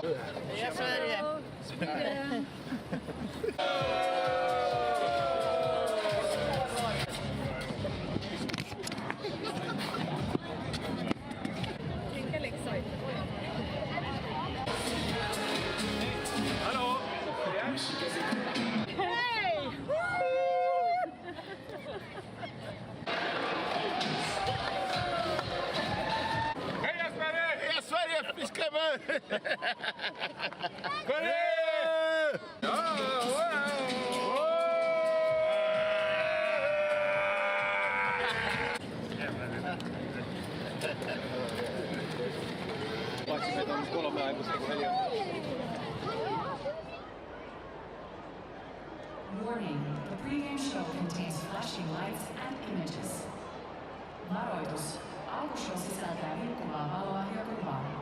Ja, Sverige. Hallå! Hej! Heja Sverige! Heja Sverige! Vi skal med! Kom igen! Paitsi meitä on 3 aikuista kuin 4. Warning, the pregame show contains flashing lights and images. Varoitus, alkushow sisältää vilkkuvaa valoa ja kuvaa.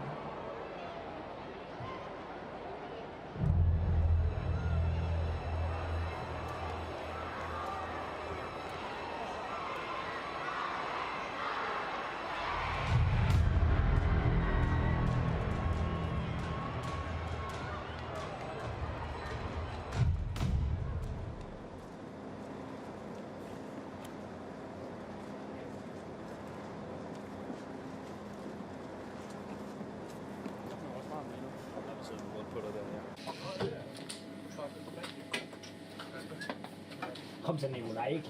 Kom så, Nicolaj, ikke?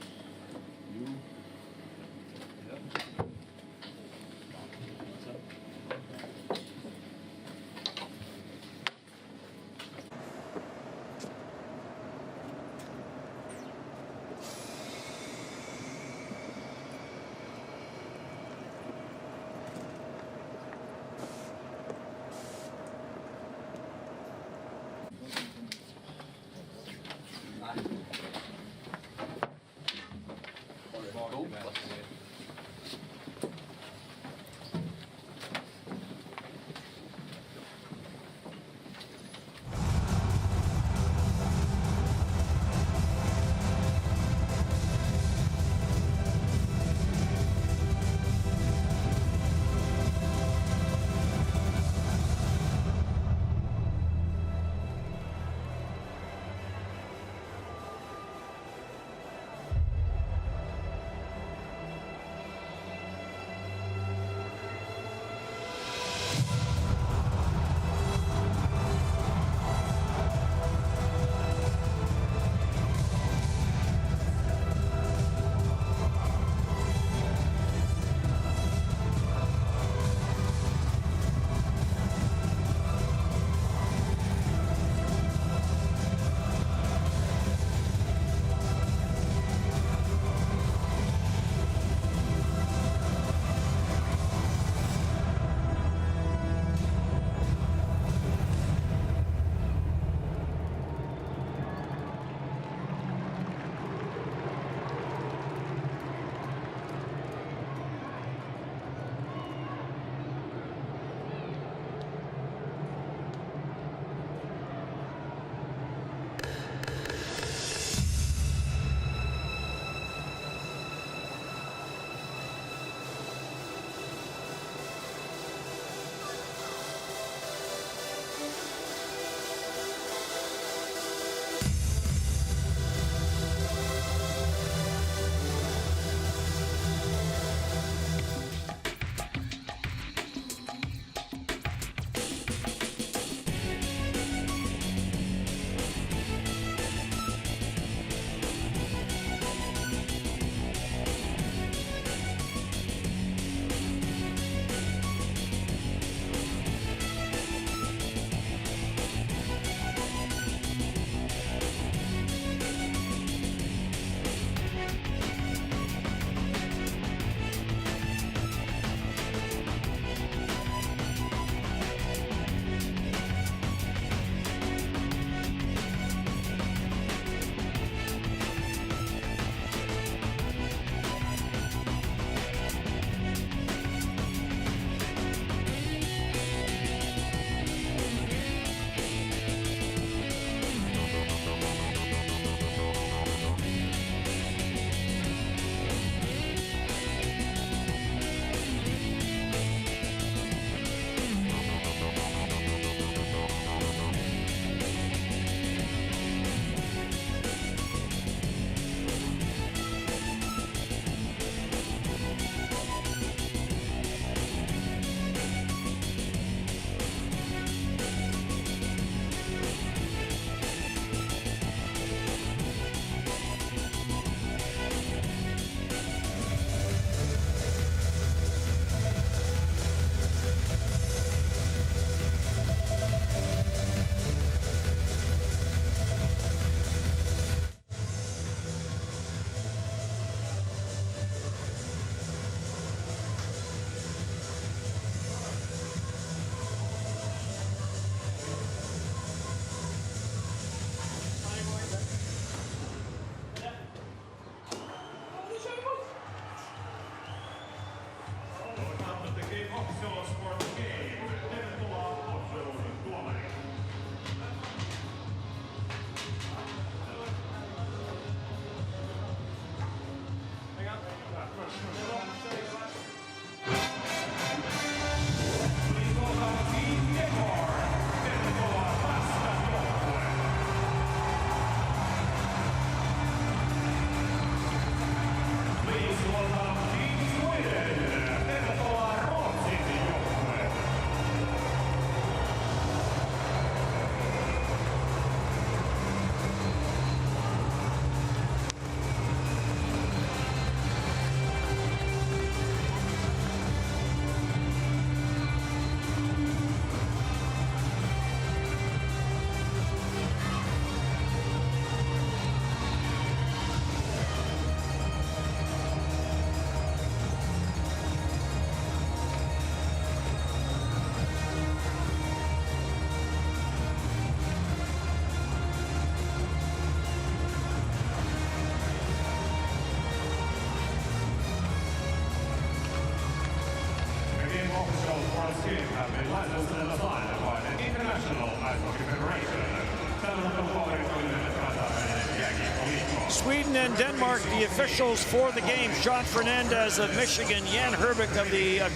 Sweden and Denmark, the officials for the game. Sean Fernandez of Michigan, Jan Herbik of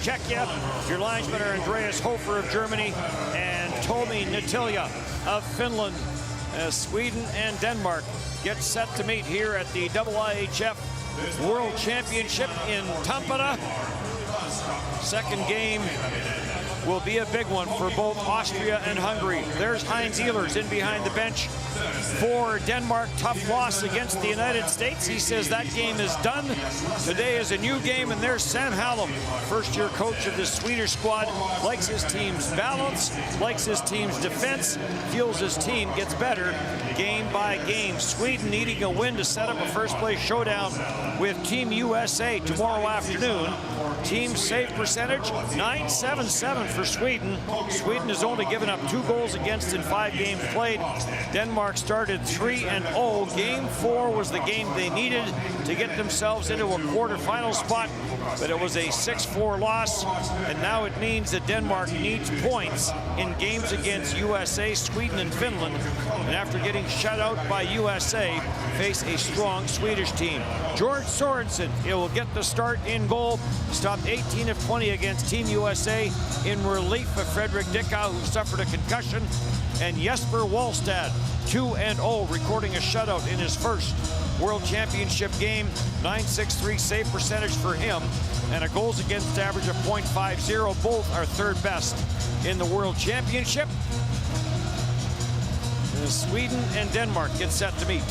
Czechia, your linesmen are Andreas Hofer of Germany, and Tomi Nitilja of Finland. As Sweden and Denmark get set to meet here at the IIHF World Championship in Tampere. Second game will be a big one for both Austria and Hungary. There's Heinz Ehlers in behind the bench for Denmark. Tough loss against the United States. He says that game is done. Today is a new game, and there's Sam Hallam, first-year coach of the Swedish squad. Likes his team's balance, likes his team's defense, feels his team gets better game by game. Sweden needing a win to set up a first-place showdown with Team USA tomorrow afternoon. Team save percentage, .977 for Sweden. Sweden has only given up 2 goals against in 5 games played. Denmark started 3-0. Game 4 was the game they needed to get themselves into a quarterfinal spot, but it was a 6-4 loss, and now it means that Denmark needs points in games against USA, Sweden, and Finland, and after getting shut out by USA, face a strong Swedish team. George Sorensen, it will get the start in goal, stopped 18 of 20 against Team USA in relief of Fredrik Dickau, who suffered a concussion, and Jesper Wallstad, 2-0, recording a shutout in his first World Championship game. .963 save percentage for him, and a goals against average of .50. Both are third best in the World Championship. Sweden and Denmark get set to meet.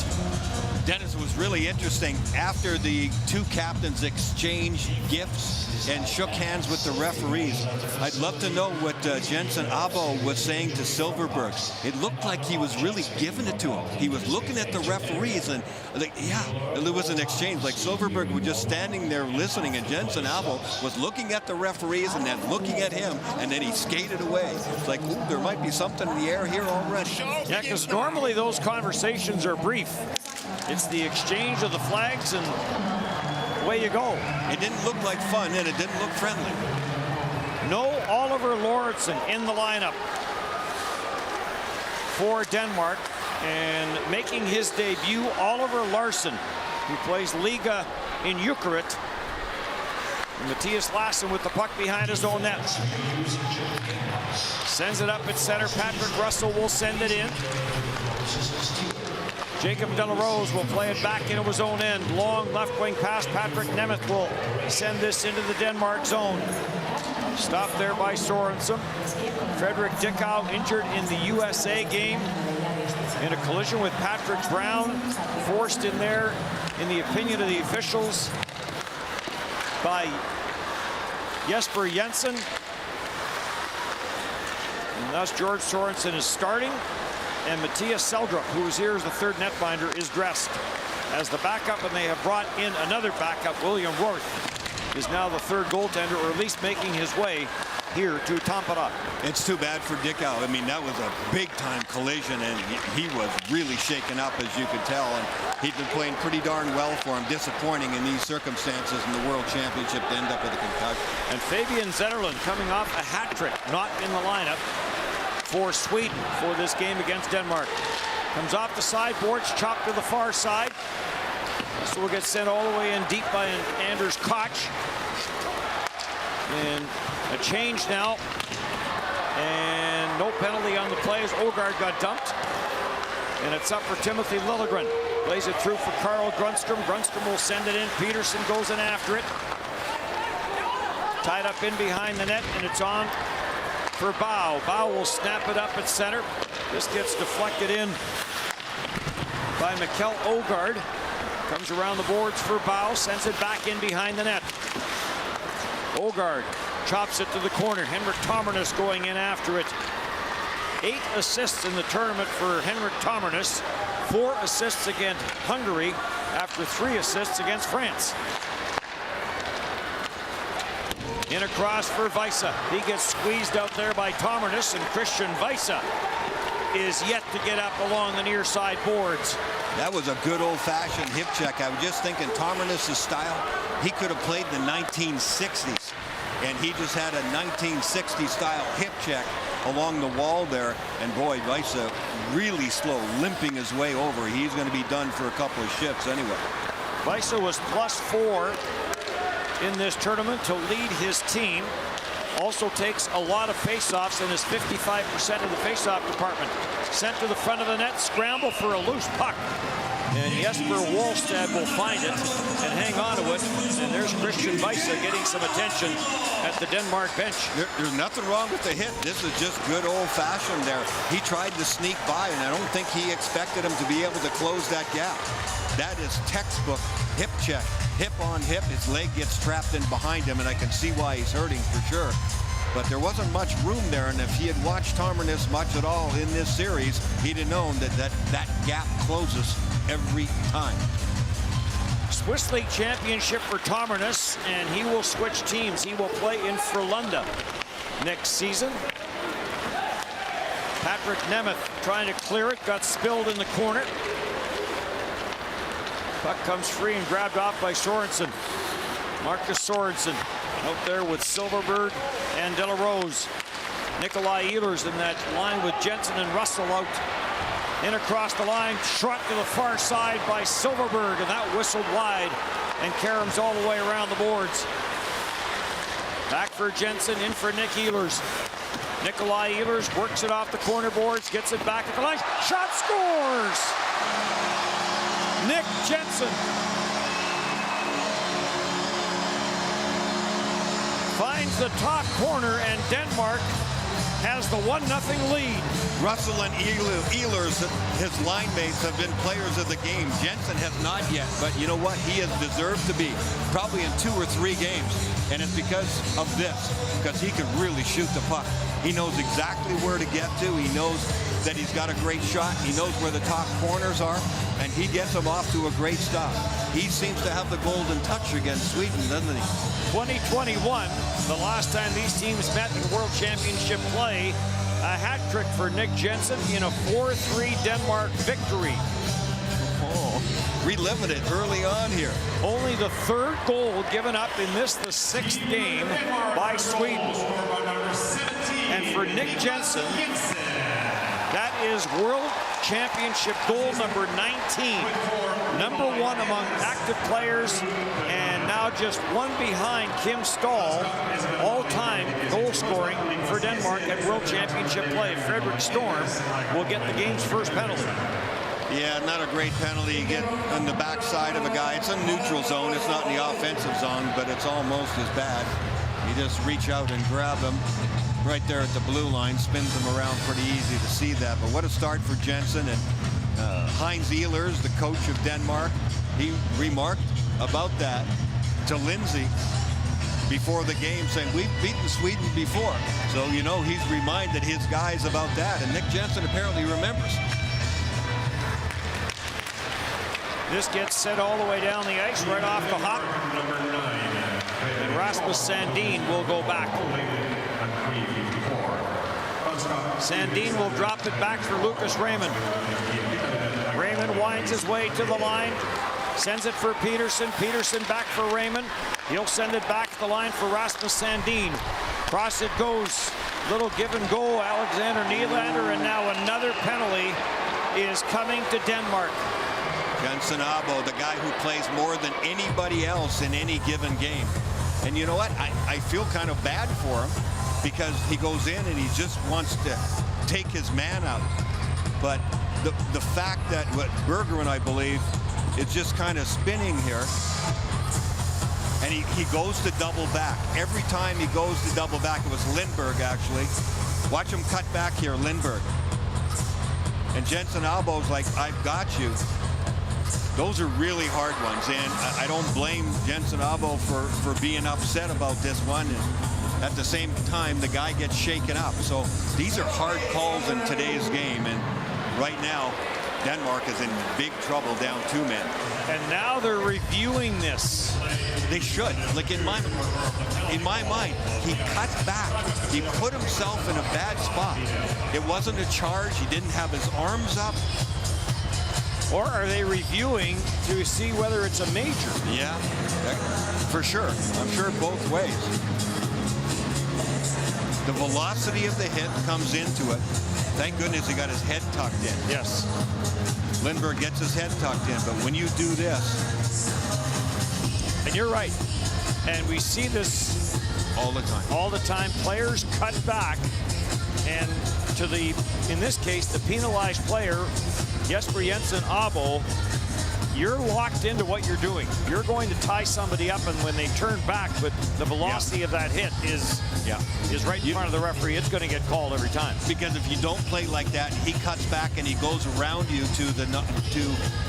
Dennis, was really interesting. After the 2 captains exchanged gifts and shook hands with the referees, I'd love to know what Jensen Abo was saying to Silverberg. It looked like he was really giving it to him. He was looking at the referees, and like, yeah, there was an exchange. Like Silverberg was just standing there listening, and Jensen Abo was looking at the referees and then looking at him, and then he skated away. It's like, ooh, there might be something in the air here already. Yeah, because normally those conversations are brief. It's the exchange of the flags, and away you go. It didn't look like fun, and it didn't look friendly. No Oliver Lauritsen in the lineup for Denmark, and making his debut, Oliver Larsson, who plays Liga in Jukurit. Matthias Lassen with the puck behind his own net. Sends it up at center. Patrick Russell will send it in. Jacob De La Rose will play it back into his own end. Long left wing pass. Patrick Nemeth will send this into the Denmark zone. Stopped there by Sorensen. Fredrik Dickau injured in the USA game in a collision with Patrick Brown. Forced in there, in the opinion of the officials, by Jesper Jensen. And thus George Sorensen is starting. And Matthias Seldrup, who is here as the third netminder, is dressed as the backup, and they have brought in another backup. William Rourke is now the third goaltender, or at least making his way here to Tampere. It's too bad for Dickau. I mean, that was a big-time collision, and he was really shaken up, as you could tell. And he'd been playing pretty darn well for him. Disappointing in these circumstances in the World Championship to end up with a concussion. And Fabian Zetterlund coming off a hat trick, not in the lineup for Sweden for this game against Denmark. Comes off the sideboards, chopped to the far side. This will get sent all the way in deep by Anders Koch. And a change now. And no penalty on the play as Ågaard got dumped. And it's up for Timothy Liljegren. Plays it through for Carl Grundstrom. Grundstrom will send it in. Peterson goes in after it. Tied up in behind the net, and it's on for Bow. Bow will snap it up at center. This gets deflected in by Mikkel Ågaard. Comes around the boards for Bow, sends it back in behind the net. Ågaard chops it to the corner. Henrik Tomernes going in after it. 8 assists in the tournament for Henrik Tomernes. 4 assists against Hungary after 3 assists against France. In across for Weisse. He gets squeezed out there by Tomernes, and Christian Weisse is yet to get up along the near side boards. That was a good old-fashioned hip check. I was just thinking Tomernes' style, he could have played in the 1960s. and he just had a 1960 style hip check along the wall there, and boy, Weisse really slow, limping his way over. He's going to be done for a couple of shifts anyway. Weisse was +4 in this tournament to lead his team. Also takes a lot of faceoffs and is 55% of the faceoff department. Sent to the front of the net, scramble for a loose puck. And Jesper Wallstad will find it and hang on to it. And there's Christian Weisse getting some attention at the Denmark bench. There's nothing wrong with the hit. This is just good old-fashioned there. He tried to sneak by, and I don't think he expected him to be able to close that gap. That is textbook hip check. Hip on hip, his leg gets trapped in behind him, and I can see why he's hurting for sure. But there wasn't much room there, and if he had watched Tammernes much at all in this series, he'd have known that gap closes every time. Swiss League Championship for Tammernes, and he will switch teams. He will play in Frölunda next season. Patrick Nemeth trying to clear it, got spilled in the corner. Puck comes free and grabbed off by Sorensen. Marcus Sorensen out there with Silverberg and De La Rose. Nikolai Ehlers in that line with Jensen and Russell out. In across the line, shot to the far side by Silverberg, and that whistled wide, and Karams all the way around the boards. Back for Jensen, in for Nick Ehlers. Nikolai Ehlers works it off the corner boards, gets it back at the line, shot, scores! Nick Jensen finds the top corner, and Denmark has the 1-0 lead. Russell and Ehlers, his line mates, have been players of the game. Jensen has not yet, but you know what? He has deserved to be, probably in 2 or 3 games. And it's because of this, because he can really shoot the puck. He knows exactly where to get to. He knows that he's got a great shot. He knows where the top corners are, and he gets them off to a great stop. He seems to have the golden touch against Sweden, doesn't he? 2021, the last time these teams met in World Championship play. A hat trick for Nick Jensen in a 4-3 Denmark victory. Oh, reliving it early on here. Only the 3rd goal given up in this, the 6th game by Sweden. And for Nick Jensen, that is World Championship goal number 19. Number 1 among active players, and now just 1 behind Kim Stahl, all-time goal scoring for Denmark at World Championship play. Fredrik Storm will get the game's first penalty. Yeah, not a great penalty. You get on the backside of a guy. It's a neutral zone. It's not in the offensive zone, but it's almost as bad. You just reach out and grab him right there at the blue line, spins him around pretty easy to see that. But what a start for Jensen. And Heinz Ehlers, the coach of Denmark, he remarked about that to Lindsay before the game, saying we've beaten Sweden before. So, you know, he's reminded his guys about that, and Nick Jensen apparently remembers. This gets set all the way down the ice, right off the hop. And Rasmus Sandin will go back. Sandin will drop it back for Lucas Raymond. Raymond winds his way to the line, sends it for Peterson. Peterson back for Raymond. He'll send it back to the line for Rasmus Sandin. Cross it goes. Little give and go. Alexander Nylander, and now another penalty is coming to Denmark. Jensen Abo, the guy who plays more than anybody else in any given game. And you know what? I feel kind of bad for him, because he goes in and he just wants to take his man out. But the fact that what Berggren, I believe, is just kind of spinning here, and he goes to double back. Every time he goes to double back, it was Lindberg actually. Watch him cut back here, Lindberg. And Jensen Abo's like, I've got you. Those are really hard ones, and I don't blame Jensen Abo for being upset about this one. And at the same time, the guy gets shaken up. So these are hard calls in today's game, and right now, Denmark is in big trouble, down 2 men. And now they're reviewing this. They should. Like in my mind, he cut back. He put himself in a bad spot. It wasn't a charge. He didn't have his arms up. Or are they reviewing to see whether it's a major? Yeah, for sure. I'm sure both ways. The velocity of the hit comes into it. Thank goodness he got his head tucked in. Yes. Lindbergh gets his head tucked in, but when you do this, and you're right, and we see this all the time. All the time, players cut back, and to the, in this case, the penalized player, Jesper Jensen-Abo, you're locked into what you're doing. You're going to tie somebody up, and when they turn back, but the velocity of that hit is right in front of the referee, it's going to get called every time. Because if you don't play like that, he cuts back and he goes around you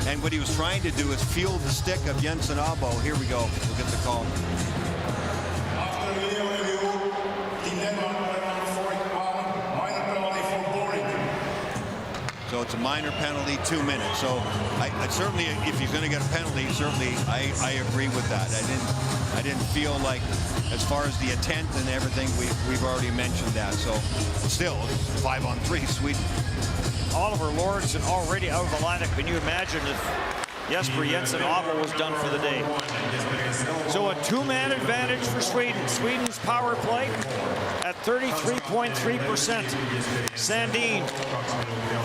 and what he was trying to do is feel the stick of Jensen-Abo. Here we go. We'll get the call. After video review, Team Denmark minor penalty for boring. So it's a minor penalty, 2 minutes. So I certainly, if he's going to get a penalty, certainly I agree with that. I didn't feel like, as far as the intent and everything, we've already mentioned that. So still, 5-on-3, Sweden. Oliver Lorentsen already out of the lineup. Can you imagine if Jesper Jensen-Abo was done for the day? So a 2-man advantage for Sweden. Sweden's power play at 33.3%. Sandin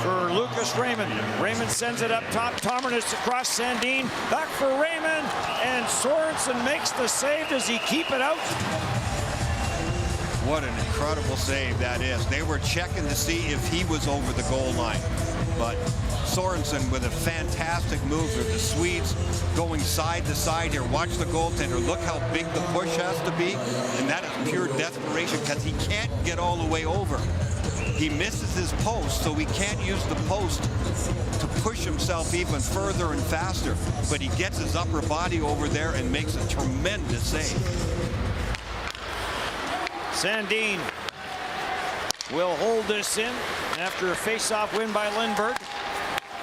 for Lucas Raymond. Raymond sends it up top. Tomernes across Sandin. Back for Raymond. And Sorensen makes the save. Does he keep it out? What an incredible save that is. They were checking to see if he was over the goal line. But Sorensen with a fantastic move. The Swedes going side to side here. Watch the goaltender. Look how big the push has to be. And that is pure desperation because he can't get all the way over. He misses his post, so he can't use the post to push himself even further and faster. But he gets his upper body over there and makes a tremendous save. Sandin will hold this in after a face-off win by Lindbergh.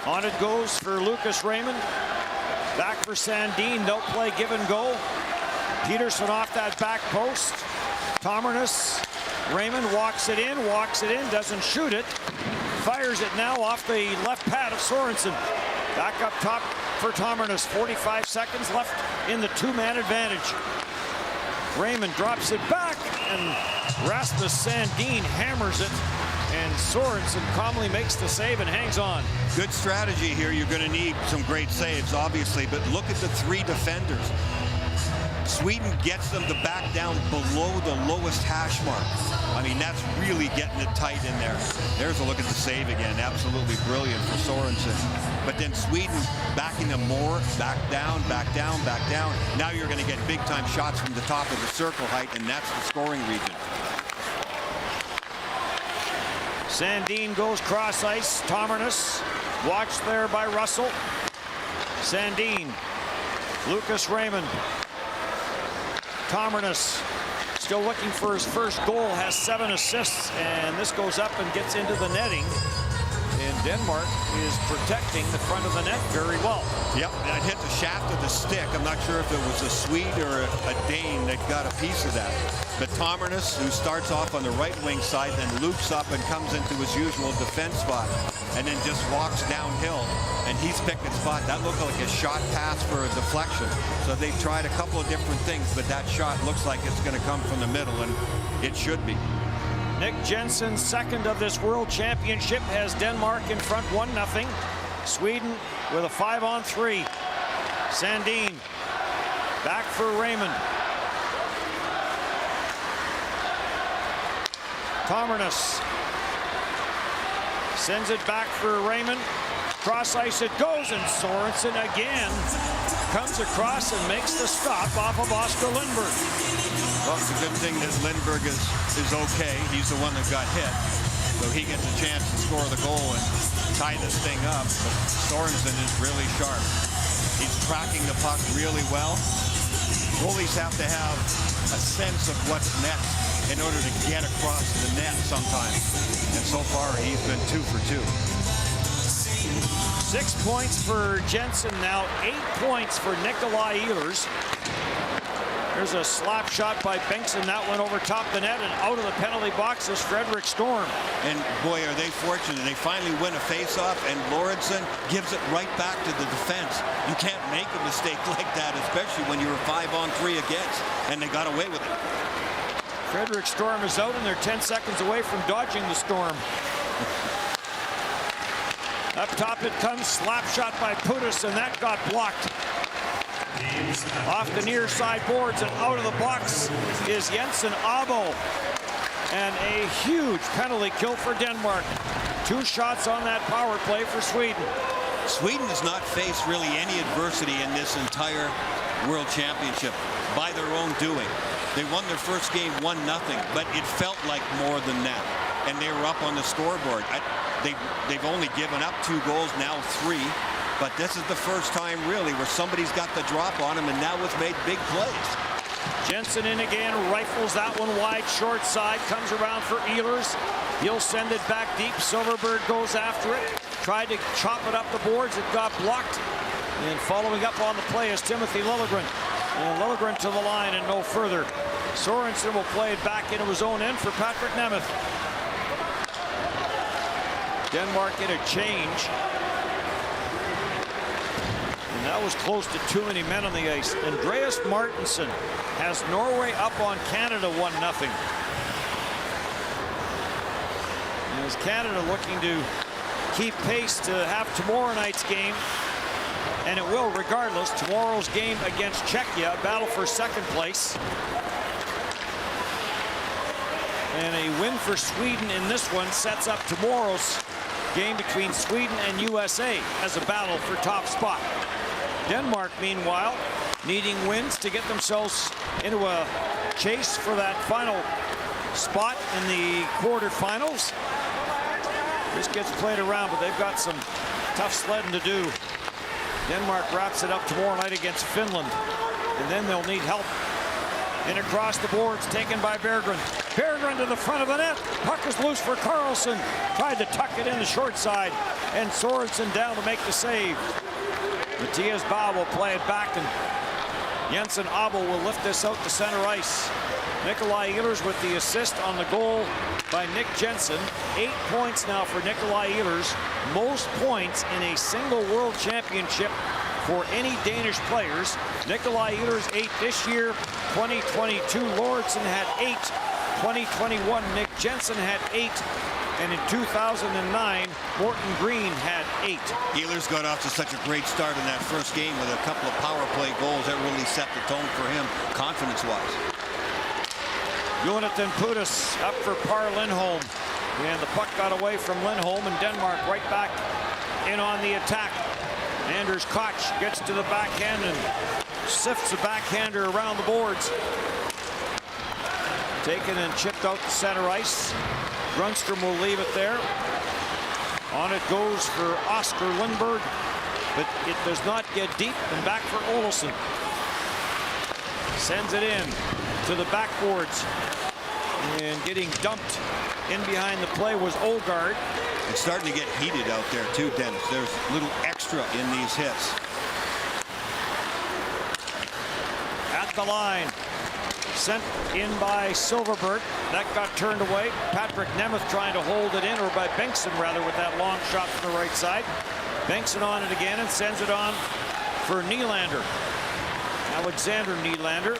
On it goes for Lucas Raymond. Back for Sandin. No play, give and go. Peterson off that back post. Tomernes. Raymond walks it in, doesn't shoot it. Fires it now off the left pad of Sorensen. Back up top for Tomernes. 45 seconds left in the 2-man advantage. Raymond drops it back, and Rasmus Sandin hammers it, and Sorensen calmly makes the save and hangs on. Good strategy here. You're going to need some great saves, obviously, but look at the 3 defenders. Sweden gets them to back down below the lowest hash mark. I mean, that's really getting it tight in there. There's a look at the save again. Absolutely brilliant for Sorensen. But then Sweden backing them more, back down, back down, back down. Now you're going to get big-time shots from the top of the circle height, and that's the scoring region. Sandin goes cross ice. Tomernes watched there by Russell. Sandin. Lucas Raymond. Tomernes still looking for his first goal, has 7 assists, and this goes up and gets into the netting. And Denmark is protecting the front of the net very well. Yep, that hit the shaft of the stick. I'm not sure if it was a Swede or a Dane that got a piece of that. But Tomernes, who starts off on the right wing side, then loops up and comes into his usual defense spot, and then just walks downhill, and he's picked a spot. That looked like a shot pass for a deflection. So they've tried a couple of different things, but that shot looks like it's going to come from the middle, and it should be. Nick Jensen, second of this World Championship, has Denmark in front 1-0. Sweden with a 5-on-3. Sandin back for Raymond. Tomernes sends it back for Raymond. Cross ice it goes, and Sorensen again comes across and makes the stop off of Oscar Lindbergh. Well, it's a good thing that Lindbergh is okay. He's the one that got hit. So he gets a chance to score the goal and tie this thing up. But Sorensen is really sharp. He's tracking the puck really well. Goalies have to have a sense of what's next in order to get across the net sometimes. And so far, he's been 2 for 2. 6 points for Jensen now, 8 points for Nikolai Ehlers. There's a slap shot by Bengtsson. That went over top the net, and out of the penalty box is Frederick Storm. And boy, are they fortunate. They finally win a face-off, and Lorentsen gives it right back to the defense. You can't make a mistake like that, especially when you were 5-on-3 against, and they got away with it. Frederick Storm is out, and they're 10 seconds away from dodging the storm. Up top it comes, slap shot by Putis, and that got blocked. Off the near side boards and out of the box is Jensen Abo. And a huge penalty kill for Denmark. 2 shots on that power play for Sweden. Sweden has not faced really any adversity in this entire World Championship by their own doing. They won their first game 1-0, but it felt like more than that. And they were up on the scoreboard. They've only given up 2 goals, now 3. But this is the first time, really, where somebody's got the drop on him, and now it's made big plays. Jensen in again, rifles that one wide, short side, comes around for Ehlers. He'll send it back deep. Silverberg goes after it. Tried to chop it up the boards. It got blocked. And following up on the play is Timothy Liljegren. And Liljegren to the line and no further. Sorensen will play it back into his own end for Patrick Nemeth. Denmark in a change. And that was close to too many men on the ice. Andreas Martinsen has Norway up on Canada 1-0. As Canada looking to keep pace to have tomorrow night's game, and it will regardless. Tomorrow's game against Czechia, battle for second place. And a win for Sweden in this one sets up tomorrow's game between Sweden and USA as a battle for top spot. Denmark, meanwhile, needing wins to get themselves into a chase for that final spot in the quarterfinals. This gets played around, but they've got some tough sledding to do. Denmark wraps it up tomorrow night against Finland, and then they'll need help. In across the boards, taken by Berggren. Berggren to the front of the net. Puck is loose for Carlson. Tried to tuck it in the short side, and Sorensen down to make the save. Matthias Bau will play it back, and Jensen Abo will lift this out to center ice. Nikolai Ehlers with the assist on the goal by Nick Jensen. 8 points now for Nikolai Ehlers. Most points in a single World Championship for any Danish players. Nikolai Ehlers 8 this year. 2022 Lordson had 8. 2021 Nick Jensen had 8. And in 2009, Morton Green had 8. Ehlers got off to such a great start in that first game with a couple of power play goals that really set the tone for him, confidence-wise. Jonathan Putis up for Par Lindholm. And the puck got away from Lindholm, and Denmark right back in on the attack. Anders Koch gets to the backhand and sifts the backhander around the boards. Taken and chipped out to center ice. Grundstrom will leave it there. On it goes for Oscar Lindberg, but it does not get deep, and back for Olsson. Sends it in to the backboards, and getting dumped in behind the play was Olgaard. It's starting to get heated out there too, Dennis. There's a little extra in these hits. At the line. Sent in by Silverberg. That got turned away. Patrick Nemeth trying to hold it in, or by Bengtsson rather, with that long shot from the right side. Bengtsson on it again and sends it on for Nylander. Alexander Nylander.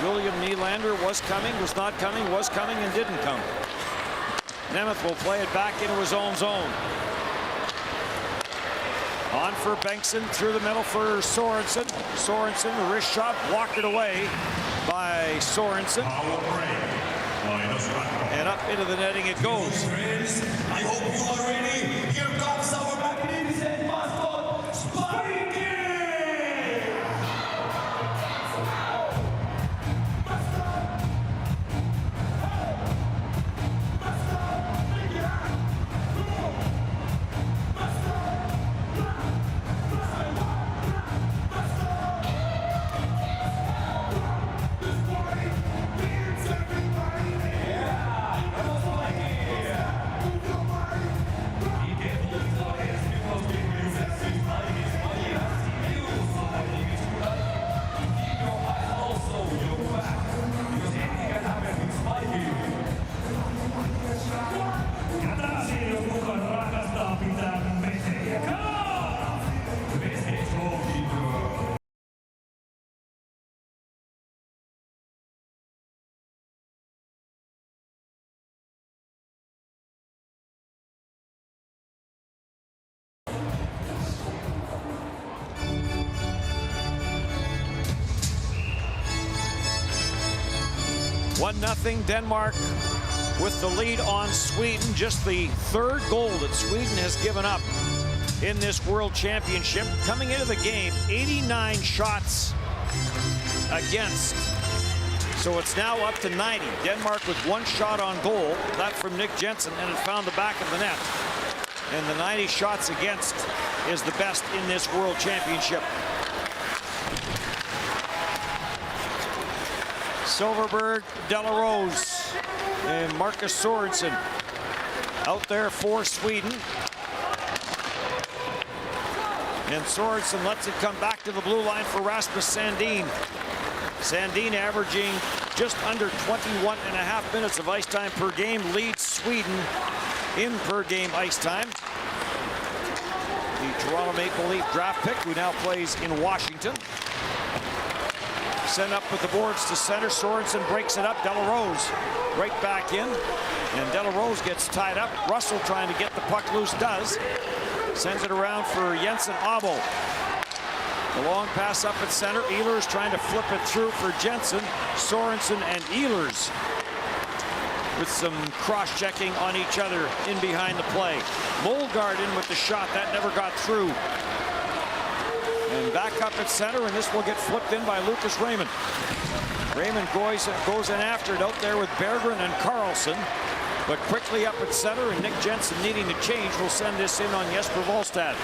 William Nylander was coming, was not coming, was coming, and didn't come. Nemeth will play it back into his own zone. On for Bengtsson, through the middle for Sorensen. Sorensen, the wrist shot, blocked it away by Sorensen. And up into the netting it goes. I hope you are ready. Here comes our magnificent mascot, Spikey! 1-0 Denmark with the lead on Sweden. Just the third goal that Sweden has given up in this World Championship. Coming into the game, 89 shots against. So it's now up to 90. Denmark with 1 shot on goal. That from Nick Jensen, and it found the back of the net. And the 90 shots against is the best in this World Championship. Silverberg, Delarose, and Marcus Sorensen out there for Sweden. And Sorensen lets it come back to the blue line for Rasmus Sandin. Sandin averaging just under 21.5 minutes of ice time per game, leads Sweden in per game ice time. The Toronto Maple Leaf draft pick, who now plays in Washington. Sent up with the boards to center. Sorensen breaks it up. Delarose right back in. And Delarose gets tied up. Russell trying to get the puck loose, does. Sends it around for Jensen Abo. The long pass up at center. Ehlers trying to flip it through for Jensen. Sorensen and Ehlers with some cross-checking on each other in behind the play. Molgaard in with the shot. That never got through. And back up at center, and this will get flipped in by Lucas Raymond. Raymond goes in after it out there with Berggren and Carlson. But quickly up at center, and Nick Jensen needing to change will send this in on Jesper Wallstad.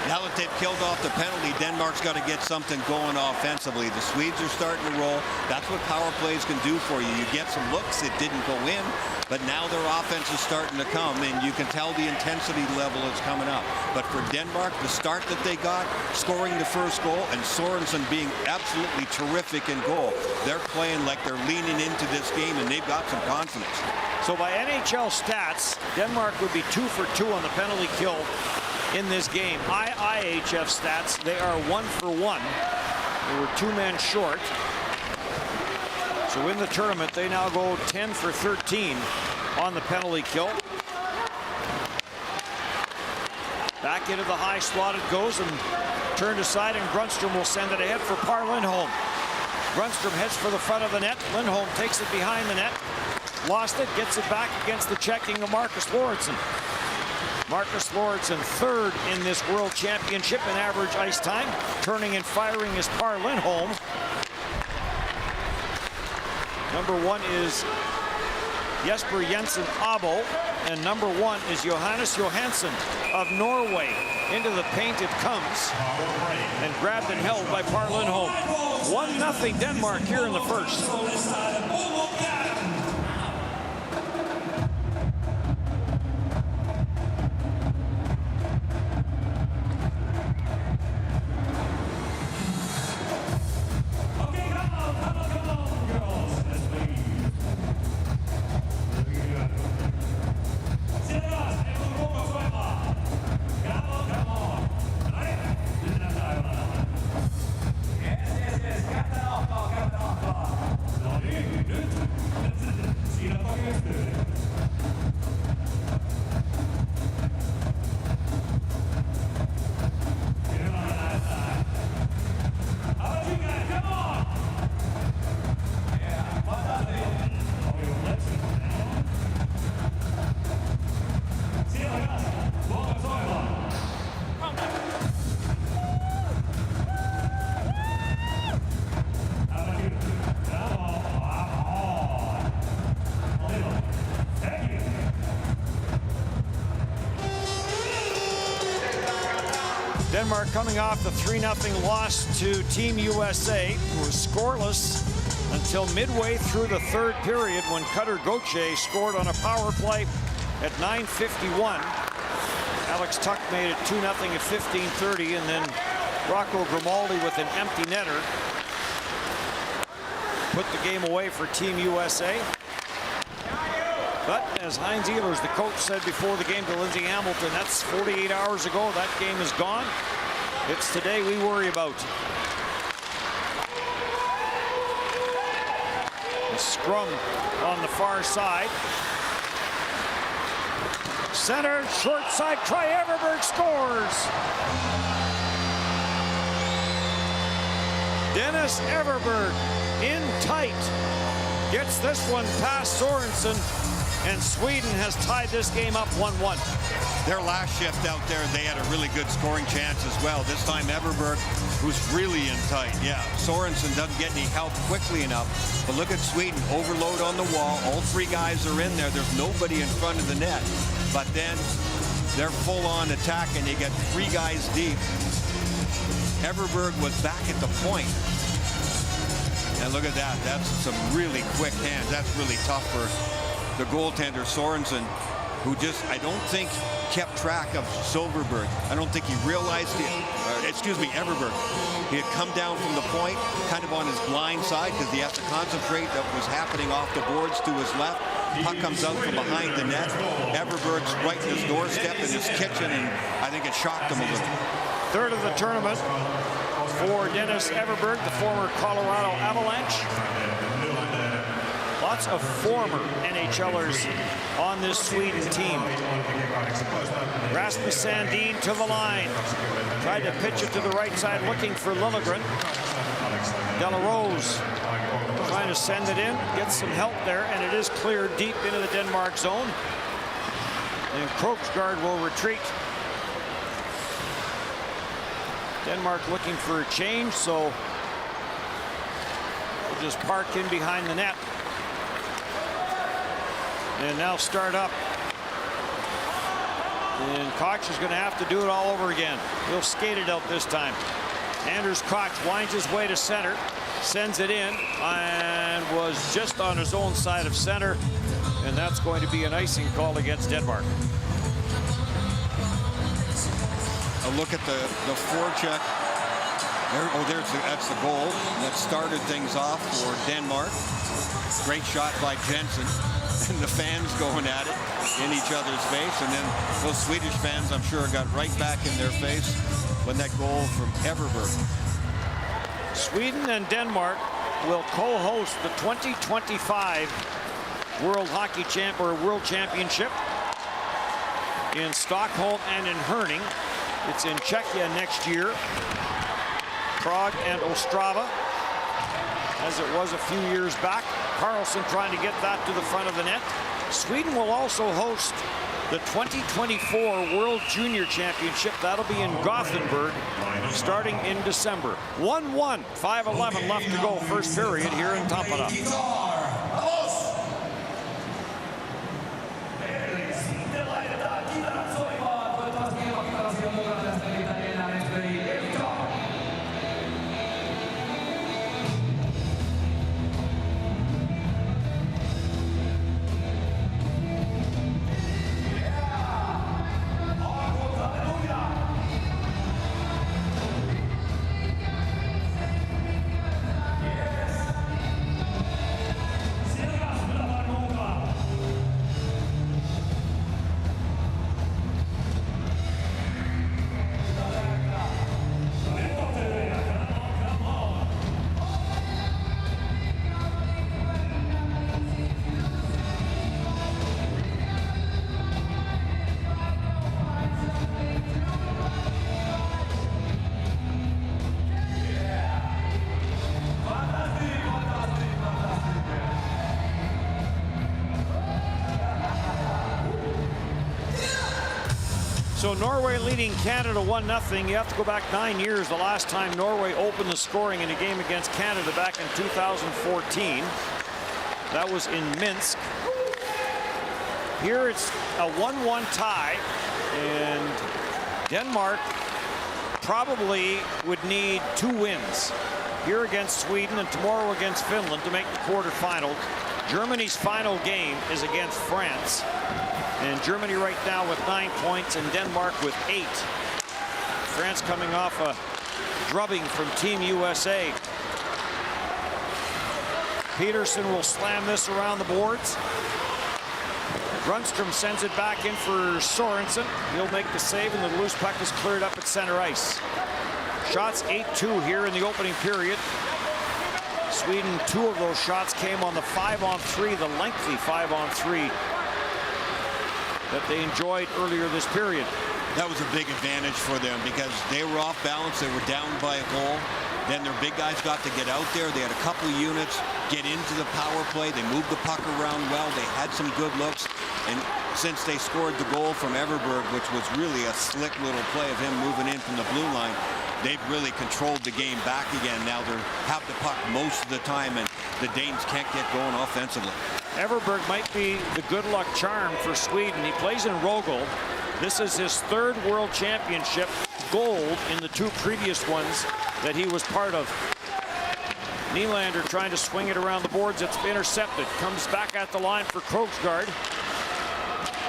Now that they've killed off the penalty, Denmark's got to get something going offensively. The Swedes are starting to roll. That's what power plays can do for you. You get some looks that didn't go in, but now their offense is starting to come, and you can tell the intensity level is coming up. But for Denmark, the start that they got, scoring the first goal, and Sorensen being absolutely terrific in goal, they're playing like they're leaning into this game, and they've got some confidence. So by NHL stats, Denmark would be 2 for 2 on the penalty kill in this game. IIHF stats, they are 1 for 1. They were 2 men short. So in the tournament, they now go 10 for 13 on the penalty kill. Back into the high slot it goes, and turned aside, and Grundstrom will send it ahead for Par Lindholm. Grundstrom heads for the front of the net. Lindholm takes it behind the net. Lost it, gets it back against the checking of Marcus Lorentzen. Marcus Lorentzen, third in this World Championship in average ice time. Turning and firing is Par Lindholm. Number 1 is Jesper Jensen Abo, and number 1 is Johannes Johansson of Norway. Into the paint it comes, and grabbed and held by Par Lindholm. 1-0 Denmark here in the first. Denmark coming off the 3-0 loss to Team USA, who was scoreless until midway through the third period when Cutter Gauthier scored on a power play at 9:51. Alex Tuck made it 2-0 at 15:30, and then Rocco Grimaldi with an empty netter put the game away for Team USA. But as Heinz Ehlers, the coach, said before the game to Lindsey Hamilton, that's 48 hours ago. That game is gone. It's today we worry about. The scrum on the far side. Center, short side try. Everberg scores. Dennis Everberg in tight gets this one past Sorensen, and Sweden has tied this game up 1-1. Their last shift out there, they had a really good scoring chance as well. This time Everberg, who's really in tight. Yeah, Sorensen doesn't get any help quickly enough. But look at Sweden, overload on the wall. All three guys are in there. There's nobody in front of the net. But then they're full-on attack, and you get three guys deep. Everberg was back at the point. And look at that. That's some really quick hands. That's really tough for the goaltender, Sorensen, who just, I don't think, kept track of Silverberg. I don't think he realized it. Everberg. He had come down from the point, kind of on his blind side, because he has to concentrate what was happening off the boards to his left. Puck comes out from behind the net. Everberg's right in his doorstep in his kitchen, and I think it shocked him a little. Third of the tournament for Dennis Everberg, the former Colorado Avalanche. Lots of former NHLers on this Sweden team. Rasmus Sandin to the line. Tried to pitch it to the right side, looking for Liljegren. Delarose trying to send it in, gets some help there, and it is cleared deep into the Denmark zone. And Kroksgaard will retreat. Denmark looking for a change, so we'll just park in behind the net. And now start up. And Koch is going to have to do it all over again. He'll skate it out this time. Anders Koch winds his way to center, sends it in, and was just on his own side of center. And that's going to be an icing call against Denmark. A look at the forecheck. That's the goal that started things off for Denmark. Great shot by Jensen. And the fans going at it in each other's face. And then those Swedish fans, I'm sure, got right back in their face when that goal from Everberg. Sweden and Denmark will co-host the 2025 World Championship in Stockholm and in Herning. It's in Czechia next year. Prague and Ostrava, as it was a few years back. Carlson trying to get that to the front of the net. Sweden will also host the 2024 World Junior Championship. That'll be in Gothenburg starting in December. 1-1, 5:11 left to go, first period here in Tampere. So Norway leading Canada 1-0. You have to go back 9 years. The last time Norway opened the scoring in a game against Canada back in 2014. That was in Minsk. Here it's a 1-1 tie, and Denmark probably would need 2 wins here against Sweden and tomorrow against Finland to make the quarterfinals. Germany's final game is against France. And Germany right now with 9 points and Denmark with 8. France coming off a drubbing from Team USA. Peterson will slam this around the boards. Grundstrom sends it back in for Sorensen. He'll make the save, and the loose puck is cleared up at center ice. Shots 8-2 here in the opening period. Sweden, 2 of those shots came on the 5-on-3, the lengthy 5-on-3 that they enjoyed earlier this period. That was a big advantage for them because they were off balance. They were down by a goal. Then their big guys got to get out there. They had a couple of units. get into the power play. They moved the puck around well. They had some good looks. And since they scored the goal from Everberg, which was really a slick little play of him moving in from the blue line, they've really controlled the game back again. Now they have the puck most of the time, and the Danes can't get going offensively. Everberg might be the good luck charm for Sweden. He plays in Rögle. This is his third World Championship, gold in the 2 previous ones that he was part of. Nylander trying to swing it around the boards. It's intercepted. Comes back at the line for Krogsgaard.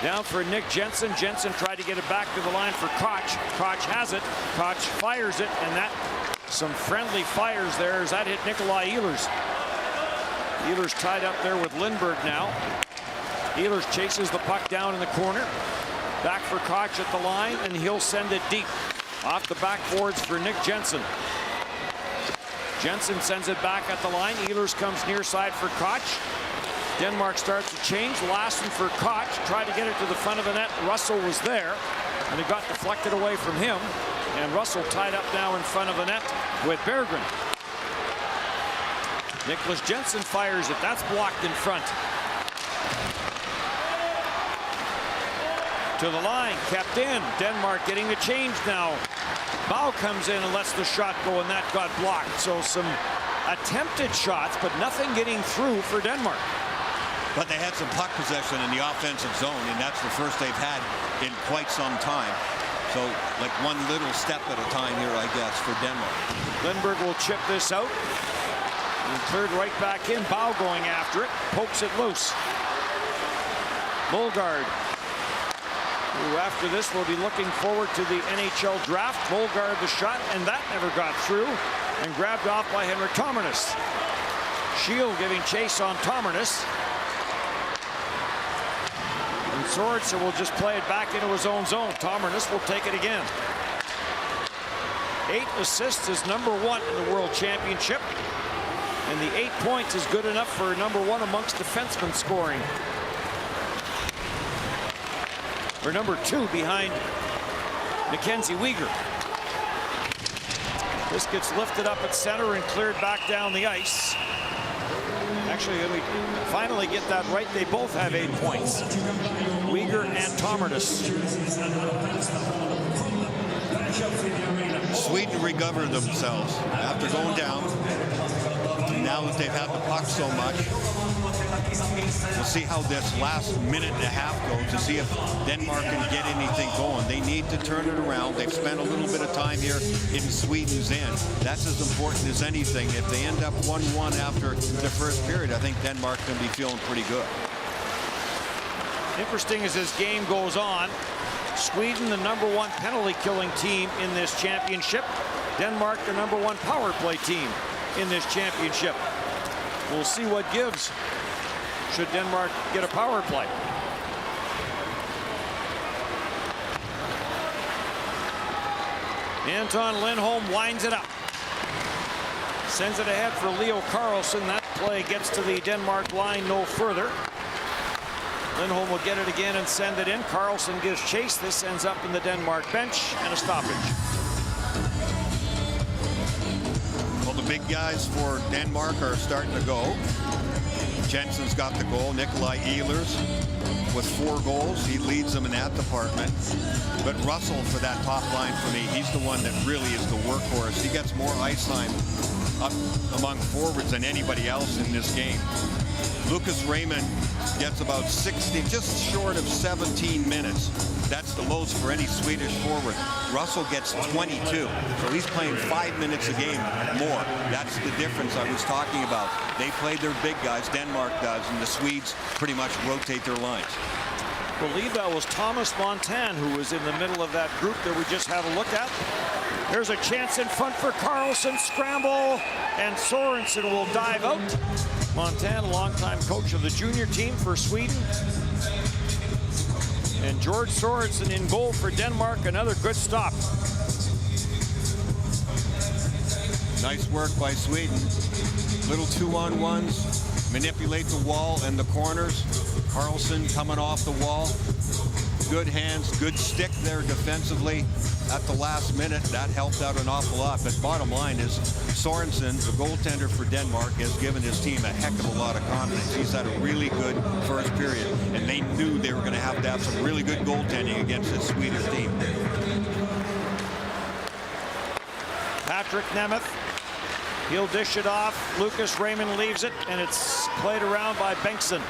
Down for Nick Jensen. Jensen tried to get it back to the line for Koch. Koch has it. Koch fires it, and that some friendly fires there as that hit Nikolai Ehlers. Ehlers tied up there with Lindbergh now. Ehlers chases the puck down in the corner. Back for Koch at the line, and he'll send it deep. Off the backboards for Nick Jensen. Jensen sends it back at the line. Ehlers comes near side for Koch. Denmark starts to change. Lassen for Koch. Tried to get it to the front of the net. Russell was there, and it got deflected away from him. And Russell tied up now in front of the net with Berggren. Nicholas Jensen fires it. That's blocked in front. To the line, kept in. Denmark getting the change now. Bow comes in and lets the shot go, and that got blocked. So some attempted shots, but nothing getting through for Denmark. But they had some puck possession in the offensive zone, and that's the first they've had in quite some time. So like one little step at a time here, I guess, for Denmark. Lindbergh will chip this out. And cleared right back in. Bow going after it. Pokes it loose. Mulgaard, who after this will be looking forward to the NHL draft. Mulgaard the shot, and that never got through. And grabbed off by Henrik Tomarnis. Shield giving chase on Tomarnis. And Sorensen will just play it back into his own zone. Tomarnis will take it again. 8 assists is #1 in the World Championship. And the 8 points is good enough for #1 amongst defensemen scoring. Or #2 behind Mackenzie Weegar. This gets lifted up at center and cleared back down the ice. Actually, we finally get that right. They both have 8 points. Weegar and Tomarnis. Sweden recovered themselves after going down. Now that they've had the puck so much, we'll see how this last minute and a half goes to see if Denmark can get anything going. They need to turn it around. They've spent a little bit of time here in Sweden's end. That's as important as anything. If they end up 1-1 after the first period, I think Denmark can be feeling pretty good. Interesting as this game goes on, Sweden, the #1 penalty killing team in this championship. Denmark, the #1 power play team in this championship. We'll see what gives should Denmark get a power play. Anton Lindholm winds it up. Sends it ahead for Leo Carlsson. That play gets to the Denmark line no further. Lindholm will get it again and send it in. Carlsson gives chase. This ends up in the Denmark bench and a stoppage. Well, the big guys for Denmark are starting to go. Jensen's got the goal. Nikolai Ehlers with 4 goals. He leads them in that department. But Russell for that top line for me, he's the one that really is the workhorse. He gets more ice time up among forwards than anybody else in this game. Lucas Raymond gets about 60, just short of 17 minutes. That's the most for any Swedish forward. Russell gets 22, so he's playing 5 minutes a game more. That's the difference I was talking about. They play their big guys, Denmark does, and the Swedes pretty much rotate their lines. I believe that was Thomas Montan who was in the middle of that group that we just had a look at. There's a chance in front for Carlsson, scramble, and Sorensen will dive out. Montan, a longtime coach of the junior team for Sweden. And George Sorensen in goal for Denmark, another good stop. Nice work by Sweden. Little 2-on-1s, manipulate the wall and the corners. Carlsson coming off the wall. Good hands, good stick there defensively. at the last minute. That helped out an awful lot. But bottom line is Sorensen, the goaltender for Denmark, has given his team a heck of a lot of confidence. He's had a really good first period, and they knew they were going to have some really good goaltending against this Swedish team. Patrick Nemeth, he'll dish it off. Lucas Raymond leaves it, and it's played around by Bengtsson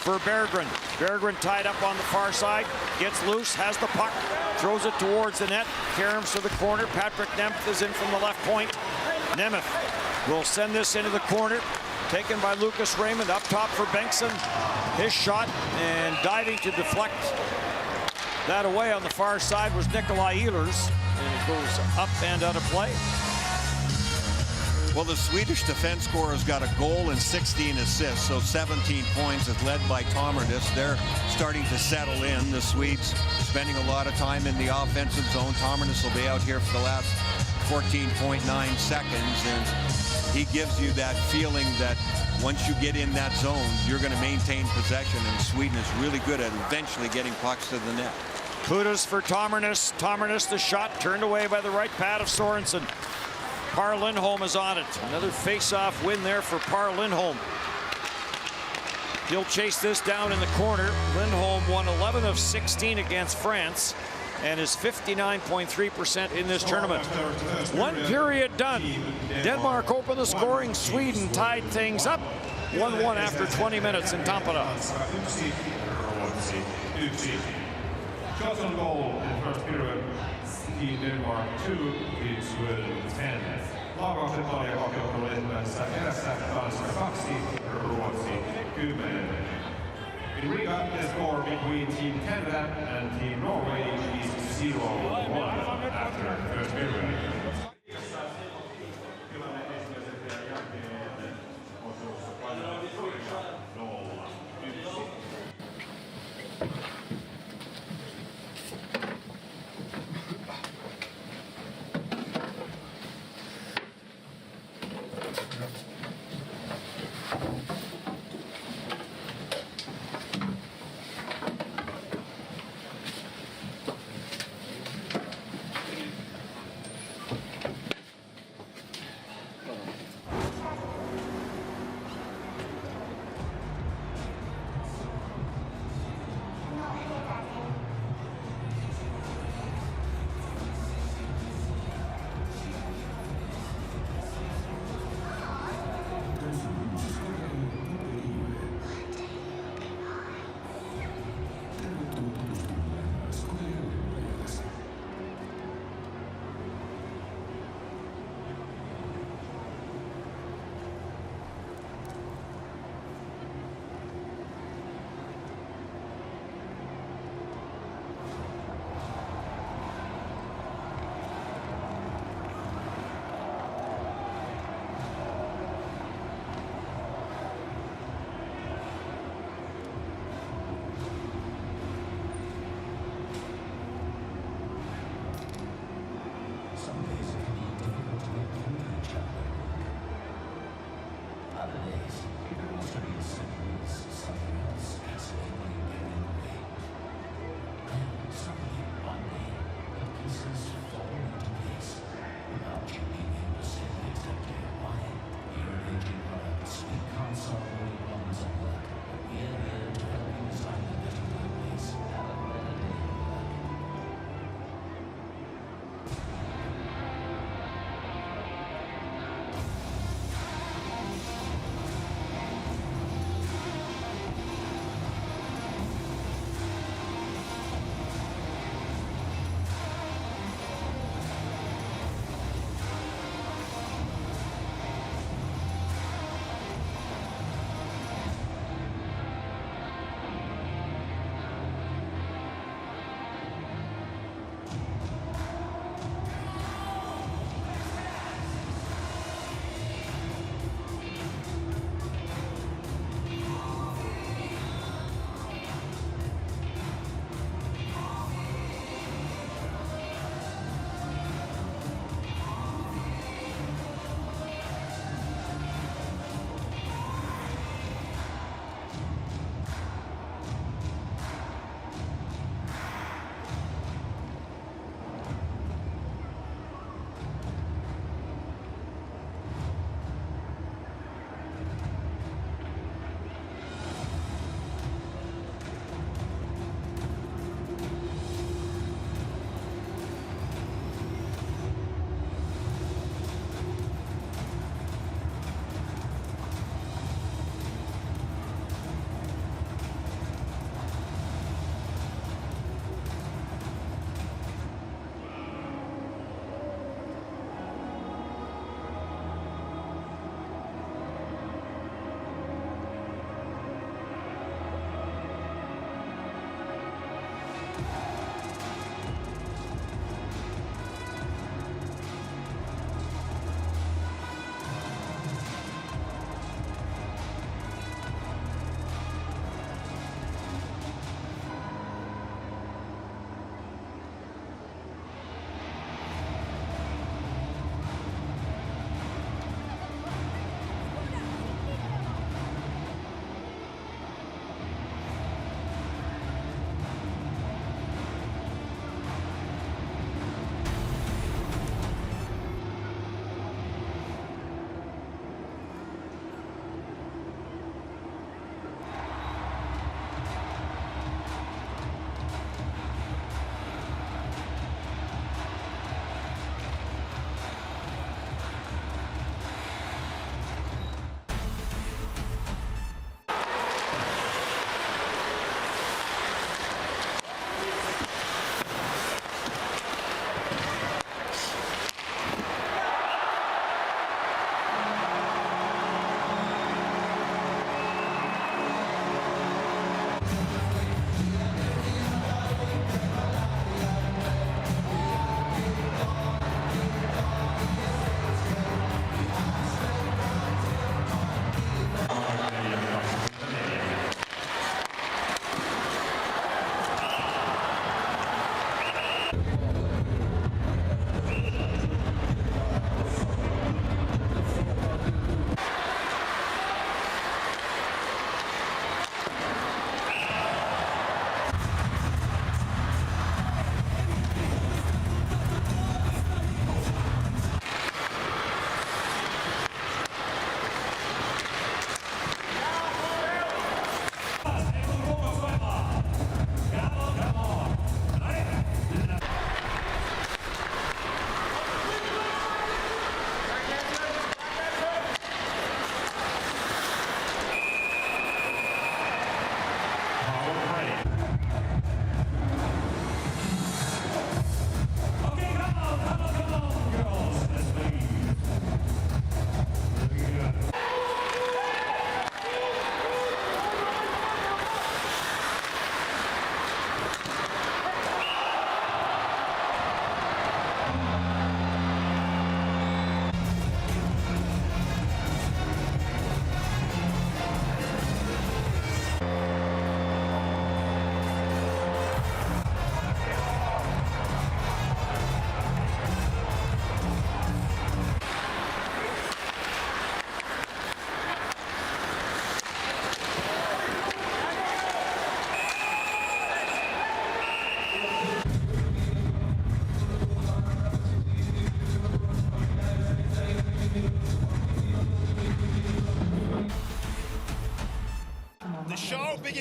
for Berggren. Berggren tied up on the far side, gets loose, has the puck, throws it towards the net, caroms to the corner. Patrick Nemeth is in from the left point. Nemeth will send this into the corner, taken by Lucas Raymond, up top for Bengtsson. His shot, and diving to deflect that away on the far side was Nikolai Ehlers, and it goes up and out of play. Well, the Swedish defense corps has got a goal and 16 assists, so 17 points is led by Tomernis. They're starting to settle in. The Swedes spending a lot of time in the offensive zone. Tomernis will be out here for the last 14.9 seconds, and he gives you that feeling that once you get in that zone, you're going to maintain possession, and Sweden is really good at eventually getting pucks to the net. Kudos for Tomernis. Tomernis, the shot turned away by the right pad of Sorensen. Par Lindholm is on it. Another face-off win there for Par Lindholm. He'll chase this down in the corner. Lindholm won 11 of 16 against France and is 59.3% in this tournament. One period done. Denmark opened the scoring. Sweden tied things up 1-1 after 20 minutes in Tampere. Shots on goal in first period. Team Denmark 2, Team Sweden 10. Laukaukset oli kokeiltu ensimmäisessä erässä, Tanska 2, Ruotsi 10. In Riga, the score between Team Canada and Team Norway is 0-1 after the first period.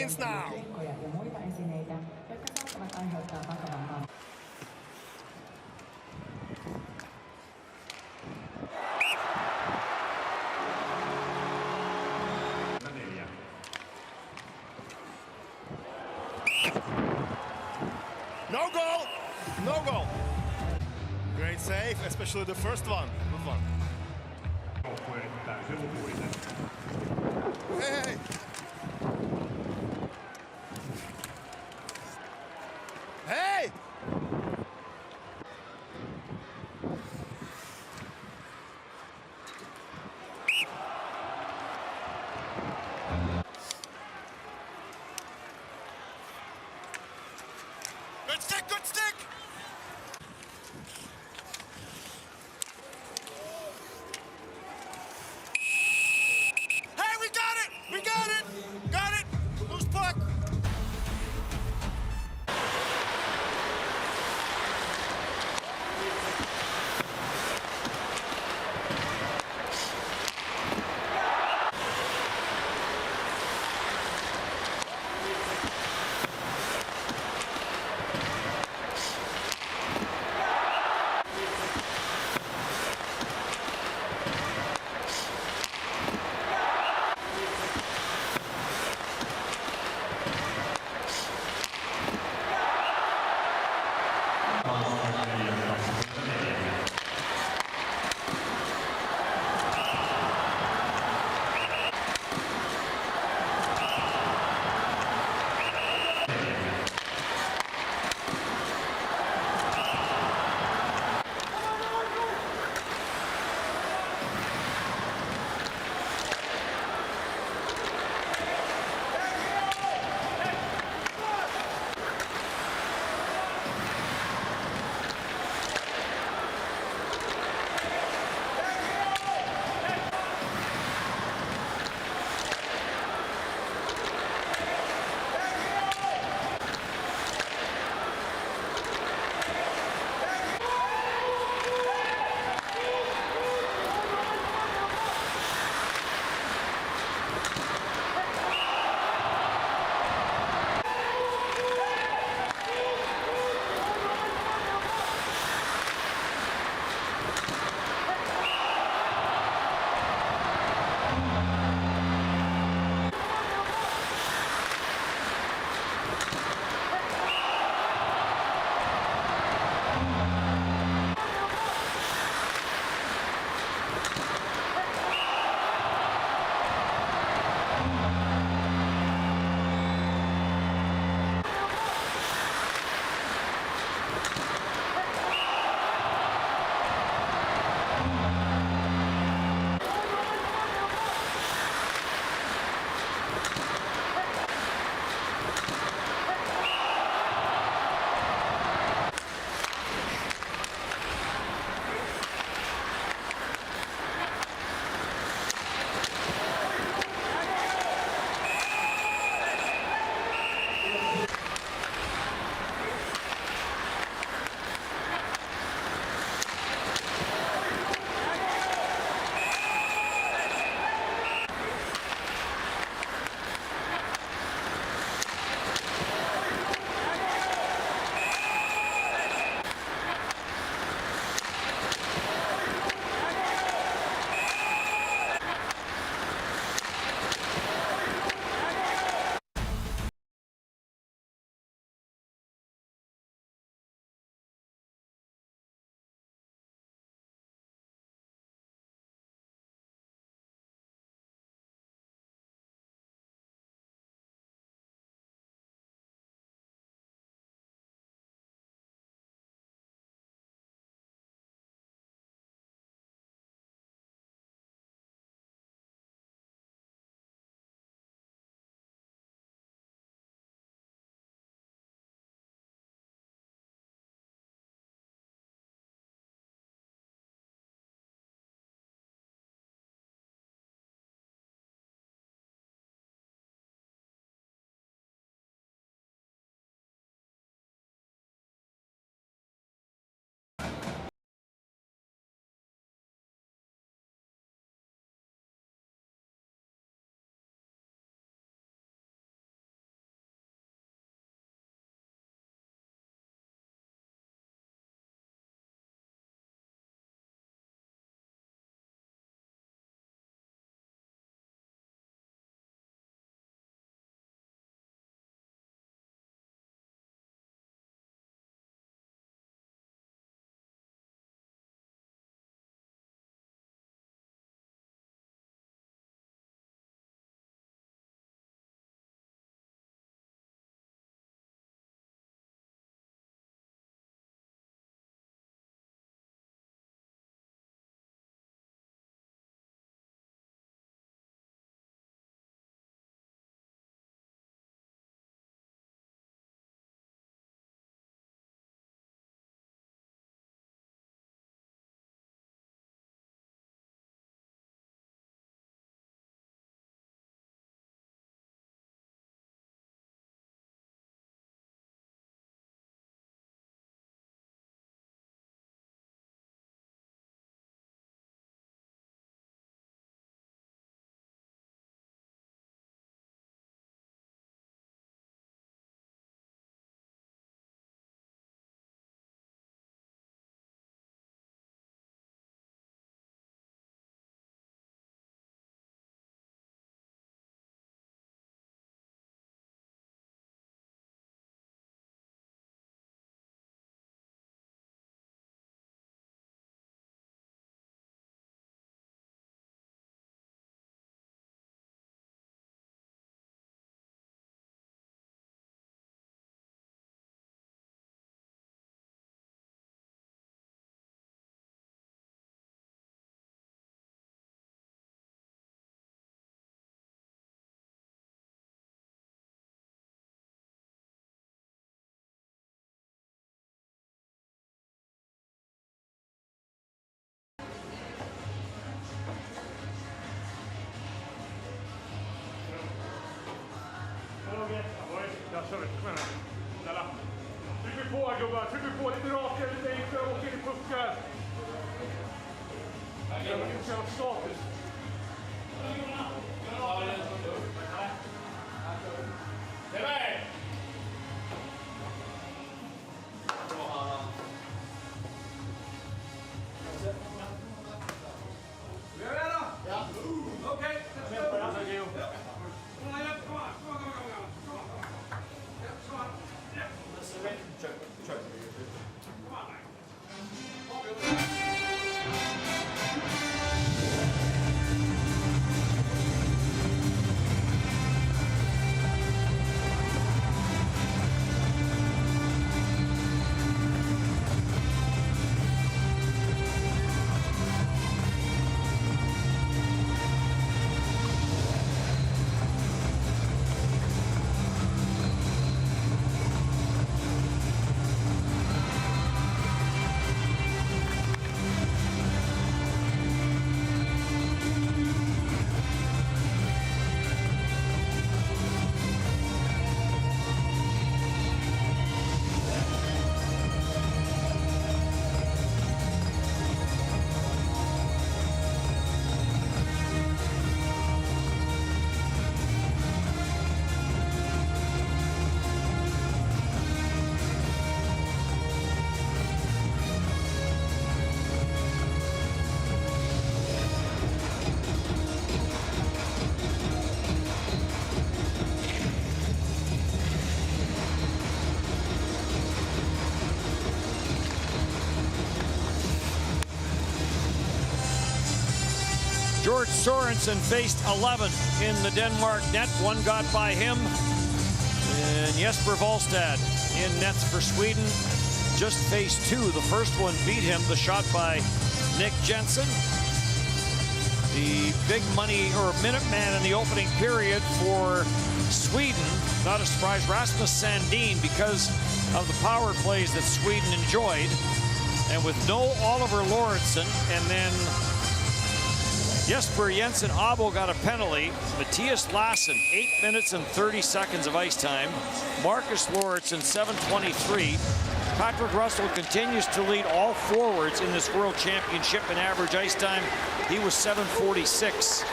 begins now. Rekkoja ja muita esineitä, jotka saattavat aiheuttaa vakavan vamman. No goal! No goal! Great save, especially the first one. Good one. Hey! Hey! Good stick, good stick! Hey, we got it! We got it! Got George Sorensen faced 11 in the Denmark net. One got by him. And Jesper Wallstad in nets for Sweden. Just faced 2. The first one beat him, the shot by Nick Jensen. The big money or minute man in the opening period for Sweden. Not a surprise, Rasmus Sandin, because of the power plays that Sweden enjoyed. And with no Oliver Lauritsen, and then Jesper Jensen Abo got a penalty. Matthias Lassen, 8 minutes and 30 seconds of ice time. Marcus Lauritsen, 7:23. Patrick Russell continues to lead all forwards in this World Championship in average ice time. He was 7:46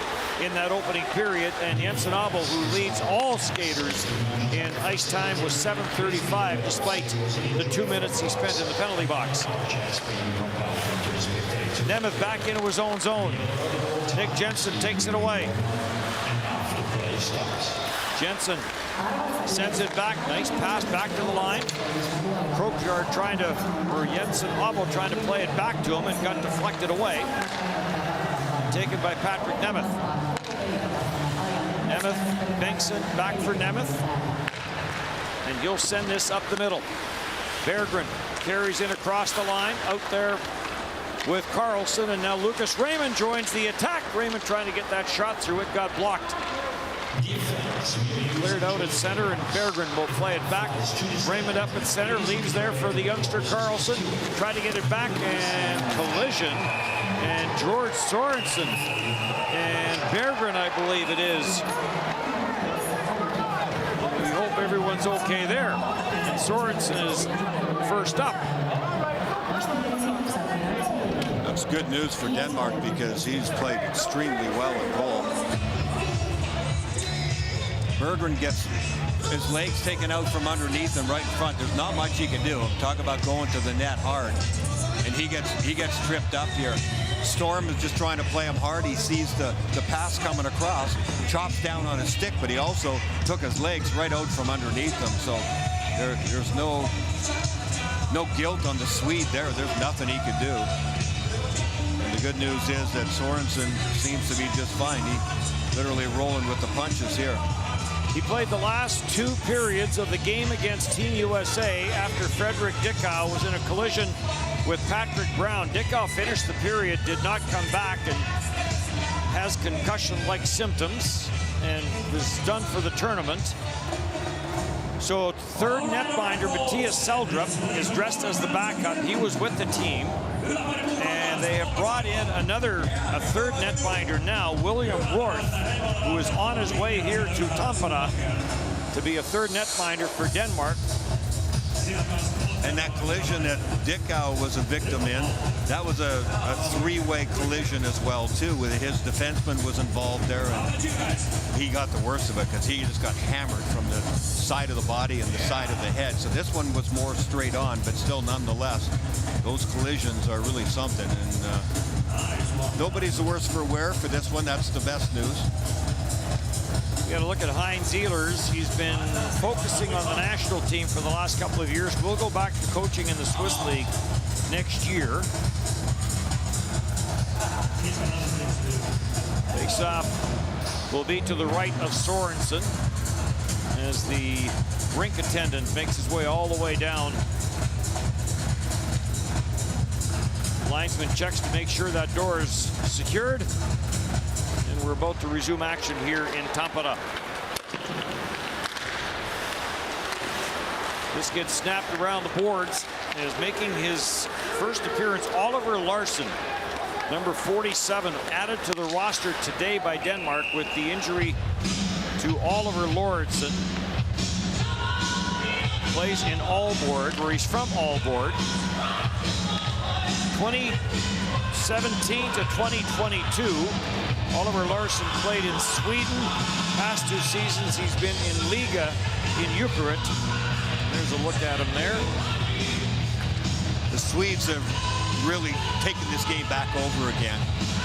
in that opening period, and Jensen Abo, who leads all skaters in ice time, was 7:35, despite the 2 minutes he spent in the penalty box. Nemeth back into his own zone. Nick Jensen takes it away. Jensen sends it back. Nice pass back to the line. Krogjard trying to, or Jensen Abo trying to play it back to him and got deflected away. Taken by Patrick Nemeth. Nemeth, Bengtsson back for Nemeth. And he'll send this up the middle. Berggren carries in across the line. Out there with Carlson, and now Lucas Raymond joins the attack. Raymond trying to get that shot through. It got blocked. Cleared out at center, and Berggren will play it back. Raymond up at center, leaves there for the youngster Carlson. Try to get it back, and collision. And George Sorensen and Berggren, I believe it is. We hope everyone's okay there. And Sorensen is first up. That's good news for Denmark because he's played extremely well at goal. Berggren gets his legs taken out from underneath him right in front. There's not much he can do. Talk about going to the net hard. And he gets tripped up here. Storm is just trying to play him hard. He sees the pass coming across, chops down on his stick, but he also took his legs right out from underneath him. So there's no guilt on the Swede there. There's nothing he could do. And the good news is that Sorensen seems to be just fine. He literally rolling with the punches here. He played the last 2 periods of the game against Team USA after Frederick Dickau was in a collision with Patrick Brown. Dickau finished the period, did not come back, and has concussion-like symptoms and was done for the tournament. So third netminder Matthias Seldrup is dressed as the backup. He was with the team. And they have brought in a third netminder now, William Rourth, who is on his way here to Tampere to be a third netminder for Denmark. And that collision that Dickau was a victim in, that was a 3-way collision as well, too, with his defenseman was involved there, and he got the worst of it because he just got hammered from the side of the body and the side of the head. So this one was more straight on, but still nonetheless, those collisions are really something. And nobody's the worse for wear for this one. That's the best news. We got to look at Heinz Ehlers. He's been focusing on the national team for the last couple of years. We'll go back to coaching in the Swiss League next year. Face-off will be to the right of Sorensen as the rink attendant makes his way all the way down. Linesman checks to make sure that door is secured. And we're about to resume action here in Tampere. This gets snapped around the boards and is making his first appearance. Oliver Larsson, number 47, added to the roster today by Denmark with the injury to Oliver Lauritsen. Plays in Aalborg, where he's from Aalborg. 2017 to 2022. Oliver Larsson played in Sweden. Past 2 seasons, he's been in Liga in Ukraine. There's a look at him there. The Swedes have really taken this game back over again.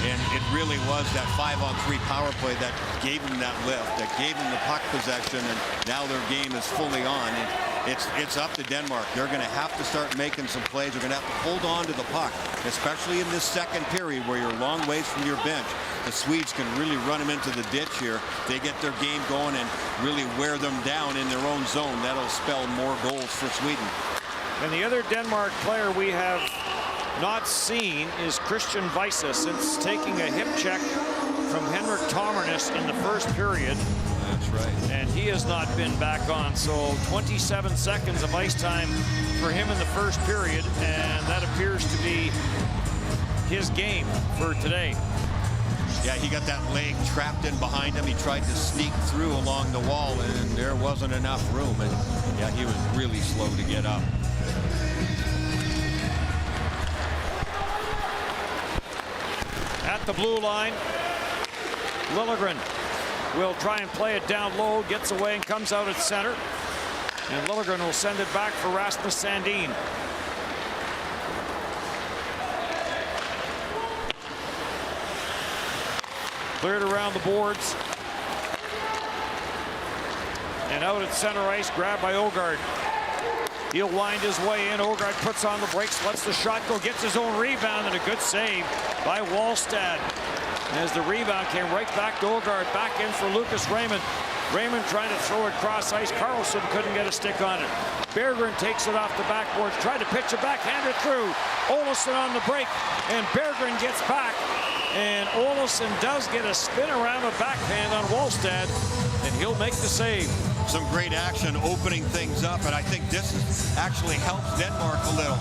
And it really was that 5-on-3 power play that gave them that lift, that gave them the puck possession, and now their game is fully on. And it's up to Denmark. They're going to have to start making some plays. They're going to have to hold on to the puck, especially in this second period where you're a long ways from your bench. the Swedes can really run them into the ditch here. They get their game going and really wear them down in their own zone. That'll spell more goals for Sweden. And the other Denmark player we have not seen is Christian Weisse, since taking a hip check from Henrik Tomernes in the first period. That's right. And he has not been back on. So 27 seconds of ice time for him in the first period, and that appears to be his game for today. Yeah, he got that leg trapped in behind him. He tried to sneak through along the wall, and there wasn't enough room. And yeah, he was really slow to get up. At the blue line, Liljegren will try and play it down low, gets away and comes out at center. And Liljegren will send it back for Rasmus Sandin. Cleared around the boards. And out at center ice, grabbed by Ågaard. He'll wind his way in. Ågaard puts on the brakes, lets the shot go, gets his own rebound, and a good save by Wallstad. As the rebound came right back to Ågaard, back in for Lucas Raymond. Raymond trying to throw it cross ice. Carlson couldn't get a stick on it. Berggren takes it off the backboards, tried to pitch it back, hand it through. Olofsson on the break, and Berggren gets back. And Olofsson does get a spin around a backhand on Wallstad, and he'll make the save. Some great action opening things up, and I think this actually helps Denmark a little.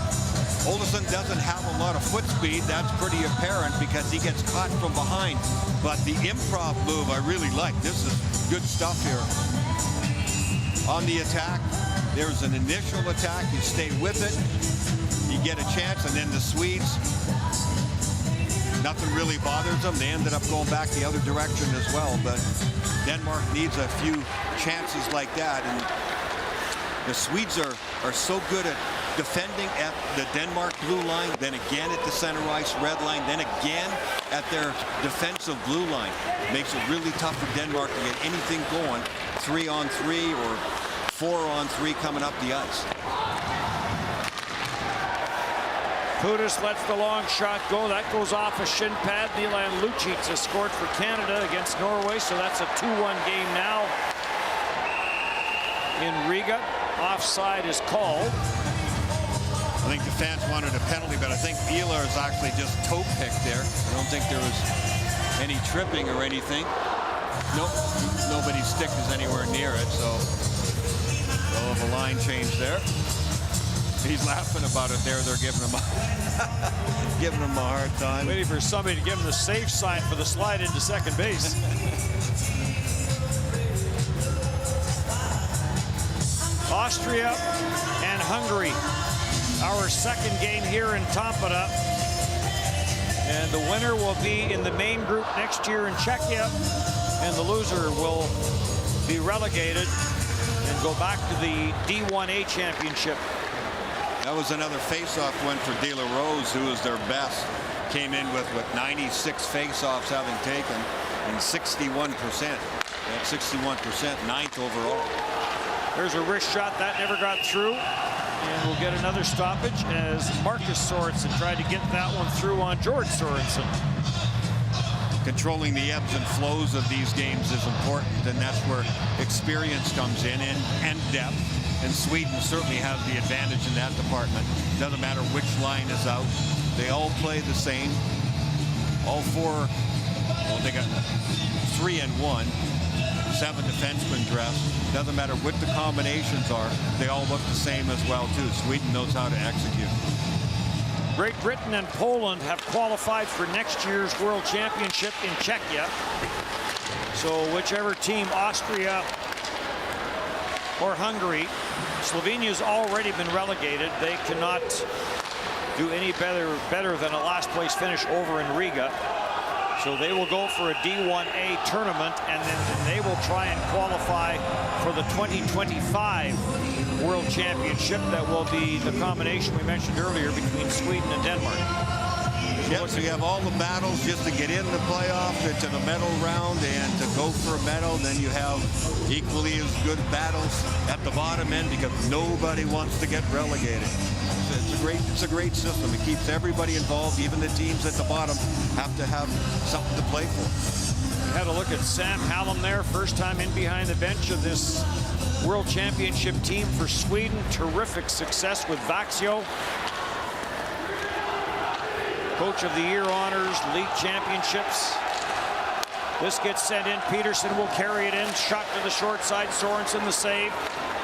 Olofsson doesn't have a lot of foot speed. That's pretty apparent because he gets caught from behind. But the improv move I really like. This is good stuff here. On the attack, there's an initial attack. You stay with it. You get a chance, and then the Swedes, nothing really bothers them. They ended up going back the other direction as well. But Denmark needs a few chances like that. And the Swedes are so good at defending at the Denmark blue line, then again at the center ice red line, then again at their defensive blue line. Makes it really tough for Denmark to get anything going 3-on-3 or 4-on-3 coming up the ice. Pudas lets the long shot go. That goes off a shin pad. Milan Lucic has scored for Canada against Norway, so that's a 2-1 game now in Riga. Offside is called. I think the fans wanted a penalty, but I think Ehlers actually just toe picked there. I don't think there was any tripping or anything. Nope, nobody's stick is anywhere near it, so we'll have a line change there. He's laughing about it there. They're giving him a hard time. Waiting for somebody to give him the safe sign for the slide into second base. Austria and Hungary, our second game here in Tampere. And the winner will be in the main group next year in Czechia, and the loser will be relegated and go back to the D1A championship. That was another face-off win for De La Rose, who was their best. Came in with 96 face-offs having taken and 61%. That's 61%, ninth overall. There's a wrist shot that never got through, and we'll get another stoppage as Marcus Sorensen tried to get that one through on George Sorensen. Controlling the ebbs and flows of these games is important, and that's where experience comes in and depth. And Sweden certainly has the advantage in that department. Doesn't matter which line is out. They all play the same. All four, well, they got 3 and 1. 7 defensemen dressed. Doesn't matter what the combinations are. They all look the same as well, too. Sweden knows how to execute. Great Britain and Poland have qualified for next year's World Championship in Czechia. So whichever team, Austria or Hungary, Slovenia's already been relegated. They cannot do any better than a last place finish over in Riga. So they will go for a D1A tournament, and then they will try and qualify for the 2025 World Championship. That will be the combination we mentioned earlier between Sweden and Denmark. Yep, so you have all the battles just to get in the playoff, to the medal round, and to go for a medal. Then you have equally as good battles at the bottom end because nobody wants to get relegated. It's a it's a great system. It keeps everybody involved. Even the teams at the bottom have to have something to play for. We had a look at Sam Hallam there, first time in behind the bench of this World Championship team for Sweden. Terrific success with Vaxio. Coach of the Year honors, league championships. This gets sent in. Peterson will carry it in. Shot to the short side. Sorensen the save.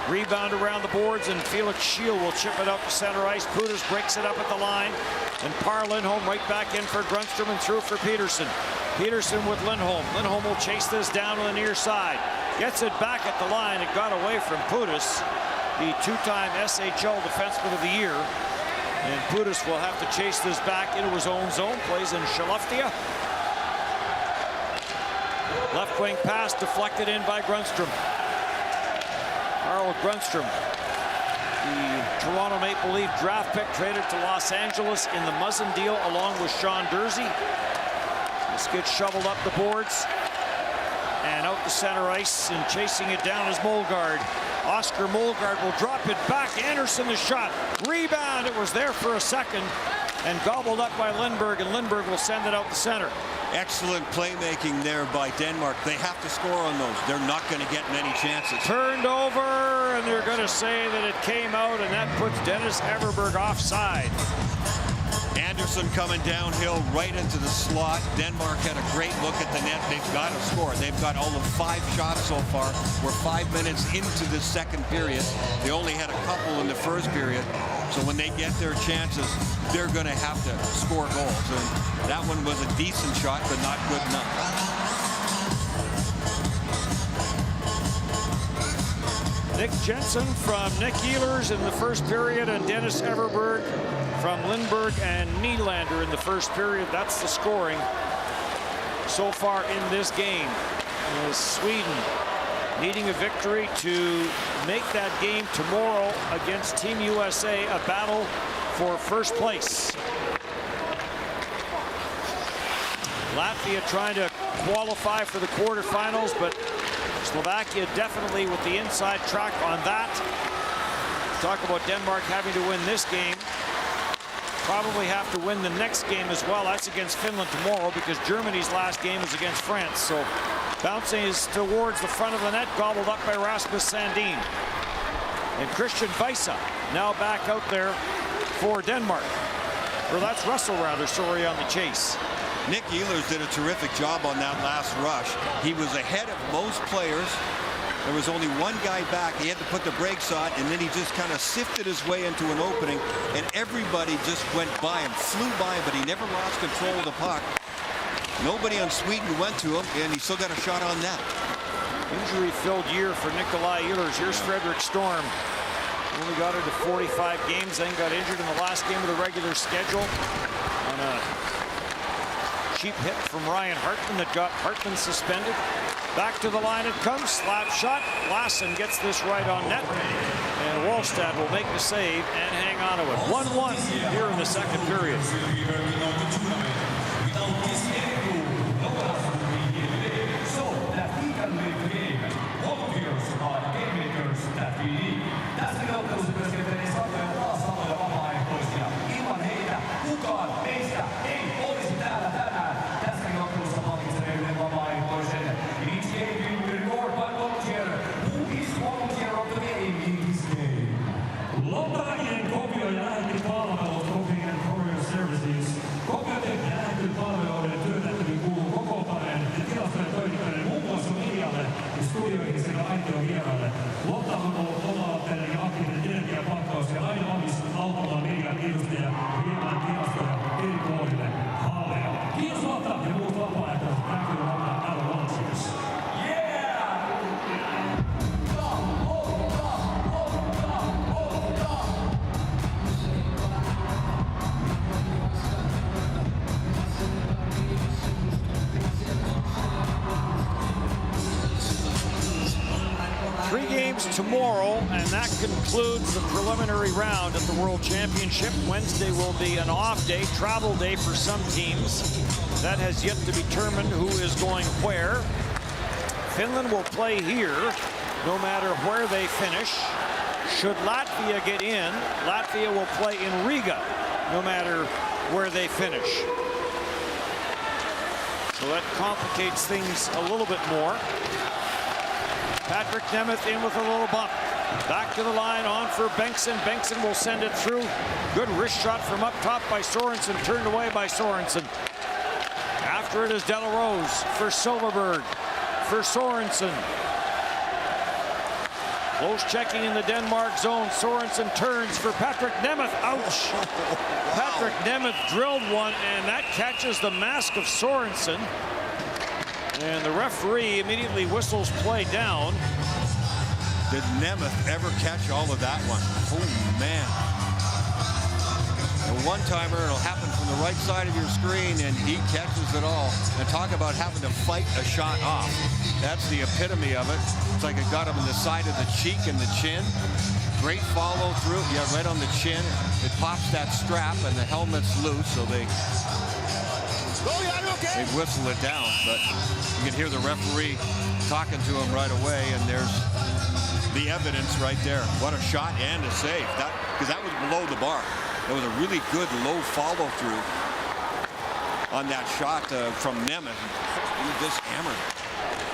Rebound around the boards, and Felix Schiel will chip it out to center ice. Pudas breaks it up at the line. And Par Lindholm right back in for Grundstrom and through for Peterson. Peterson with Lindholm. Lindholm will chase this down on the near side. Gets it back at the line. It got away from Pudas, the two-time SHL Defenseman of the Year. And Pudas will have to chase this back into his own zone. Plays in Skellefteå. Left wing pass deflected in by Grundstrom. Carl Grundstrom, the Toronto Maple Leaf draft pick, traded to Los Angeles in the Muzzin deal along with Sean Dursey. This gets shoveled up the boards and out to center ice, and chasing it down is Molgaard. Oscar Molgaard will drop it back. Anderson the shot. Rebound. It was there for a second and gobbled up by Lindberg, and Lindberg will send it out the center. Excellent playmaking there by Denmark. They have to score on those. They're not going to get many chances. Turned over, and they're going to say that it came out, and that puts Dennis Everberg offside. Anderson coming downhill right into the slot. Denmark had a great look at the net. They've got to score. They've got all of 5 shots so far. We're 5 minutes into the second period. They only had a couple in the first period. So when they get their chances, they're going to have to score goals. And that one was a decent shot, but not good enough. Nick Jensen from Nick Ehlers in the first period, and Dennis Everberg from Lindberg and Nylander in the first period. That's the scoring so far in this game. As Sweden needing a victory to make that game tomorrow against Team USA a battle for first place. Latvia trying to qualify for the quarterfinals, but Slovakia definitely with the inside track on that. Talk about Denmark having to win this game. Probably have to win the next game as well. That's against Finland tomorrow, because Germany's last game is against France. So bouncing is towards the front of the net, gobbled up by Rasmus Sandin. And Christian Weisse now back out there for Denmark. Or that's Russell rather, sorry, on the chase. Nick Ehlers did a terrific job on that last rush. He was ahead of most players. There was only one guy back. He had to put the brakes on, and then he just kind of sifted his way into an opening, and everybody just went by him, flew by him, but he never lost control of the puck. Nobody on Sweden went to him, and he still got a shot on net. Injury-filled year for Nikolai Ehlers. Here's Frederick Storm. Only got into 45 games, then got injured in the last game of the regular schedule on a cheap hit from Ryan Hartman that got Hartman suspended. Back to the line it comes. Slap shot. Lassen gets this right on net. And Wallstad will make the save and hang on to it. 1-1 here in the second period. Tomorrow, and that concludes the preliminary round at the World Championship. Wednesday will be an off day, travel day for some teams. That has yet to be determined who is going where. Finland will play here no matter where they finish. Should Latvia get in, Latvia will play in Riga, no matter where they finish. So that complicates things a little bit more. Patrick Nemeth in with a little bump. Back to the line, on for Bengtsson. Bengtsson will send it through. Good wrist shot from up top by Sorensen, turned away by Sorensen. After it is De La Rose for Silverberg, for Sorensen. Close checking in the Denmark zone. Sorensen turns for Patrick Nemeth. Ouch! Patrick Nemeth drilled one, and that catches the mask of Sorensen. And the referee immediately whistles play down. Did Nemeth ever catch all of that one? Oh, man. A one-timer, it'll happen from the right side of your screen, and he catches it all. And talk about having to fight a shot off. That's the epitome of it. It's like it got him in the side of the cheek and the chin. Great follow through. Yeah, right on the chin. It pops that strap, and the helmet's loose, so they whistle it down. But you can hear the referee talking to him right away, and there's the evidence right there. What a shot and a save. Because that was below the bar. It was a really good low follow through on that shot from Nemeth. He just hammered.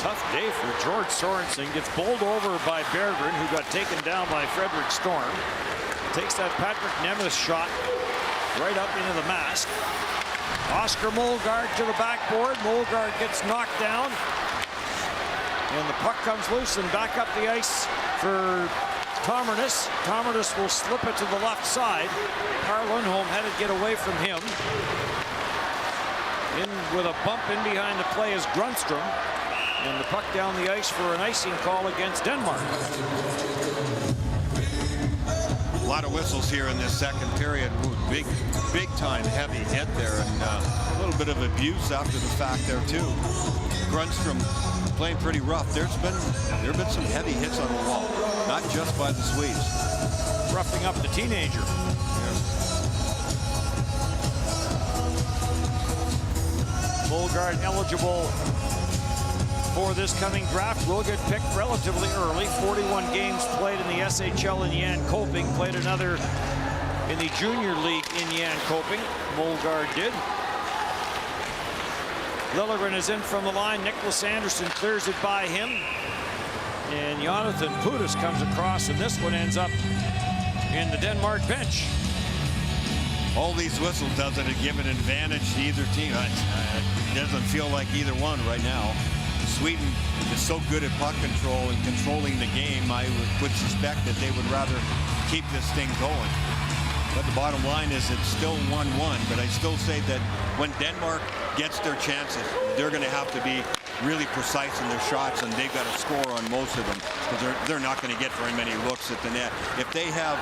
Tough day for George Sorensen. Gets bowled over by Berggren, who got taken down by Frederick Storm. Takes that Patrick Nemeth shot right up into the mask. Oscar Molgaard to the backboard. Molgaard gets knocked down. And the puck comes loose and back up the ice for Tomernes. Tomernes will slip it to the left side. Carl Lundholm had to get away from him. In with a bump in behind the play is Grundstrom. And the puck down the ice for an icing call against Denmark. A lot of whistles here in this second period. Ooh, big time heavy hit there, and a little bit of abuse after the fact there too. Grundstrom playing pretty rough. There have been some heavy hits on the wall, not just by the Swedes. Roughing up the teenager. Molgaard eligible for this coming draft. Will get picked relatively early. 41 games played in the SHL in Jönköping. Played another in the junior league in Jönköping. Molgaard did. Liljegren is in from the line. Nicholas Anderson clears it by him. And Jonathan Pudas comes across, and this one ends up in the Denmark bench. All these whistles doesn't give an advantage to either team. It doesn't feel like either one right now. Sweden is so good at puck control and controlling the game, I would suspect that they would rather keep this thing going. But the bottom line is it's still 1-1, but I still say that when Denmark gets their chances, they're going to have to be really precise in their shots, and they've got to score on most of them, because they're not going to get very many looks at the net. If they have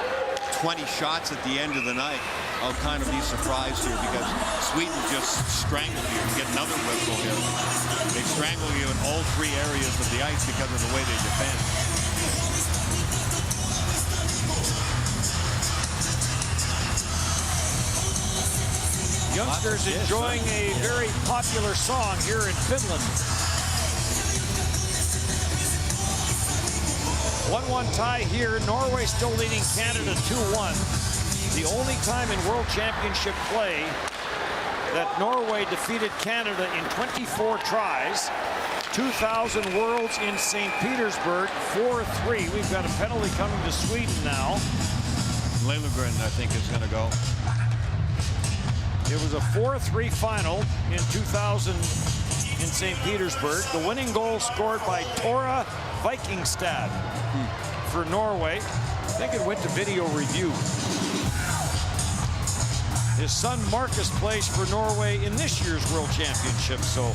20 shots at the end of the night, I'll kind of be surprised here, because Sweden just strangled you. You get another whistle here. They strangle you in all three areas of the ice because of the way they defend. Youngsters enjoying a very popular song here in Finland. 1-1 tie here. Norway still leading Canada 2-1. The only time in World Championship play that Norway defeated Canada in 24 tries. 2000 Worlds in St. Petersburg, 4-3. We've got a penalty coming to Sweden now. Liljegren, I think, is going to go. It was a 4-3 final in 2000 in St. Petersburg. The winning goal scored by Tora Vikingstad for Norway. I think it went to video review. His son Marcus plays for Norway in this year's World Championship. So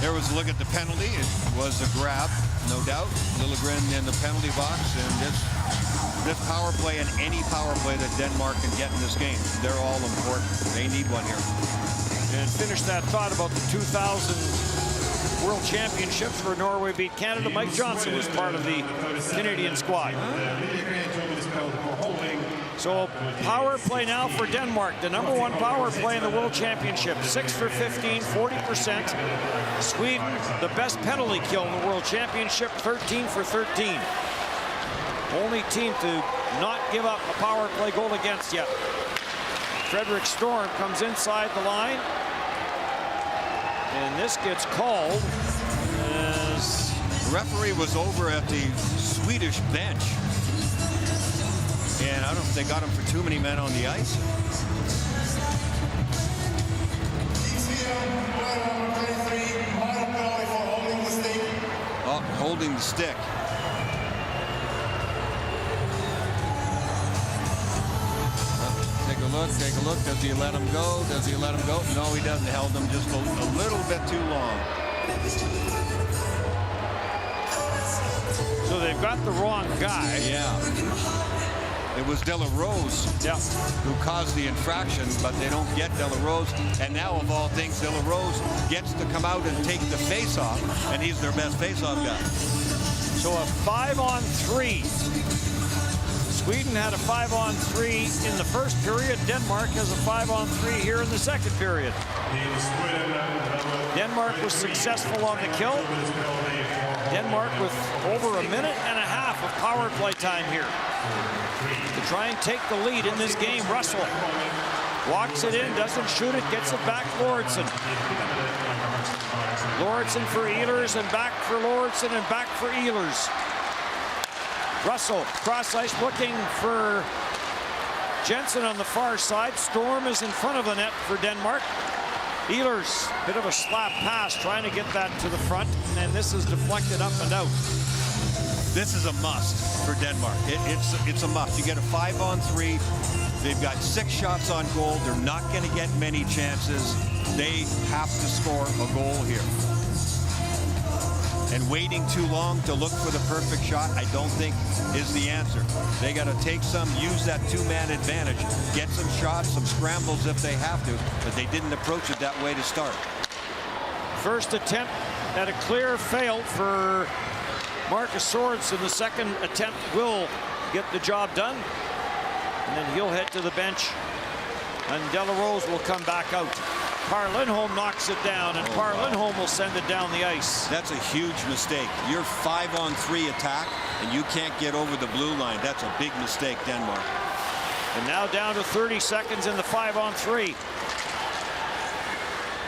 there was a look at the penalty. It was a grab, no doubt. Liljegren in the penalty box, and this power play and any power play that Denmark can get in this game, they're all important. They need one here. And finish that thought about the 2000 World Championships where Norway beat Canada. Mike Johnson was part of the Canadian squad. So power play now for Denmark, the #1 power play in the World Championship. 6 for 15, 40%. Sweden, the best penalty kill in the World Championship, 13 for 13. Only team to not give up a power play goal against yet. Fredrik Storm comes inside the line. And this gets called as the referee was over at the Swedish bench. And I don't know if they got him for too many men on the ice. Oh, holding the stick. Take a look, take a look. Does he let him go? Does he let him go? No, he doesn't. Held him just a little bit too long. So they've got the wrong guy. Yeah. It was De La Rose who caused the infraction, but they don't get De La Rose. And now, of all things, De La Rose gets to come out and take the face-off, and he's their best face-off guy. So a 5-on-3. Sweden had a 5-on-3 in the first period. Denmark has a 5-on-3 here in the second period. Denmark was successful on the kill. Denmark with over a minute and a half of power play time here to try and take the lead in this game. Russell walks it in, doesn't shoot it, gets it back Lauritsen. Lauritsen for Ehlers and back for Lauritsen and back for Ehlers. Russell cross ice looking for Jensen on the far side. Storm is in front of the net for Denmark. Ehlers, bit of a slap pass, trying to get that to the front, and this is deflected up and out. This is a must for Denmark. It's a must. You get a 5-on-3. They've got 6 shots on goal. They're not going to get many chances. They have to score a goal here. And waiting too long to look for the perfect shot, I don't think is the answer. They got to take some, use that 2-man advantage, get some shots, some scrambles if they have to, but they didn't approach it that way to start. First attempt at a clear fail for Marcus Sorensen. The second attempt will get the job done. And then he'll head to the bench. And De La Rose will come back out. Par Lindholm knocks it down, and Par Lindholm will send it down the ice. That's a huge mistake. You're 5-on-3 attack, and you can't get over the blue line. That's a big mistake, Denmark. And now down to 30 seconds in the 5-on-3.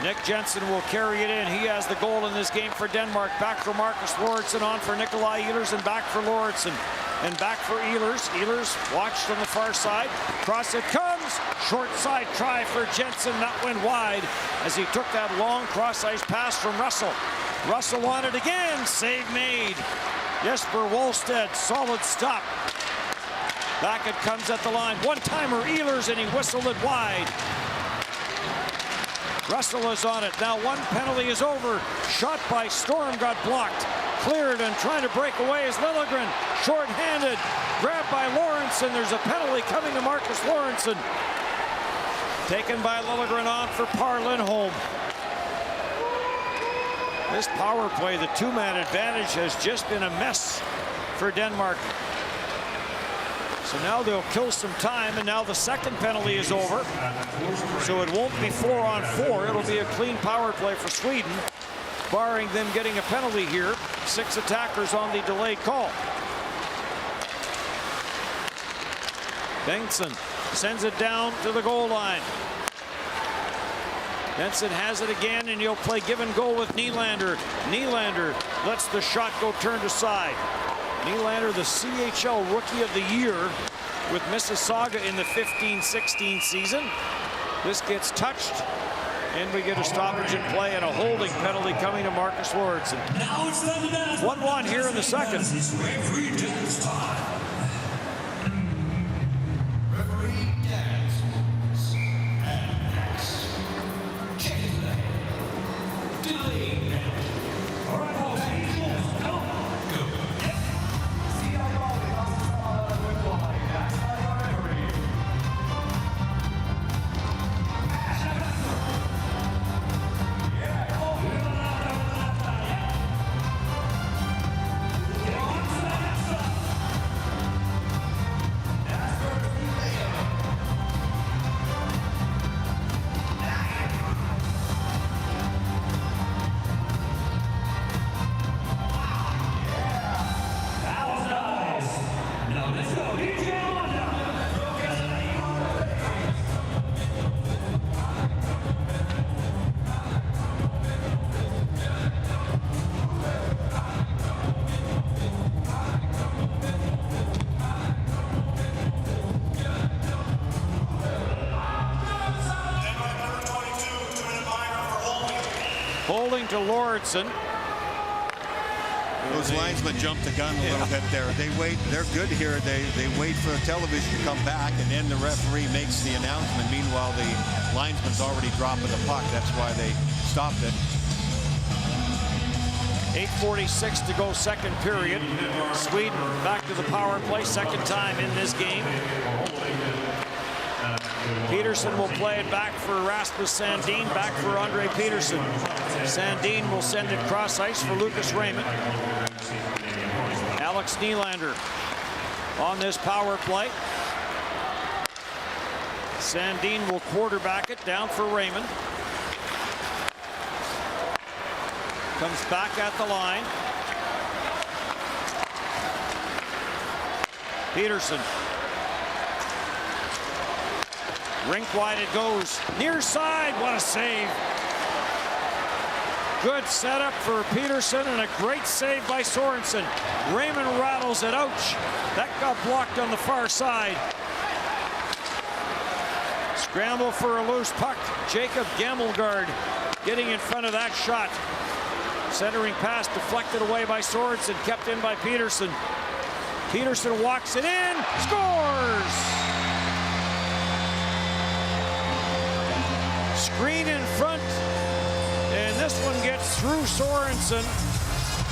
Nick Jensen will carry it in. He has the goal in this game for Denmark. Back for Marcus Lauritsen, on for Nikolai Ehlers, and back for Lauritsen. And back for Ehlers. Ehlers watched on the far side. Cross it comes. Short side try for Jensen. That went wide as he took that long cross-ice pass from Russell. Russell on it again. Save made. Jesper Wallstedt, solid stop. Back it comes at the line. One-timer Ehlers, and he whistled it wide. Russell is on it. Now one penalty is over. Shot by Storm got blocked. Cleared and trying to break away is Liljegren. Short-handed. Grabbed by Lauritsen. There's a penalty coming to Marcus Lauritsen. Taken by Liljegren on for Par Lindholm. This power play, the 2-man advantage, has just been a mess for Denmark. So now they'll kill some time, and now the second penalty is over. So it won't be 4-on-4. It'll be a clean power play for Sweden, barring them getting a penalty here. 6 attackers on the delayed call. Bengtsson sends it down to the goal line. Benson has it again, and he'll play give and go with Nylander. Nylander lets the shot go turned aside. Nylander, the CHL Rookie of the Year with Mississauga in the 15-16 season. This gets touched, and we get a stoppage in play and a holding penalty coming to Marcus Lauritsen. 1-1 here in the second. Holding to Lauritsen. Those linesmen jumped the gun a little bit there. They wait. They're good here. They wait for television to come back, and then the referee makes the announcement. Meanwhile, the linesman's already dropping the puck. That's why they stopped it. 8:46 to go, second period. Sweden back to the power play, second time in this game. Peterson will play it back for Rasmus Sandin, back for Andre Peterson. Sandin will send it cross ice for Lucas Raymond. Alex Nylander on this power play. Sandin will quarterback it down for Raymond. Comes back at the line. Peterson. Rink wide it goes. Near side. What a save. Good setup for Peterson and a great save by Sorensen. Raymond rattles it. Ouch. That got blocked on the far side. Scramble for a loose puck. Jacob Gammelgaard getting in front of that shot. Centering pass deflected away by Sorensen, kept in by Peterson. Peterson walks it in, scores! Screen in front, and this one gets through Sorensen,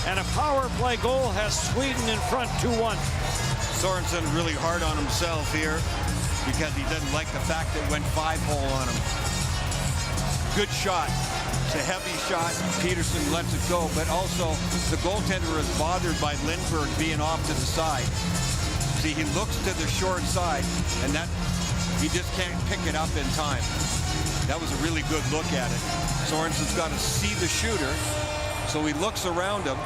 and a power play goal has Sweden in front, 2-1. Sorensen really hard on himself here because he doesn't like the fact that it went 5-hole on him. Good shot. It's a heavy shot. Peterson lets it go, but also the goaltender is bothered by Lindberg being off to the side. See, he looks to the short side, and that he just can't pick it up in time. That was a really good look at it. Sorensen's got to see the shooter, so he looks around him,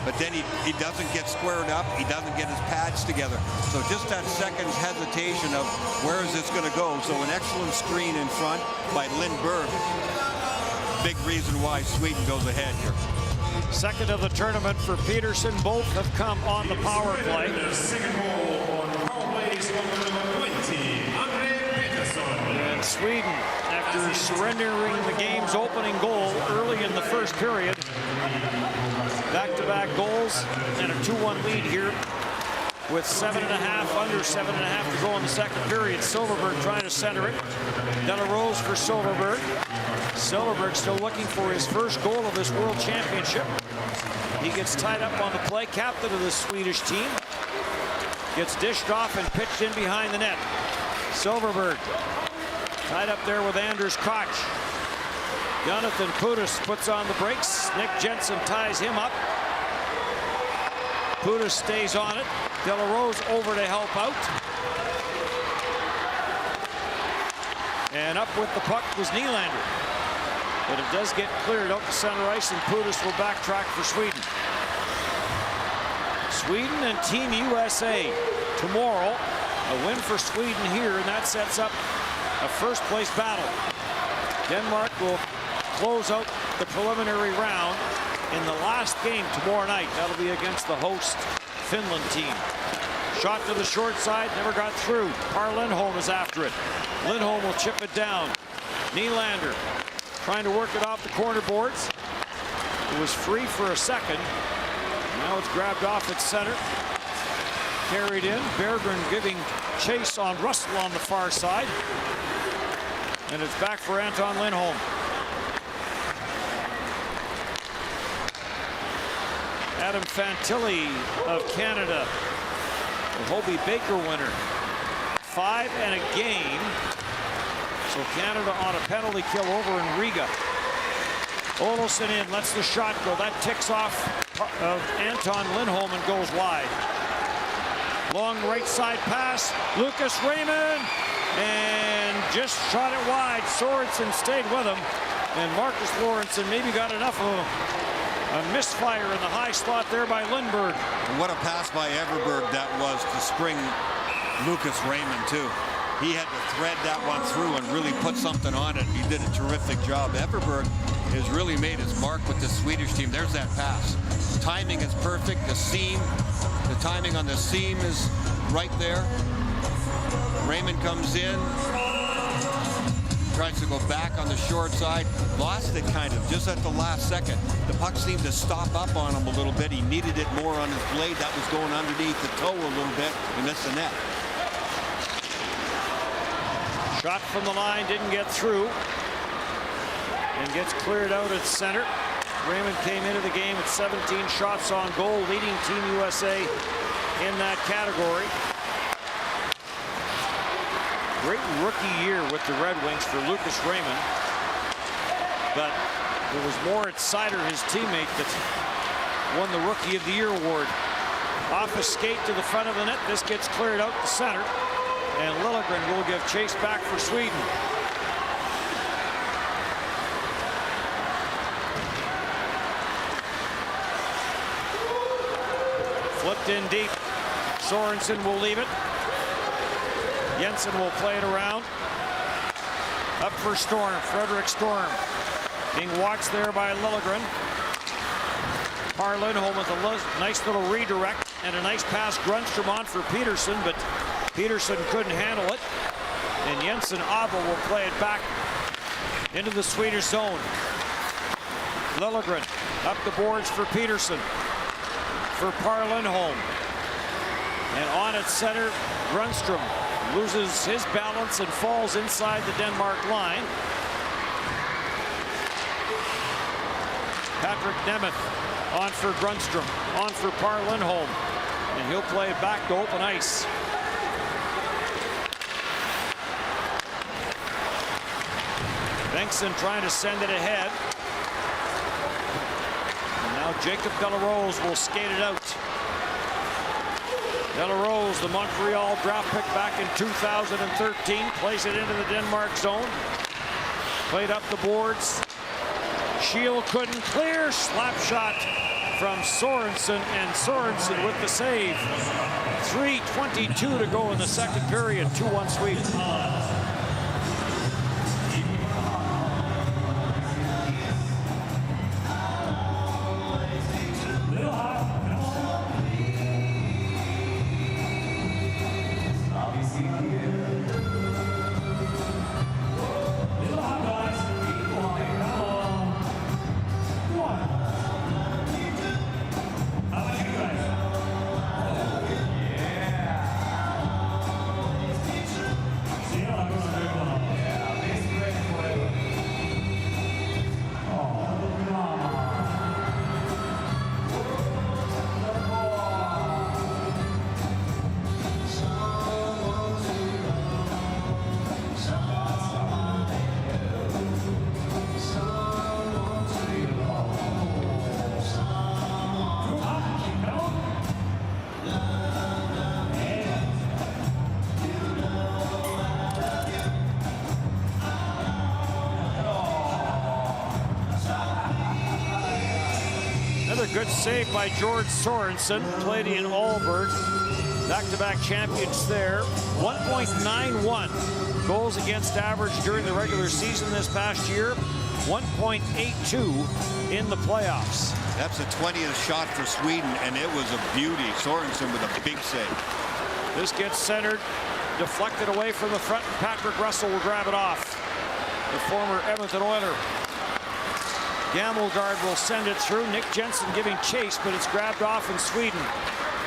but then he doesn't get squared up. He doesn't get his pads together. So just that second hesitation of where is this going to go? So an excellent screen in front by Lindberg. Big reason why Sweden goes ahead here. Second of the tournament for Peterson. Both have come on the power play. And Sweden, after surrendering the game's opening goal early in the first period, back-to-back goals and a 2-1 lead here with 7.5, under 7.5 to go in the second period. Silverberg trying to center it. Delarose for Silverberg. Silverberg still looking for his first goal of this World Championship. He gets tied up on the play, captain of the Swedish team. Gets dished off and pitched in behind the net. Silverberg tied up there with Anders Koch. Jonathan Pudas puts on the brakes. Nick Jensen ties him up. Pudas stays on it. Delarose over to help out. And up with the puck was Nylander. But it does get cleared out to center ice, and Pudas will backtrack for Sweden. Sweden and Team USA tomorrow. A win for Sweden here, and that sets up a first-place battle. Denmark will close out the preliminary round in the last game tomorrow night. That'll be against the host Finland team. Shot to the short side, never got through. Par Lindholm is after it. Lindholm will chip it down. Nylander trying to work it off the corner boards. It was free for a second. Now it's grabbed off at center. Carried in. Berggren giving chase on Russell on the far side. And it's back for Anton Lindholm. Adam Fantilli of Canada, the Hobey Baker winner. 5 and a game. So Canada on a penalty kill over in Riga. Olofsson in, lets the shot go. That ticks off of Anton Lindholm and goes wide. Long right side pass. Lucas Raymond, and just shot it wide. Sorensen stayed with him, and Marcus Lorentzen maybe got enough of a misfire in the high slot there by Lindberg. And what a pass by Everberg that was to spring Lucas Raymond too. He had to thread that one through and really put something on it. He did a terrific job. Everberg has really made his mark with the Swedish team. There's that pass. Timing is perfect. The seam, the timing on the seam is right there. Raymond comes in. tries to go back on the short side, lost it kind of just at the last second. The puck seemed to stop up on him a little bit. He needed it more on his blade. That was going underneath the toe a little bit, and missed the net. Shot from the line didn't get through and gets cleared out at center. Raymond came into the game with 17 shots on goal, leading Team USA in that category. Great rookie year with the Red Wings for Lucas Raymond, but there was more at Sider, his teammate, that won the Rookie of the Year award. Off a skate to the front of the net. This gets cleared out to center, and Liljegren will give chase back for Sweden. Flipped in deep. Sorensen will leave it. Jensen will play it around. Up for Storm. Frederick Storm being watched there by Liljegren. Lindholm with a nice little redirect and a nice pass. Grundstrom on for Peterson, but Peterson couldn't handle it. And Jensen Abo will play it back into the Swedish zone. Liljegren up the boards for Peterson. For Lindholm. And on at center, Grundstrom loses his balance and falls inside the Denmark line. Patrick Nemeth on for Grundstrom, on for Lindholm, and he'll play it back to open ice. Bengtsson trying to send it ahead. And now Jacob Delarose will skate it out. Delarose, the Montreal draft pick back in 2013, plays it into the Denmark zone. Played up the boards. Shield couldn't clear. Slap shot from Sorensen, and Sorensen with the save. 3:22 to go in the second period. 2-1 Sweden. Good save by George Sorensen. Played in Aalborg. Back-to-back champions there. 1.91 goals against average during the regular season this past year. 1.82 in the playoffs. That's the 20th shot for Sweden, and it was a beauty. Sorensen with a big save. This gets centered, deflected away from the front, and Patrick Russell will grab it off. The former Edmonton Oiler. Gammelgaard will send it through. Nick Jensen giving chase, but it's grabbed off in Sweden.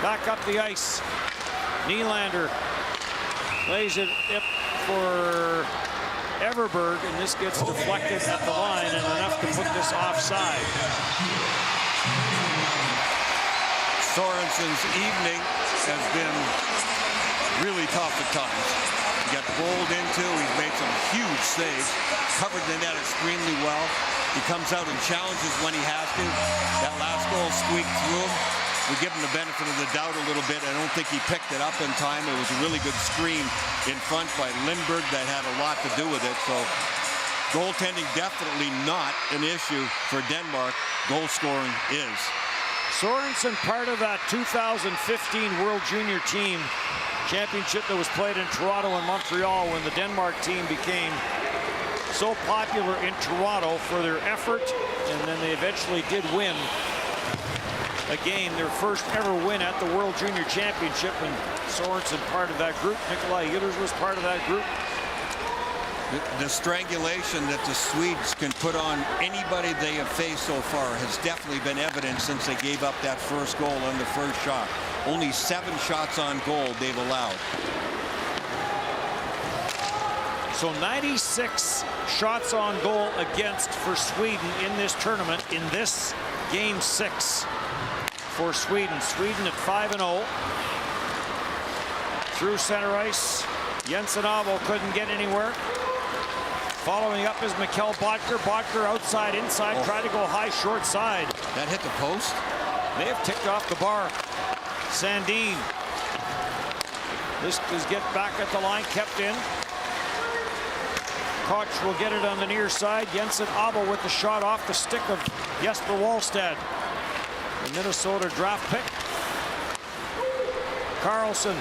Back up the ice. Nylander lays it up for Everberg, and this gets deflected at the line and enough to put this offside. Sorensen's evening has been really tough at times. He got bowled into. He's made some huge saves. Covered the net extremely well. He comes out and challenges when he has to. That last goal squeaked through him. We give him the benefit of the doubt a little bit. I don't think he picked it up in time. It was a really good screen in front by Lindberg that had a lot to do with it. So goaltending definitely not an issue for Denmark. Goal scoring is. Sorensen part of that 2015 World Junior Team Championship that was played in Toronto and Montreal when the Denmark team became so popular in Toronto for their effort, and then they eventually did win a game, their first ever win at the World Junior Championship, and Sorensen part of that group. Nikolai Ehlers was part of that group. The strangulation that the Swedes can put on anybody they have faced so far has definitely been evident since they gave up that first goal on the first shot. Only 7 shots on goal they've allowed. So 96 shots on goal against for Sweden in this tournament in this game 6 for Sweden. Sweden at 5-0. Through center ice. Jensen Abo couldn't get anywhere. Following up is Mikkel Bodker. Bodker outside, inside, tried to go high, short side. That hit the post. They have ticked off the bar. Sandin. This is get back at the line, kept in. Koch will get it on the near side. Jensen Abo with the shot off the stick of Jesper Wallstedt. The Minnesota draft pick. Carlson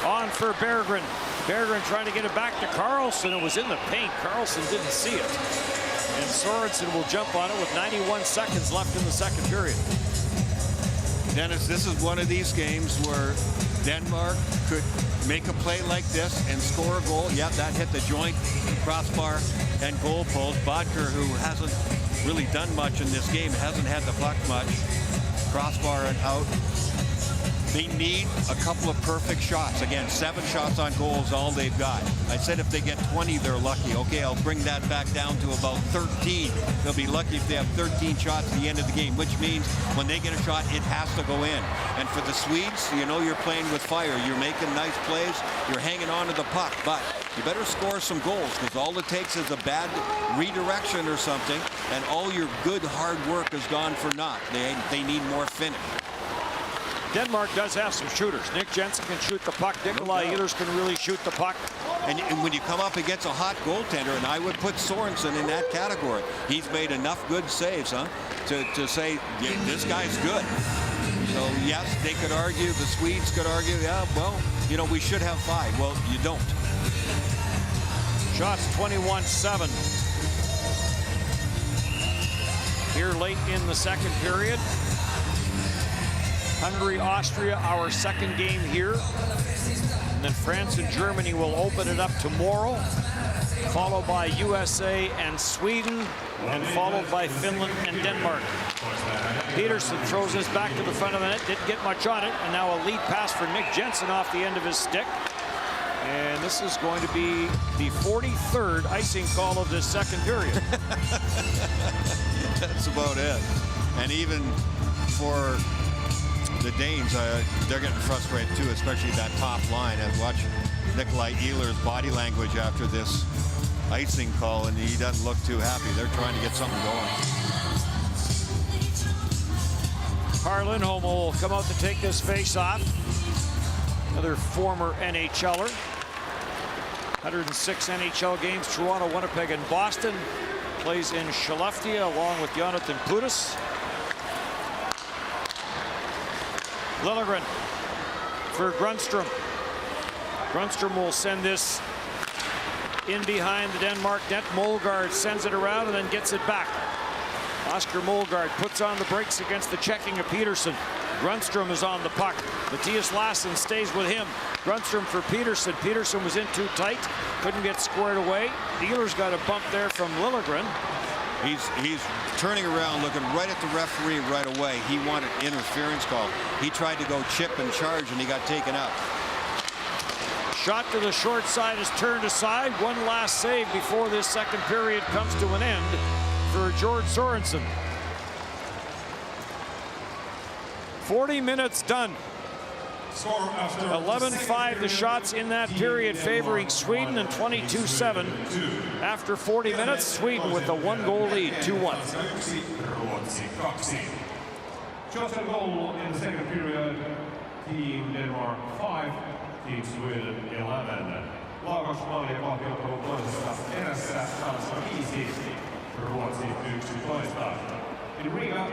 on for Berggren. Berggren trying to get it back to Carlson. It was in the paint. Carlson didn't see it. And Sorensen will jump on it with 91 seconds left in the second period. Dennis, this is one of these games where Denmark could make a play like this and score a goal. Yeah, that hit the joint, crossbar, and goal post. Bodker, who hasn't really done much in this game, hasn't had the puck much. Crossbar and out. They need a couple of perfect shots. Again, 7 shots on goal is all they've got. I said if they get 20, they're lucky. Okay, I'll bring that back down to about 13. They'll be lucky if they have 13 shots at the end of the game, which means when they get a shot, it has to go in. And for the Swedes, you know you're playing with fire. You're making nice plays. You're hanging on to the puck. But you better score some goals, because all it takes is a bad redirection or something, and all your good hard work has gone for naught. They need more finish. Denmark does have some shooters. Nick Jensen can shoot the puck. Nikolai Ehlers can really shoot the puck. And when you come up against a hot goaltender, and I would put Sorensen in that category, he's made enough good saves, to say, yeah, this guy's good. So, yes, they could argue, the Swedes could argue, yeah, well, you know, we should have 5. Well, you don't. Shots 21-7. Here late in the second period. Hungary, Austria, our second game here. And then France and Germany will open it up tomorrow, followed by USA and Sweden, and followed by Finland and Denmark. Peterson throws this back to the front of the net, didn't get much on it, and now a lead pass for Nick Jensen off the end of his stick. And this is going to be the 43rd icing call of this second period. That's about it. And even for the Danes, they're getting frustrated too, especially that top line. And watch Nikolai Ehlers' body language after this icing call, and he doesn't look too happy. They're trying to get something going. Carl Lindholm will come out to take this face-off. Another former NHLer. 106 NHL games, Toronto, Winnipeg, and Boston. Plays in Skellefteå along with Jonathan Pudas. Liljegren for Grundstrom. Grundstrom will send this in behind the Denmark net. Molgaard sends it around and then gets it back. Oscar Molgaard puts on the brakes against the checking of Peterson. Grundstrom is on the puck. Matthias Lassen stays with him. Grundstrom for Peterson. Peterson was in too tight. Couldn't get squared away. Ehlers got a bump there from Liljegren. He's turning around, looking right at the referee right away. He wanted interference call. He tried to go chip and charge, and he got taken out. Shot to the short side is turned aside. One last save before this second period comes to an end for George Sorensen. 40 minutes done. 11-5 the shots in that period favoring Sweden, and 22-7 after 40 minutes. Sweden with a 1-goal lead, 2-1. Shots on goal in the second period. Team Denmark 5, Team Sweden 11. Laukausmaali ja vahtiottelun toisessa erässä Tanska 5, Ruotsi 11. In Riga,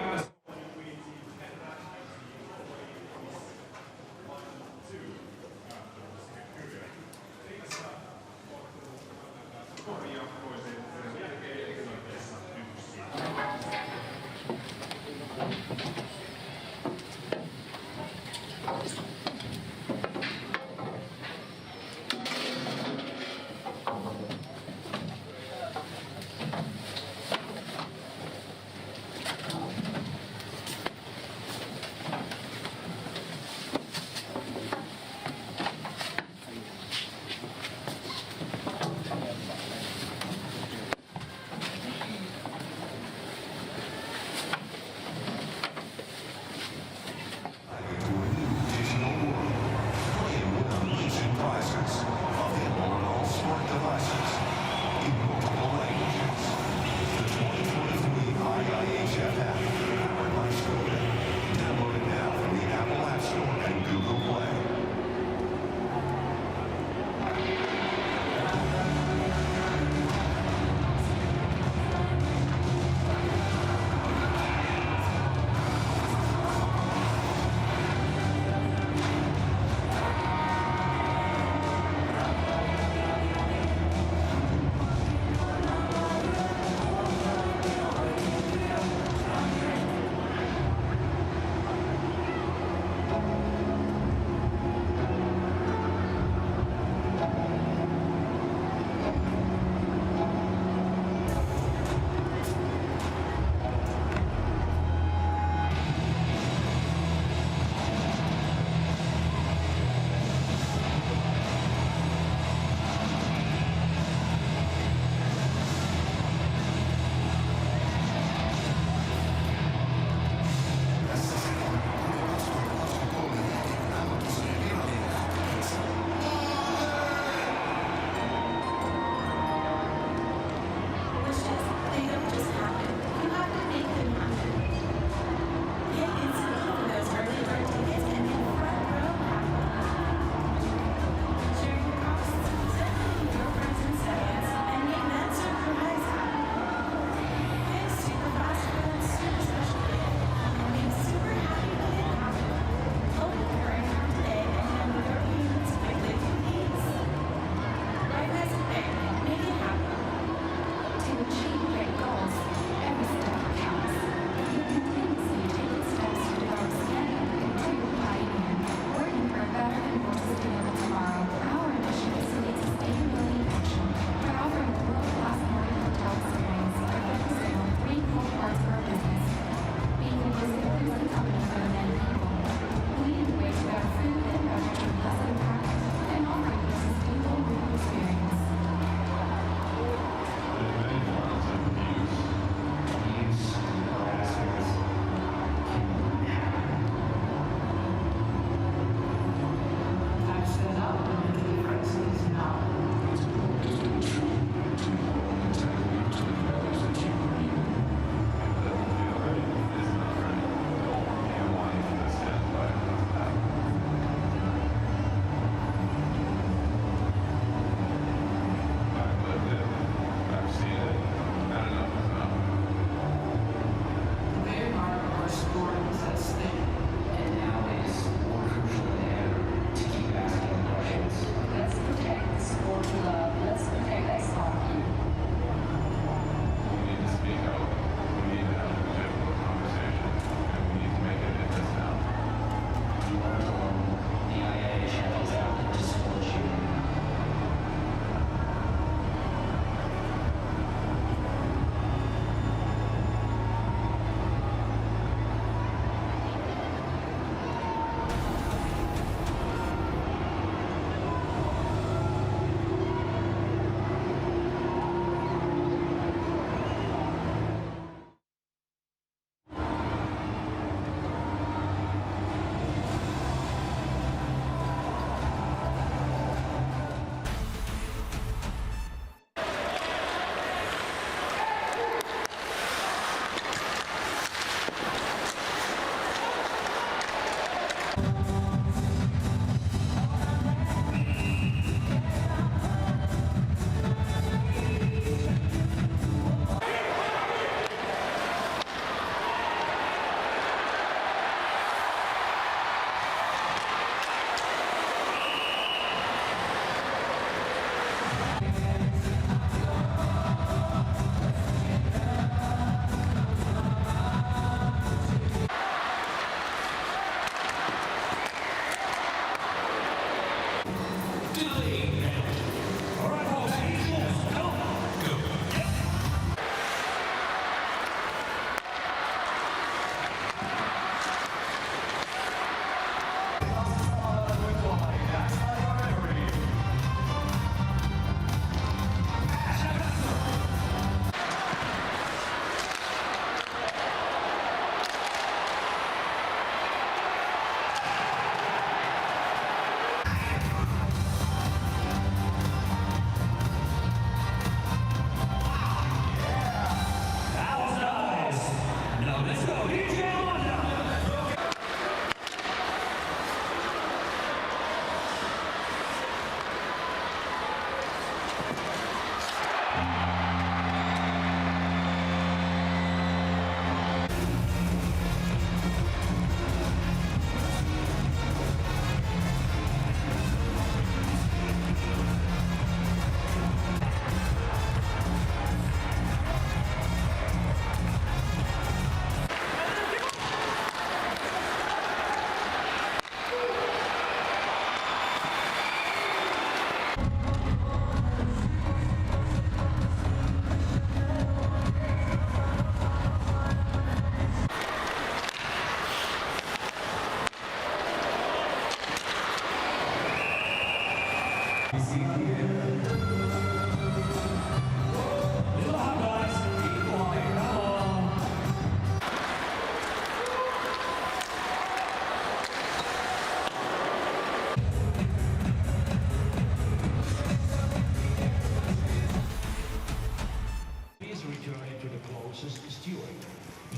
closest steward.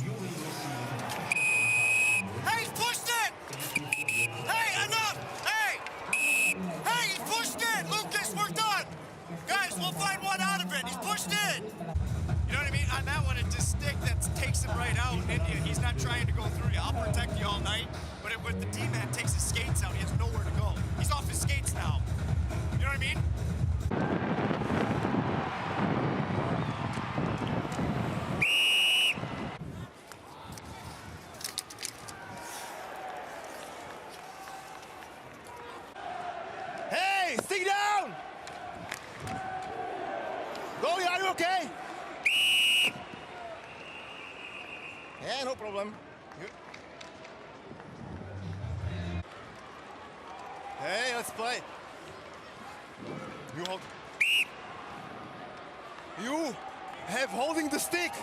You will receive an official Hey, he's pushed it! Hey, enough! Hey! Hey, he's pushed it! Lucas, we're done! Guys, we'll find one out of it. He's pushed in! You know what I mean? On that one, it's a stick that takes him right out, and he's not trying to go through you. I'll protect you all night, but with the D-man takes his skates out, he has nowhere to go. He's off his skates now. You know what I mean? Hey, stay down! Goalie, are you okay? Yeah, no problem. Good. Hey, let's play. You hold. You have holding the stick.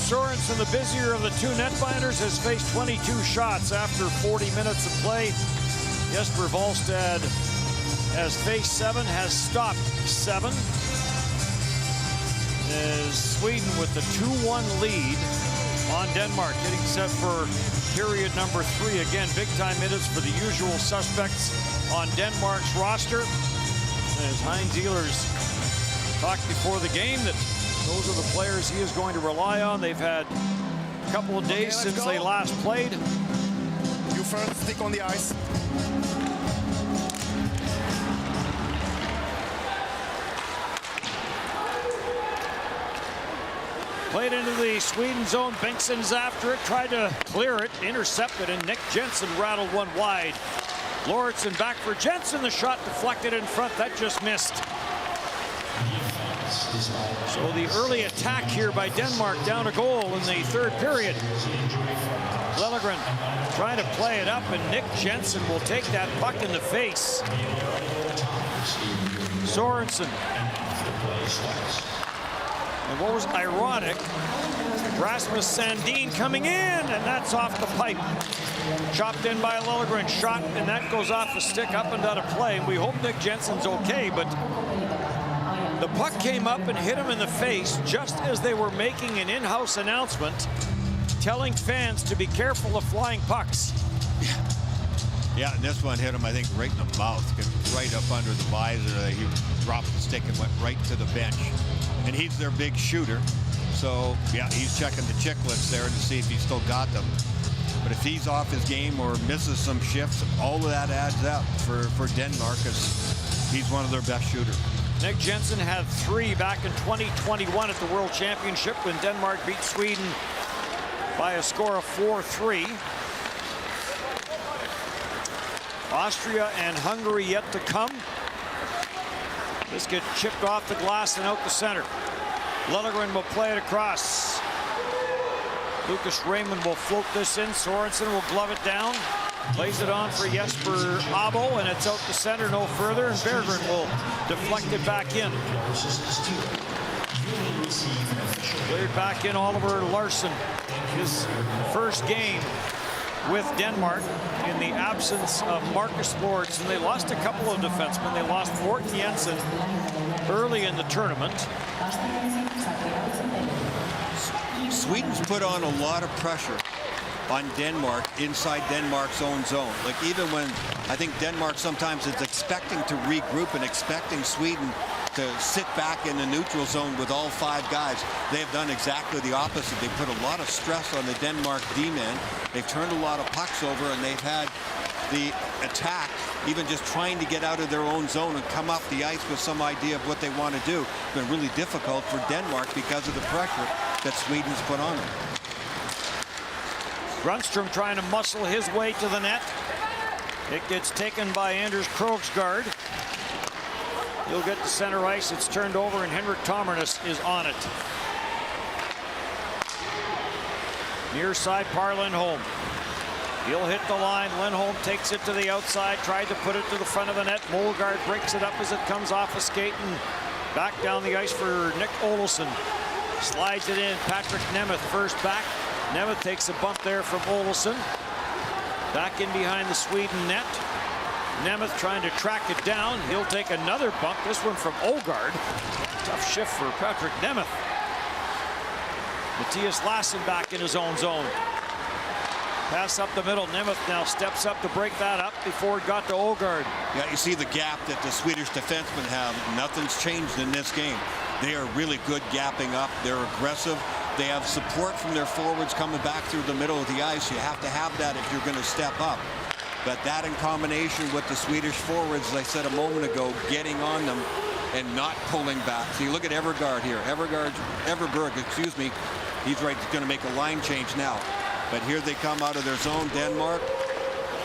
Sorensen, the busier of the two netbinders, has faced 22 shots after 40 minutes of play. Jesper Wallstad has faced 7, has stopped 7. Is Sweden with the 2-1 lead on Denmark, getting set for period number 3. Again, big-time minutes for the usual suspects on Denmark's roster. As Heinz Ehlers talked before the game that those are the players he is going to rely on. They've had a couple of days since they last played. You first, stick on the ice. Played into the Sweden zone. Bengtsson's after it, tried to clear it, intercepted, and Nick Jensen rattled one wide. Lauritsen back for Jensen. The shot deflected in front. That just missed. So the early attack here by Denmark down a goal in the third period. Lillegren trying to play it up, and Nick Jensen will take that puck in the face. Sorensen. And what was ironic, Rasmus Sandin coming in, and that's off the pipe. Chopped in by Lillegren, shot, and that goes off the stick up and out of play. And we hope Nick Jensen's okay, but the puck came up and hit him in the face just as they were making an in-house announcement telling fans to be careful of flying pucks. Yeah, and this one hit him, I think, right in the mouth, right up under the visor. He dropped the stick and went right to the bench. And he's their big shooter. So, yeah, he's checking the chicklets there to see if he still got them. But if he's off his game or misses some shifts, all of that adds up for Denmark, as he's one of their best shooters. Nick Jensen had 3 back in 2021 at the World Championship when Denmark beat Sweden by a score of 4-3. Austria and Hungary yet to come. This gets chipped off the glass and out the center. Lillegren will play it across. Lucas Raymond will float this in. Sorensen will glove it down. Plays it on for Jesper Abo, and it's out the center, no further, and Berggren will deflect it back in. Cleared back in Oliver Larsson. His first game with Denmark in the absence of Marcus Lauritsen. They lost a couple of defensemen. They lost Morten Jensen early in the tournament. Sweden's put on a lot of pressure on Denmark inside Denmark's own zone. Like, even when I think Denmark sometimes is expecting to regroup and expecting Sweden to sit back in the neutral zone with all 5 guys, they have done exactly the opposite. They put a lot of stress on the Denmark D-men. They've turned a lot of pucks over, and they've had the attack even just trying to get out of their own zone and come off the ice with some idea of what they want to do. It's been really difficult for Denmark because of the pressure that Sweden's put on them. Grundstrom trying to muscle his way to the net. It gets taken by Anders Krogsgaard. He'll get to center ice. It's turned over, and Henrik Tomernes is on it. Near side, Par Lindholm. He'll hit the line. Lindholm takes it to the outside, tried to put it to the front of the net. Molgaard breaks it up as it comes off a skate, and back down the ice for Nick Olsson. Slides it in. Patrick Nemeth first back. Nemeth takes a bump there from Olsson. Back in behind the Sweden net. Nemeth trying to track it down. He'll take another bump. This one from Ogard. Tough shift for Patrick Nemeth. Matthias Lassen back in his own zone. Pass up the middle. Nemeth now steps up to break that up before it got to Ogard. Yeah, you see the gap that the Swedish defensemen have. Nothing's changed in this game. They are really good gapping up. They're aggressive. They have support from their forwards coming back through the middle of the ice. You have to have that if you're going to step up. But that in combination with the Swedish forwards, as I said a moment ago, getting on them and not pulling back. So you look at Everberg here. Everberg, excuse me. He's right. He's going to make a line change now. But here they come out of their zone, Denmark,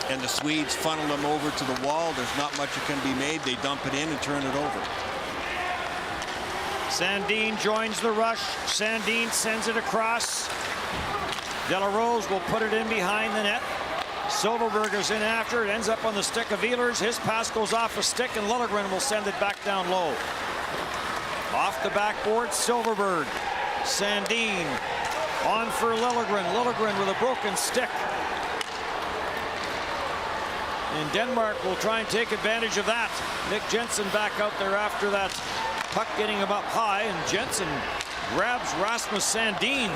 and the Swedes funnel them over to the wall. There's not much that can be made. They dump it in and turn it over. Sandin joins the rush. Sandin sends it across. De La Rose will put it in behind the net. Silverberg is in after it. Ends up on the stick of Ehlers. His pass goes off a stick, and Lillegren will send it back down low. Off the backboard, Silverberg. Sandin On for Liljegren. Liljegren with a broken stick. And Denmark will try and take advantage of that. Nick Jensen back out there after that puck getting him up high, and Jensen grabs Rasmus Sandin.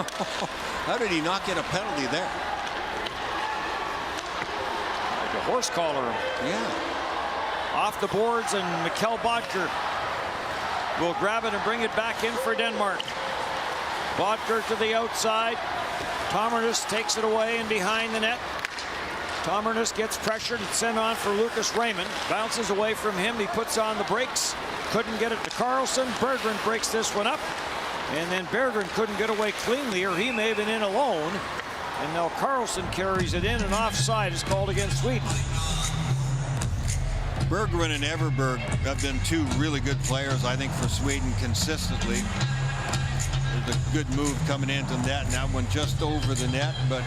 How did he not get a penalty there? Like a horse collar. Yeah. Off the boards, and Mikkel Bodker will grab it and bring it back in for Denmark. Bodker to the outside. Tommernus takes it away and behind the net. Tommernus gets pressured and sent on for Lucas Raymond. Bounces away from him. He puts on the brakes. Couldn't get it to Carlson. Berggren breaks this one up. And then Berggren couldn't get away cleanly, or he may have been in alone. And now Carlson carries it in, and offside is called against Sweden. Berggren and Everberg have been two really good players, I think, for Sweden consistently. There's a good move coming into net, and that one just over the net. But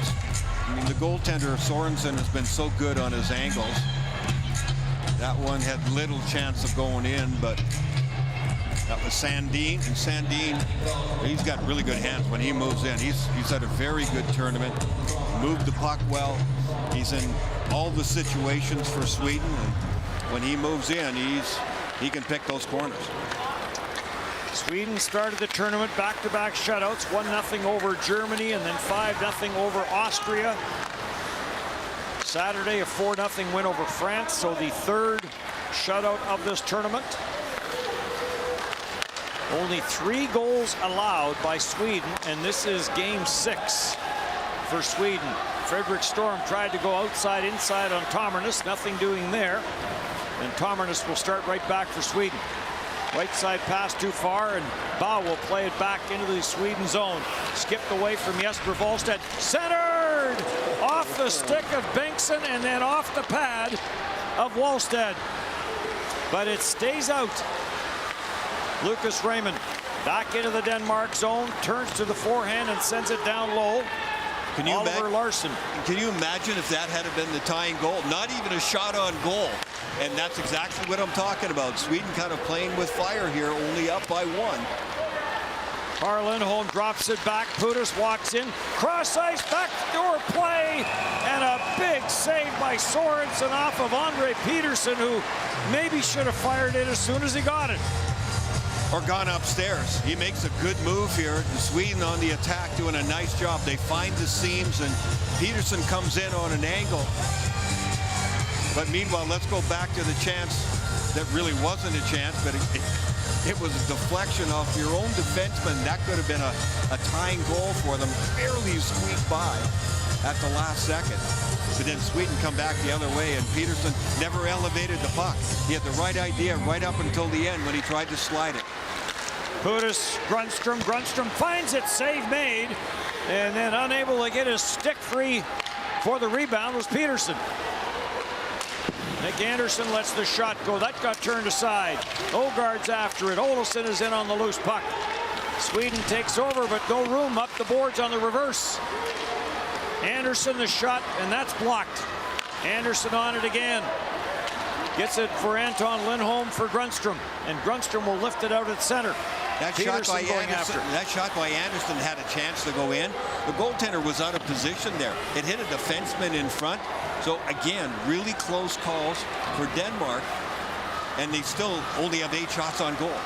I mean, the goaltender Sorensen has been so good on his angles. That one had little chance of going in, but that was Sandin. And Sandin, he's got really good hands when he moves in. He's had a very good tournament. Moved the puck well. He's in all the situations for Sweden. And when he moves in, he can pick those corners. Sweden started the tournament back-to-back shutouts, 1-0 over Germany and then 5-0 over Austria. Saturday, a 4-0 win over France, so the third shutout of this tournament. Only 3 goals allowed by Sweden, and this is game 6 for Sweden. Fredrik Storm tried to go outside, inside on Tommernus, nothing doing there. And Tommernus will start right back for Sweden. Right side pass too far, and Bau will play it back into the Sweden zone. Skipped away from Jesper Wallstedt. Centered! Off the stick of Bengtsson and then off the pad of Wallstedt. But it stays out. Lucas Raymond back into the Denmark zone, turns to the forehand and sends it down low. Oliver Larsson. Can you imagine if that had been the tying goal? Not even a shot on goal. And that's exactly what I'm talking about. Sweden kind of playing with fire here, only up by 1. Carl Lindholm drops it back. Pudas walks in. Cross ice, backdoor play. And a big save by Sorensen off of Andre Peterson, who maybe should have fired it as soon as he got it. Or gone upstairs. He makes a good move here. Sweden on the attack doing a nice job. They find the seams, and Peterson comes in on an angle. But meanwhile, let's go back to the chance that really wasn't a chance, but it was a deflection off your own defenseman. That could have been a tying goal for them. Barely squeaked by at the last second. But then Sweden come back the other way, and Peterson never elevated the puck. He had the right idea right up until the end when he tried to slide it. Pudas, Grundstrom. Grundstrom finds it, save made, and then unable to get his stick free for the rebound was Peterson. Nick Anderson lets the shot go. That got turned aside. Ogaard's after it. Olofsson is in on the loose puck. Sweden takes over, but no room up the boards on the reverse. Anderson the shot, and that's blocked. Anderson on it again. Gets it for Anton Lindholm for Grundstrom, and Grundstrom will lift it out at center. That shot by Anderson had a chance to go in. The goaltender was out of position there. It hit a defenseman in front. So again, really close calls for Denmark, and they still only have 8 shots on goal.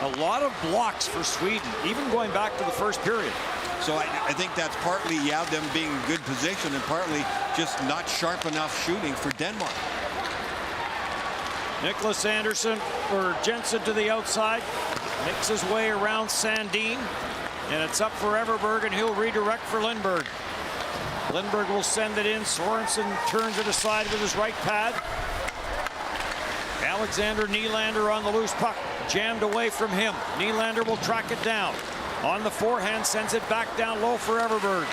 A lot of blocks for Sweden, even going back to the first period. So I think that's partly, yeah, them being in good position, and partly just not sharp enough shooting for Denmark. Nicholas Anderson, or Jensen to the outside, makes his way around Sandin, and it's up for Everberg, and he'll redirect for Lindberg. Lindberg will send it in. Sorensen turns it aside with his right pad. Alexander Nylander on the loose puck, jammed away from him. Nylander will track it down. On the forehand, sends it back down low for Everberg.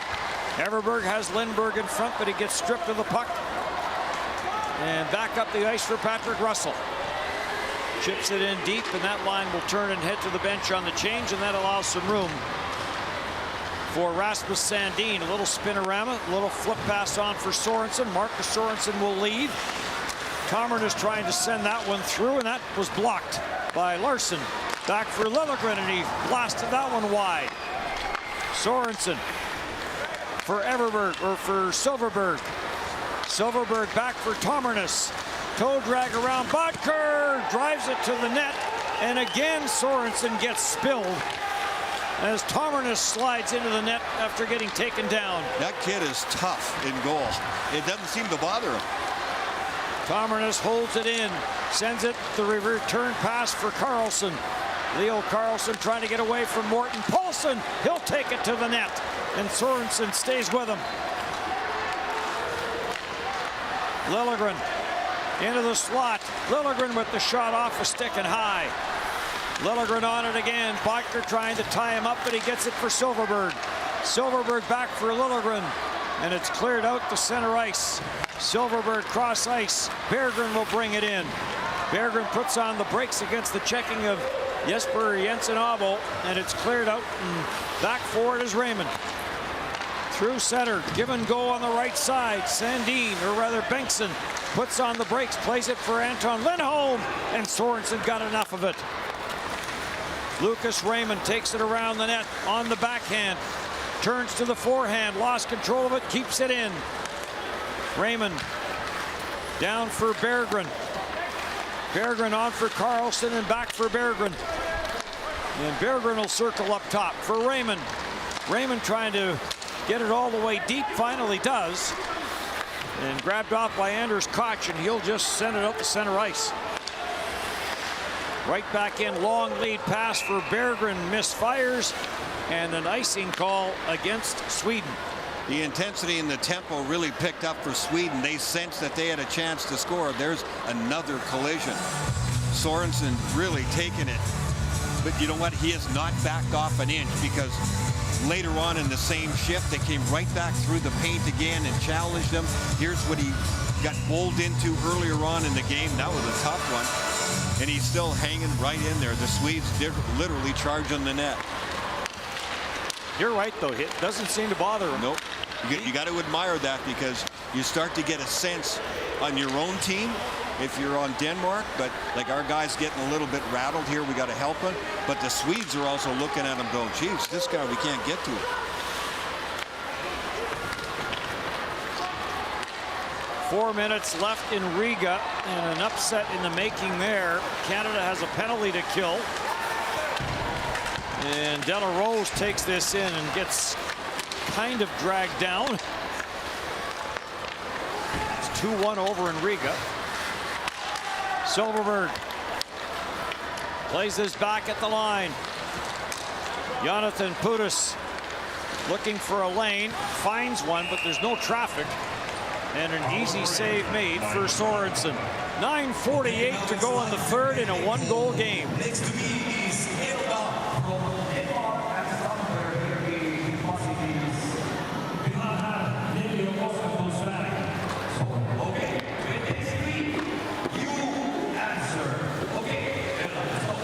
Everberg has Lindberg in front, but he gets stripped of the puck. And back up the ice for Patrick Russell. Chips it in deep, and that line will turn and head to the bench on the change, and that allows some room for Rasmus Sandin. A little spinorama, a little flip pass on for Sorensen. Marcus Sorensen will lead. Tommernus trying to send that one through, and that was blocked by Larsson. Back for Liljegren, and he blasted that one wide. Sorensen for Everberg, or for Silverberg. Silverberg back for Tomernes. Toe drag around Bodker, drives it to the net, and again Sorensen gets spilled as Tomernes slides into the net after getting taken down. That kid is tough in goal. It doesn't seem to bother him. Tomernes holds it in, sends it the return pass for Carlson. Leo Carlson trying to get away from Morton. Paulson, he'll take it to the net, and Sorensen stays with him. Liljegren into the slot. Liljegren with the shot off a stick and high. Liljegren on it again. Bodker trying to tie him up, but he gets it for Silverberg. Silverberg back for Liljegren, and it's cleared out to center ice. Silverberg cross ice. Berggren will bring it in. Berggren puts on the brakes against the checking of Jesper Jensen-Abo, and it's cleared out, and back forward is Raymond. Through center, give and go on the right side. Sandin, or rather Bengtsson, puts on the brakes, plays it for Anton Lindholm, and Sorensen got enough of it. Lucas Raymond takes it around the net on the backhand, turns to the forehand, lost control of it, keeps it in. Raymond down for Berggren. Berggren on for Carlson and back for Berggren. And Berggren will circle up top for Raymond. Raymond trying to get it all the way deep, finally does. And grabbed off by Anders Koch, and he'll just send it out to center ice. Right back in, long lead pass for Berggren, misfires, and an icing call against Sweden. The intensity and the tempo really picked up for Sweden. They sensed that they had a chance to score. There's another collision. Sorensen really taking it. But you know what? He has not backed off an inch, because later on in the same shift, they came right back through the paint again and challenged him. Here's what he got bowled into earlier on in the game. That was a tough one. And he's still hanging right in there. The Swedes did literally charge on the net. You're right, though. It doesn't seem to bother him. Nope. You got to admire that, because you start to get a sense on your own team if you're on Denmark, but like our guy's getting a little bit rattled here. We got to help him. But the Swedes are also looking at him going, geez, this guy, we can't get to it. Four minutes left in Riga, and an upset in the making there. Canada has a penalty to kill. And De La Rose takes this in and gets kind of dragged down. It's 2-1 over in Riga. Silverberg plays this back at the line. Jonathan Pudas looking for a lane, finds one, but there's no traffic. And an easy save made for Sorensen. 9:48 to go in the third in a one-goal game. Next to me is Elba from Denmark and Sandberg. The possibilities. Okay, next week you answer. Okay, let's go.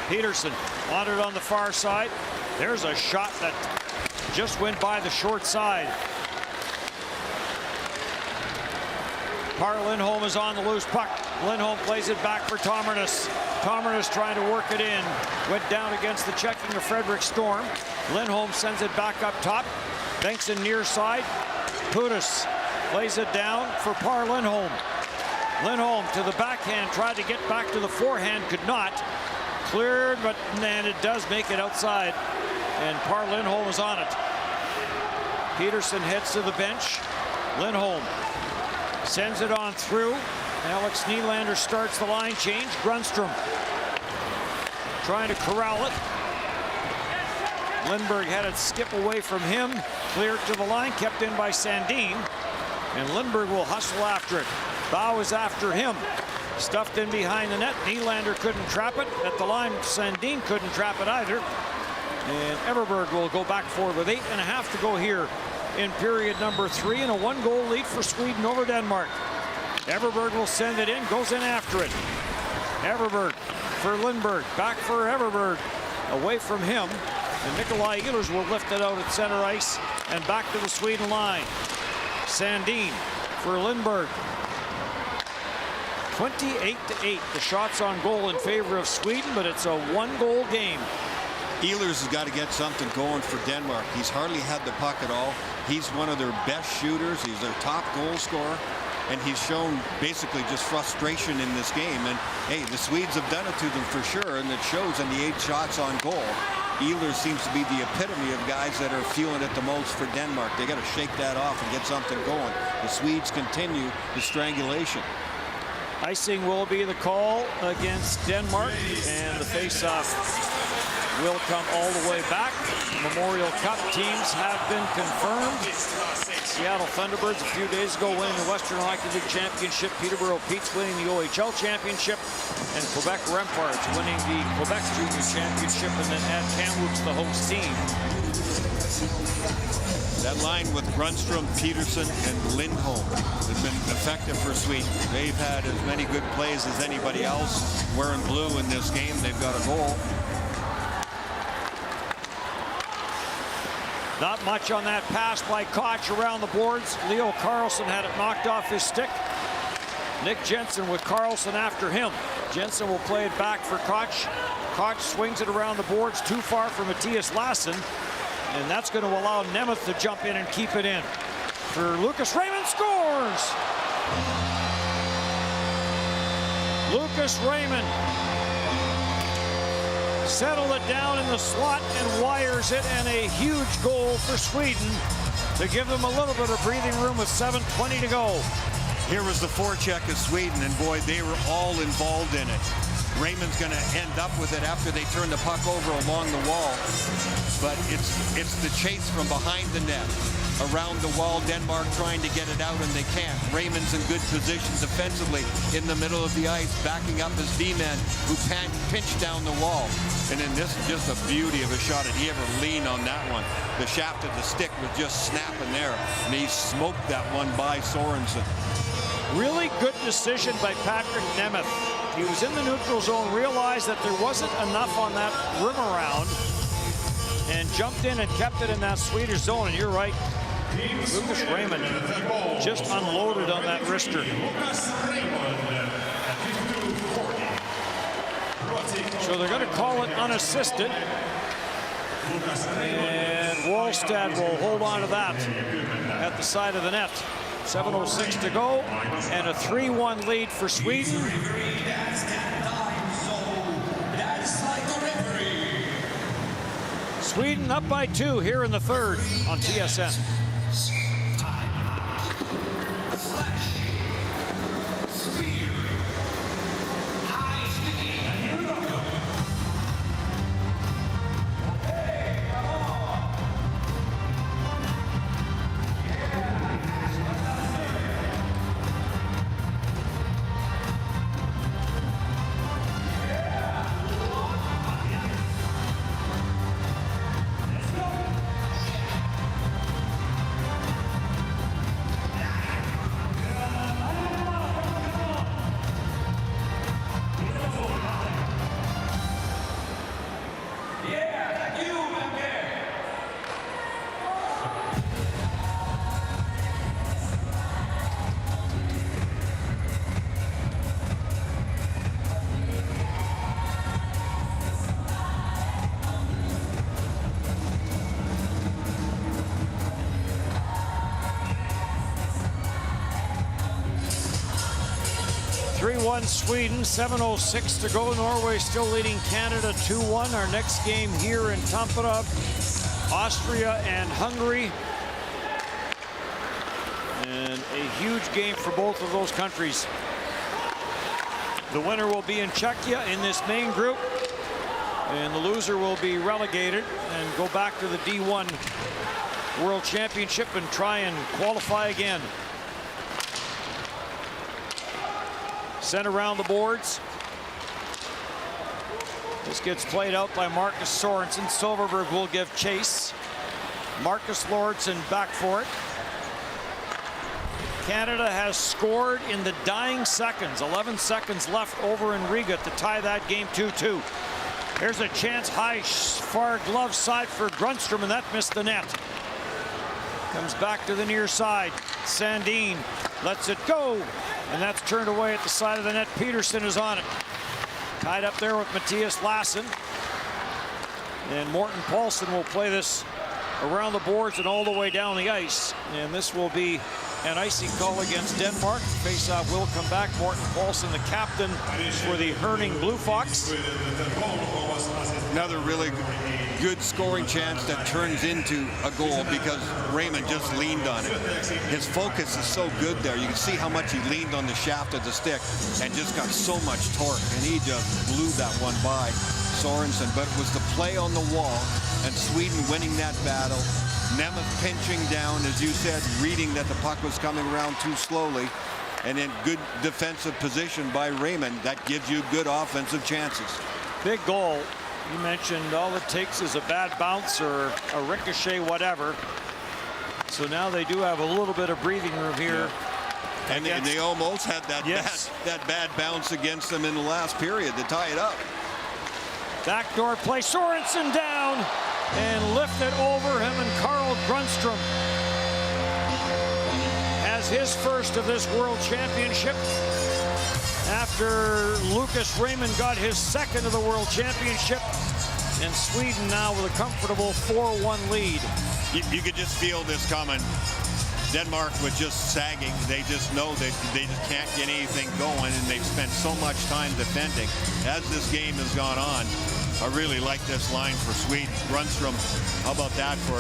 Peterson on it on the far side. There's a shot that just went by the short side. Par Lindholm is on the loose puck. Lindholm plays it back for Tomernes. Tomernes trying to work it in. Went down against the checking of Frederick Storm. Lindholm sends it back up top. Bengtson near side. Pudas plays it down for Par Lindholm. Lindholm to the backhand, tried to get back to the forehand, could not. Cleared, but then it does make it outside. And Par Lindholm is on it. Peterson heads to the bench. Lindholm sends it on through. Alex Nylander starts the line change. Grundstrom trying to corral it. Lindbergh had it skip away from him. Cleared to the line, kept in by Sandin. And Lindbergh will hustle after it. Bow is after him. Stuffed in behind the net. Nylander couldn't trap it. At the line, Sandin couldn't trap it either. And Everberg will go back forward with 8.5 to go here in period number 3, and a 1-goal lead for Sweden over Denmark. Everberg will send it in, goes in after it. Everberg for Lindbergh, back for Everberg, away from him. And Nikolai Ehlers will lift it out at center ice and back to the Sweden line. Sandin for Lindbergh. 28-8, the shots on goal in favor of Sweden, but it's a 1-goal game. Ehlers has got to get something going for Denmark. He's hardly had the puck at all. He's one of their best shooters. He's their top goal scorer. And he's shown basically just frustration in this game. And hey, the Swedes have done it to them for sure, and it shows in the 8 shots on goal. Ehlers seems to be the epitome of guys that are feeling it the most for Denmark. They got to shake that off and get something going. The Swedes continue the strangulation. Icing will be the call against Denmark, and the face-off will come all the way back. Memorial Cup teams have been confirmed. Seattle Thunderbirds a few days ago winning the Western Hockey League Championship. Peterborough Petes winning the OHL Championship. And Quebec Remparts winning the Quebec Junior Championship. And then add Kamloops, the host team. That line with Grundstrom, Peterson, and Lindholm has been effective for Sweden. They've had as many good plays as anybody else wearing blue in this game. They've got a goal. Not much on that pass by Koch around the boards. Leo Carlson had it knocked off his stick. Nick Jensen with Carlson after him. Jensen will play it back for Koch. Koch swings it around the boards too far for Matthias Lassen. And that's going to allow Nemeth to jump in and keep it in. For Lucas Raymond scores! Lucas Raymond settled it down in the slot and wires it, and a huge goal for Sweden to give them a little bit of breathing room with 7:20 to go. Here was the forecheck of Sweden, and boy, they were all involved in it. Raymond's going to end up with it after they turn the puck over along the wall. But it's the chase from behind the net. Around the wall, Denmark trying to get it out, and they can't. Raymond's in good position defensively in the middle of the ice, backing up his D-man, who pinched down the wall. And then this is just a beauty of a shot. Did he ever lean on that one? The shaft of the stick was just snapping there, and he smoked that one by Sorensen. Really good decision by Patrick Nemeth. He was in the neutral zone, realized that there wasn't enough on that rim around, and jumped in and kept it in that Swedish zone. And you're right, Lucas Raymond just unloaded on that wrister. So they're going to call it unassisted. And Wallstad will hold on to that at the side of the net. 7:06 to go, and a 3-1 lead for Sweden. Sweden up by 2 here in the third on TSN. 3-1 Sweden, 7:06 to go. Norway still leading Canada 2-1. Our next game here in Tampere, Austria and Hungary. And a huge game for both of those countries. The winner will be in Czechia in this main group, and the loser will be relegated and go back to the D1 World Championship and try and qualify again. Sent around the boards. This gets played out by Marcus Sorensen. Silverberg will give chase. Marcus Lauritsen back for it. Canada has scored in the dying seconds. 11 seconds left over in Riga to tie that game 2-2. Here's a chance, high far glove side for Grundstrom, and that missed the net. Comes back to the near side. Sandin lets it go, and that's turned away at the side of the net. Peterson is on it. Tied up there with Matthias Lassen. And Morten Paulsen will play this around the boards and all the way down the ice. And this will be an icy call against Denmark. Faceoff will come back. Morten Paulsen, the captain for the Herning Blue Fox. Another really good scoring chance that turns into a goal because Raymond just leaned on it. His focus is so good there. You can see how much he leaned on the shaft of the stick and just got so much torque, and he just blew that one by Sorensen. But it was the play on the wall and Sweden winning that battle. Nemeth pinching down, as you said, reading that the puck was coming around too slowly, and in good defensive position by Raymond. That gives you good offensive chances. Big goal. You mentioned all it takes is a bad bounce or a ricochet, whatever. So now they do have a little bit of breathing room here. Yeah. And they almost had that, that bad bounce against them in the last period to tie it up. Backdoor play. Sorensen down and lifted over him, and Carl Grundstrom has his first of this World Championship after Lucas Raymond got his second of the World Championship, and Sweden now with a comfortable 4-1 lead. You could just feel this coming. Denmark was just sagging. They just know that they just can't get anything going, and they've spent so much time defending. As this game has gone on, I really like this line for Sweden. Grundstrom, how about that for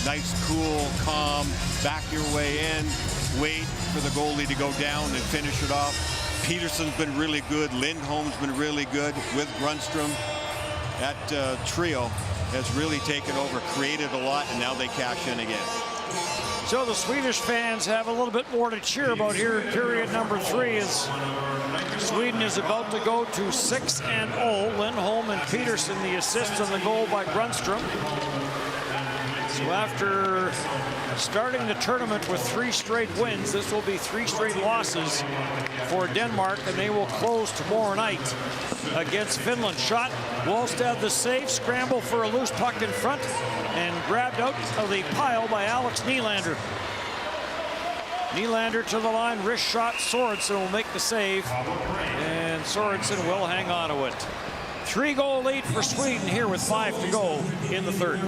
nice, cool, calm, back your way in, wait for the goalie to go down and finish it off. Peterson's been really good. Lindholm's been really good with Grundstrom. That trio has really taken over, created a lot, and now they cash in again. So the Swedish fans have a little bit more to cheer about here in period number 3 as Sweden is about to go to 6-0. Lindholm and Peterson, the assist on the goal by Grundstrom. So after starting the tournament with 3 straight wins, this will be 3 straight losses for Denmark, and they will close tomorrow night against Finland. Shot, Wallstad the save, scramble for a loose puck in front, and grabbed out of the pile by Alex Nylander. Nylander to the line, wrist shot. Sorensen will make the save, and Sorensen will hang on to it. 3-goal lead for Sweden here with 5 to go in the third.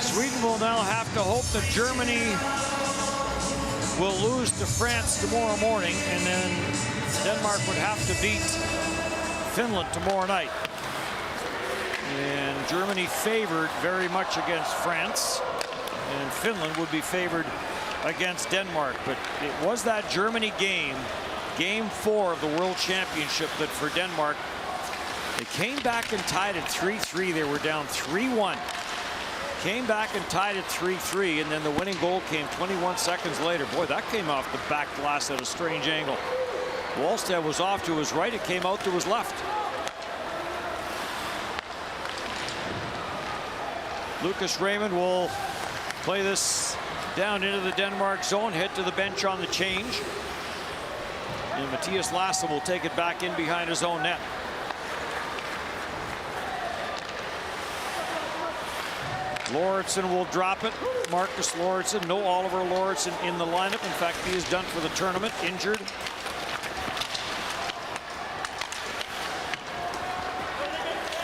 Sweden will now have to hope that Germany will lose to France tomorrow morning, and then Denmark would have to beat Finland tomorrow night. And Germany favored very much against France. And Finland would be favored against Denmark. But it was that Germany game, Game 4 of the World Championship, that for Denmark, they came back and tied at 3-3. They were down 3-1. Came back and tied at 3-3, and then the winning goal came 21 seconds later. Boy, that came off the back glass at a strange angle. Wallstedt was off to his right. It came out to his left. Lucas Raymond will play this down into the Denmark zone, head to the bench on the change. And Matthias Lasse will take it back in behind his own net. Lauritsen will drop it. Marcus Lauritsen, no Oliver Lauritsen in the lineup. In fact, he is done for the tournament, injured.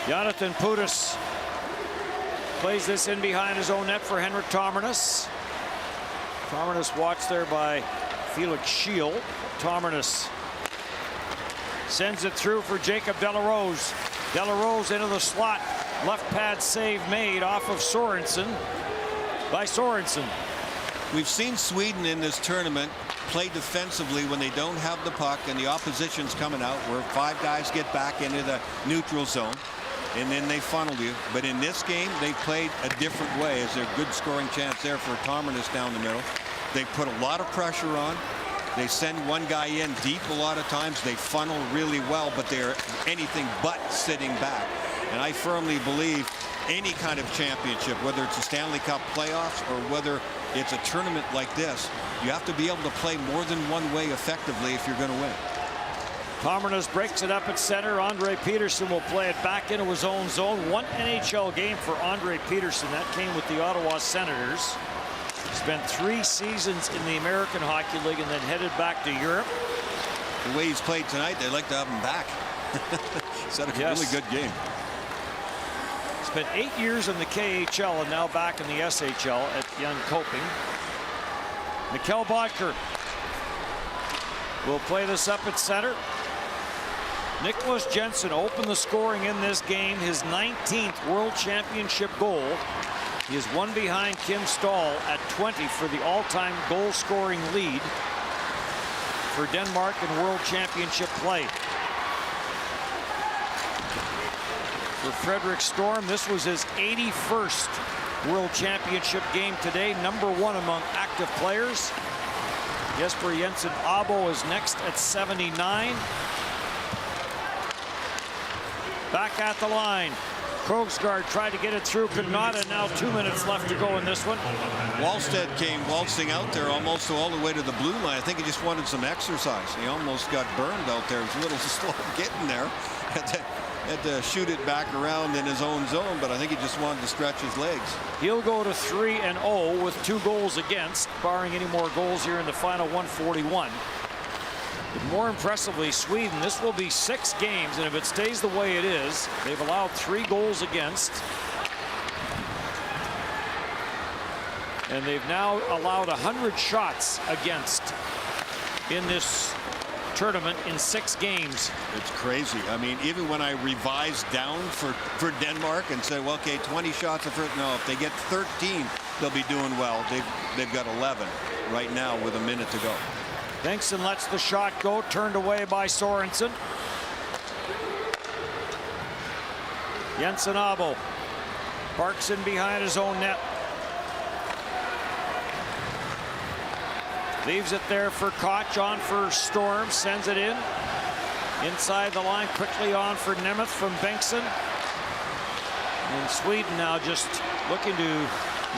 Jonathan Pudas plays this in behind his own net for Henrik Tomernes. Tomernes watched there by Felix Schiel. Tomernes sends it through for Jacob Delarose. Delarose into the slot. Left pad save made off of Sorensen by Sorensen. We've seen Sweden in this tournament play defensively when they don't have the puck and the opposition's coming out, where 5 guys get back into the neutral zone and then they funnel you. But in this game, they played a different way. Is there a good scoring chance there for Tomernes down the middle? They put a lot of pressure on. They send one guy in deep a lot of times. They funnel really well, but they're anything but sitting back. And I firmly believe any kind of championship, whether it's a Stanley Cup playoffs or whether it's a tournament like this, you have to be able to play more than one way effectively if you're going to win. Tomernes breaks it up at center. Andre Peterson will play it back into his own zone. One NHL game for Andre Peterson. That came with the Ottawa Senators. Spent 3 seasons in the American Hockey League and then headed back to Europe. The way he's played tonight, they'd like to have him back. He's had a really good game. Spent 8 years in the KHL and now back in the SHL at Jönköping. Mikkel Bodker will play this up at center. Nicholas Jensen opened the scoring in this game, his 19th World Championship goal. He is one behind Kim Stahl at 20 for the all-time goal-scoring lead for Denmark in World Championship play. For Frederick Storm, this was his 81st World Championship game today, #1 among active players. Jesper Jensen Abo is next at 79. Back at the line. Krogsgaard tried to get it through, could not, and now 2 minutes left to go in this one. Wallstedt came waltzing out there almost all the way to the blue line. I think he just wanted some exercise. He almost got burned out there. It was a little slow getting there. Had to shoot it back around in his own zone, but I think he just wanted to stretch his legs. He'll go to 3-0 with 2 goals against, barring any more goals here in the final 141. But more impressively, Sweden, this will be 6 games, and if it stays the way it is, they've allowed 3 goals against. And they've now allowed 100 shots against in this tournament in 6 games. It's crazy. I mean, even when I revised down for Denmark and said, well, okay, 20 shots of no, if they get 13, they'll be doing well. They've got 11 right now with a minute to go. Bengtsson lets the shot go, turned away by Sorensen. Jensen Abo parks in behind his own net. Leaves it there for Koch, on for Storm, sends it in. Inside the line, quickly on for Nemeth from Bengtsson. And Sweden now just looking to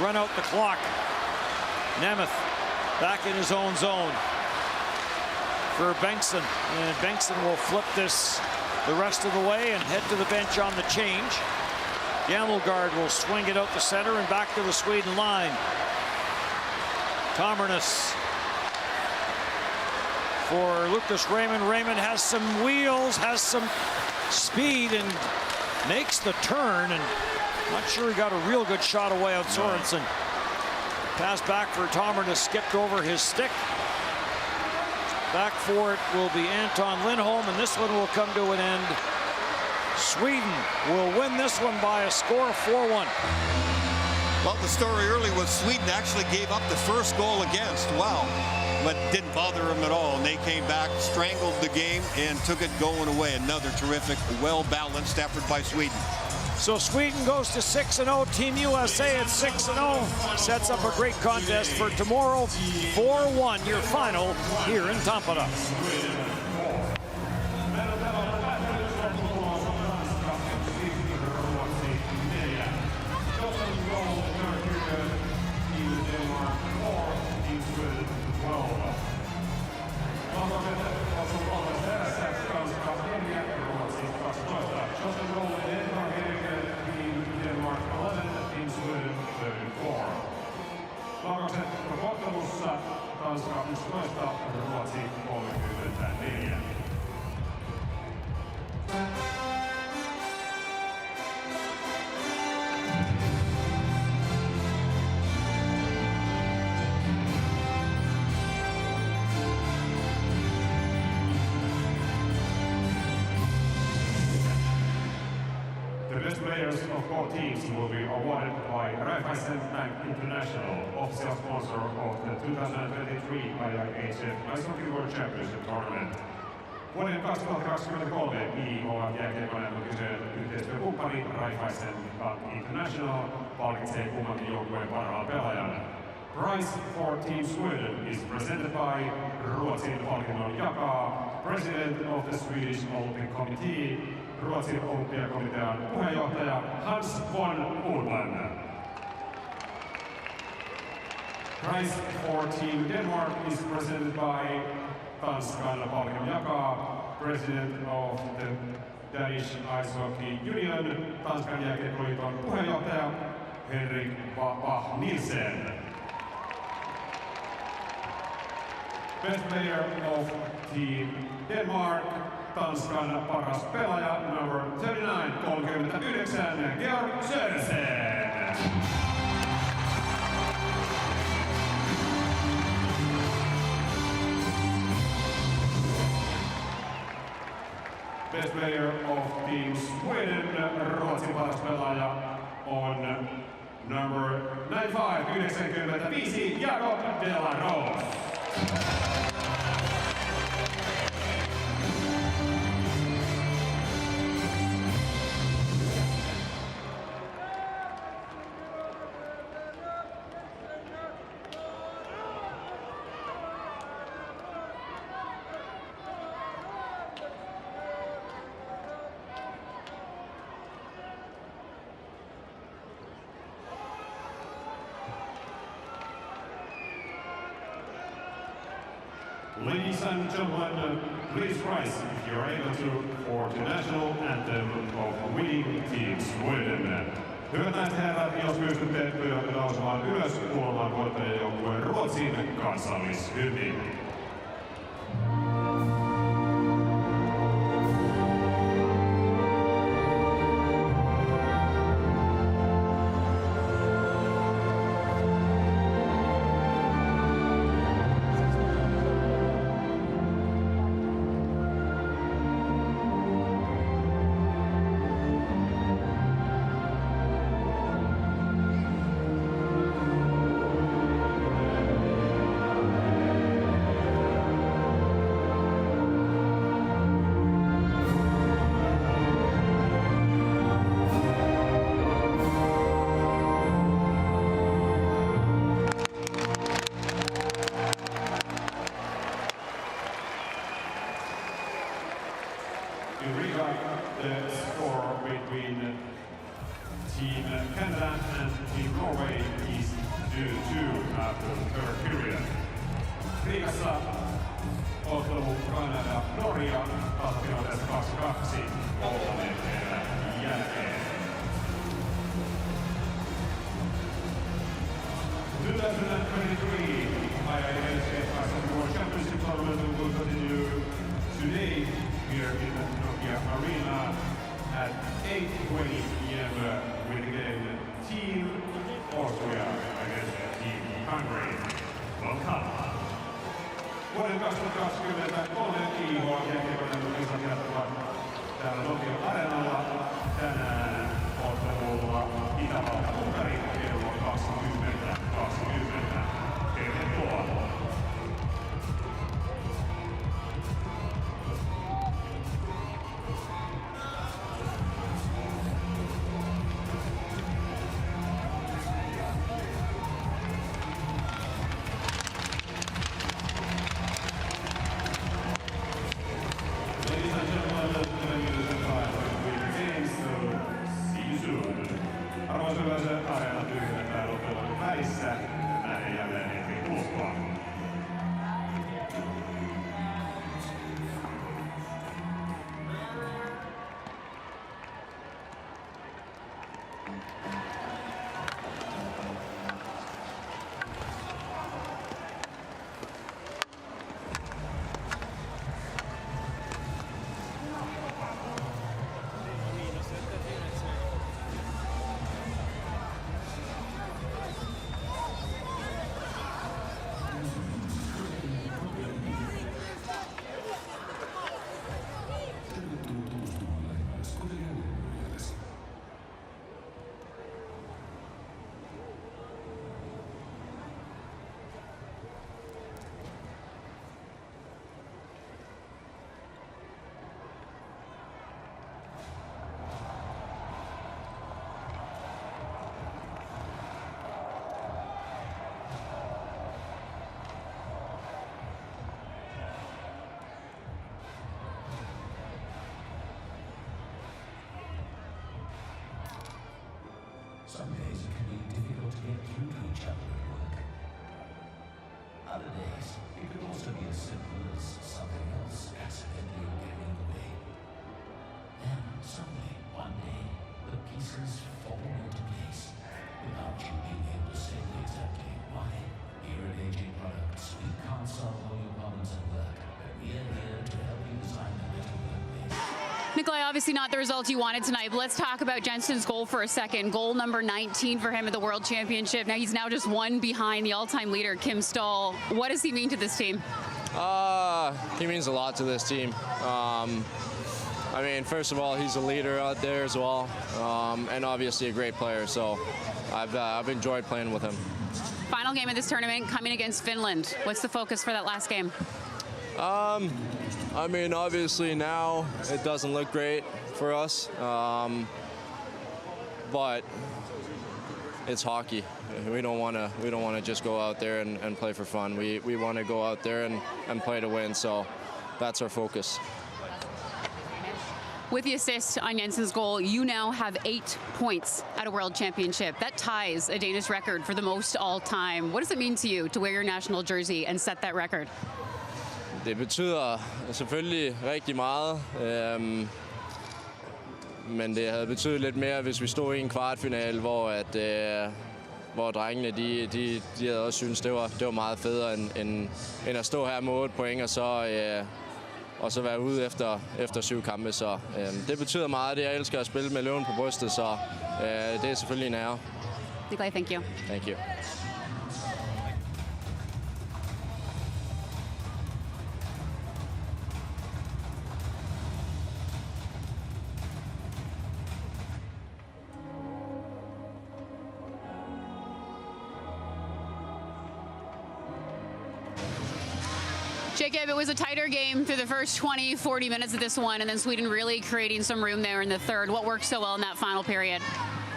run out the clock. Nemeth back in his own zone for Bengtsson. And Bengtsson will flip this the rest of the way and head to the bench on the change. Gammelgaard will swing it out the center and back to the Sweden line. Tomernes for Lucas Raymond. Raymond has some wheels, has some speed, and makes the turn. And not sure he got a real good shot away on Sorensen. Pass back for Tomernes, skipped over his stick. Back for it will be Anton Lindholm, and this one will come to an end Sweden will win this one by a score of 4-1. Well, the story early was Sweden actually gave up the first goal against. Wow. But didn't bother them at all. And they came back, strangled the game, and took it going away. Another terrific, well-balanced effort by Sweden. So Sweden goes to 6-0. Team USA at 6-0. Sets up a great contest for tomorrow. 4-1, your final here in Tampere. Tanska 11, Ruotsi 34. The best players of both teams will be awarded by Raiffeisen Bank International, official sponsor of the 2023 IIHF Ice Hockey World Championship Tournament. Vuoden 2023 IIHF jääkiekon yhteistyökumppani Raiffeisen Bank International palkitsee kummankin joukkueen parhaan pelaajan. Prize for Team Sweden is presented by Ruotsin palkinnon jakaa President of the Swedish Olympic Committee, Ruotsin olympiakomitean puheenjohtaja Hans von Ullman. Prize for Team Denmark is presented by Tanskan palkinnon jakaa President of the Danish Ice Hockey Union, Tanskan jääkiekkoliiton puheenjohtaja Henrik Bach-Nielsen. Best player of Team Denmark, Tanskan paras pelaaja, number 39, Georg Sørensen. Best player of Team Sweden, Ruotsin paras pelaaja on number 95, Jakob Delaros. Ladies and gentlemen, please rise if you are able to for the national anthem of winning Team Sweden. Hyvät naiset ja herrat, jos pystytte pyydätte nousemaan ylös kuulemaan voittajajoukkueen Ruotsin kansallishymnin. The score between Team Canada and Team Norway is 2-2 after the third period. Riikassa ottelu Kanada-Norja tasapinoiteessa 2-2 kolmannen erän jälkeen. 2023 IIHF Ice Hockey World Championship Tournament will continue today here in the Nokia Arena at 8:20 p.m. with the game Team Austria against Team Hungary. Welcome. Vuoden 2023 IIHF-jääkiekon kisat jatkuvat täällä Nokia Areenalla. Tänään ottelulla Itävalta-Unkari kello 20:20. Tervetuloa. Arvoisa yleisö, areena tyhjennetään ottelun välissä. Näin jälleen hetken kuluttua. Some days it can be difficult to get through to each other at work. Other days, it could also be as simple as something else accidentally getting in the way. Then, suddenly, one day, the pieces fall into place without you being able to say exactly why. Here at AJ Products, we can't solve all your problems at work, but we are here to help you design a better workplace. Nikolai, obviously not the result you wanted tonight, but let's talk about Jensen's goal for a second. Goal number 19 for him at the World Championship. Now he's now just one behind the all-time leader, Kim Stahl. What does he mean to this team? He means a lot to this team. I mean, first of all, he's a leader out there as well, and obviously a great player, so I've enjoyed playing with him. Final game of this tournament, coming against Finland. What's the focus for that last game? I mean, obviously now it doesn't look great for us, but it's hockey. We don't want to just go out there and play for fun. We want to go out there and play to win. So that's our focus. With the assist on Jensen's goal, you now have 8 points at a World Championship. That ties a Danish record for the most all time. What does it mean to you to wear your national jersey and set that record? Det betyder selvfølgelig rigtig meget, men det havde betydet lidt mere, hvis vi stod i en kvartfinal, hvor drengene de havde også syntes, det var meget federe end at stå her med 8 point og så være ude efter 7 kampe. Så det betyder meget. Jeg elsker at spille med løven på brystet, så det er selvfølgelig en ære. Nikolai, thank you. Thank you. Jacob, it was a tighter game through the first 20, 40 minutes of this one, and then Sweden really creating some room there in the third. What worked so well in that final period?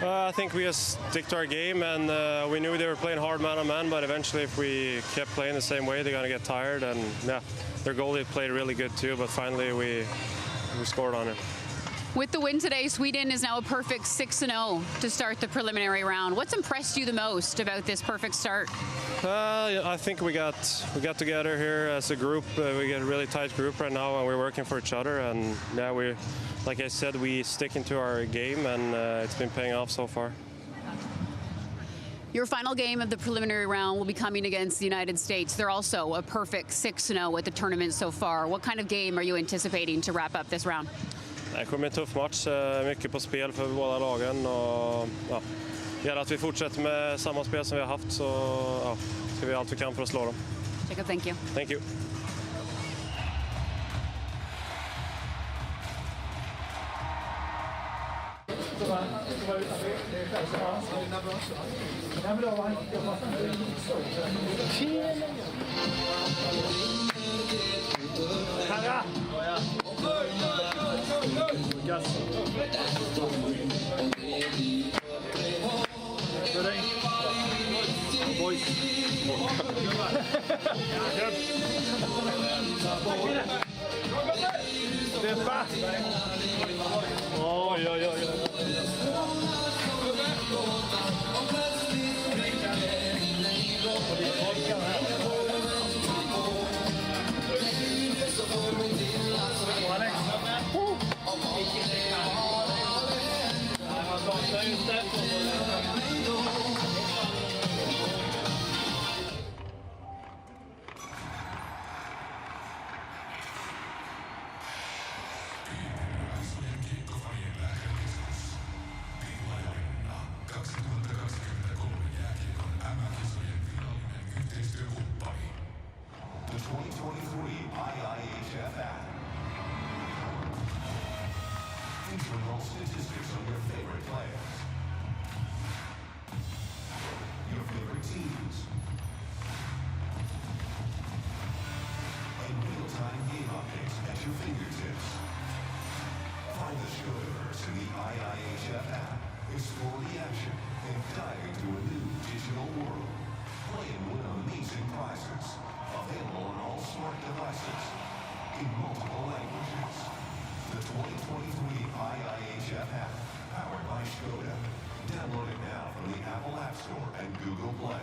I think we just stick to our game, and we knew they were playing hard man-on-man, but eventually if we kept playing the same way, they're going to get tired, and yeah, their goalie played really good too, but finally we scored on it. With the win today, Sweden is now a perfect 6-0 to start the preliminary round. What's impressed you the most about this perfect start? I think we got together here as a group. We get a really tight group right now, and we're working for each other. And yeah, like I said, we stick into our game, and it's been paying off so far. Your final game of the preliminary round will be coming against the United States. They're also a perfect 6-0 at the tournament so far. What kind of game are you anticipating to wrap up this round? Det kommer en tuff match, mycket på spel för båda lagen, och ja, gärna att vi fortsätter med samma spel som vi har haft, så ja, ska vi göra allt vi kan för att slå dem. Jacob, thank you. Thank you. Karra! Gas. Boys. Släppa! Oj, oj, oj. Alex. The 2023 IIHF app. Featuring all statistics on your favorite players, your favorite teams, and real-time game updates at your fingertips. Find the Showverse in the IIHF app. Explore the action and dive into a new digital world. Play and win amazing prizes. Available on all smart devices in multiple languages. The 2023 IIHF app, powered by Skoda. Download it now from the Apple App Store and Google Play.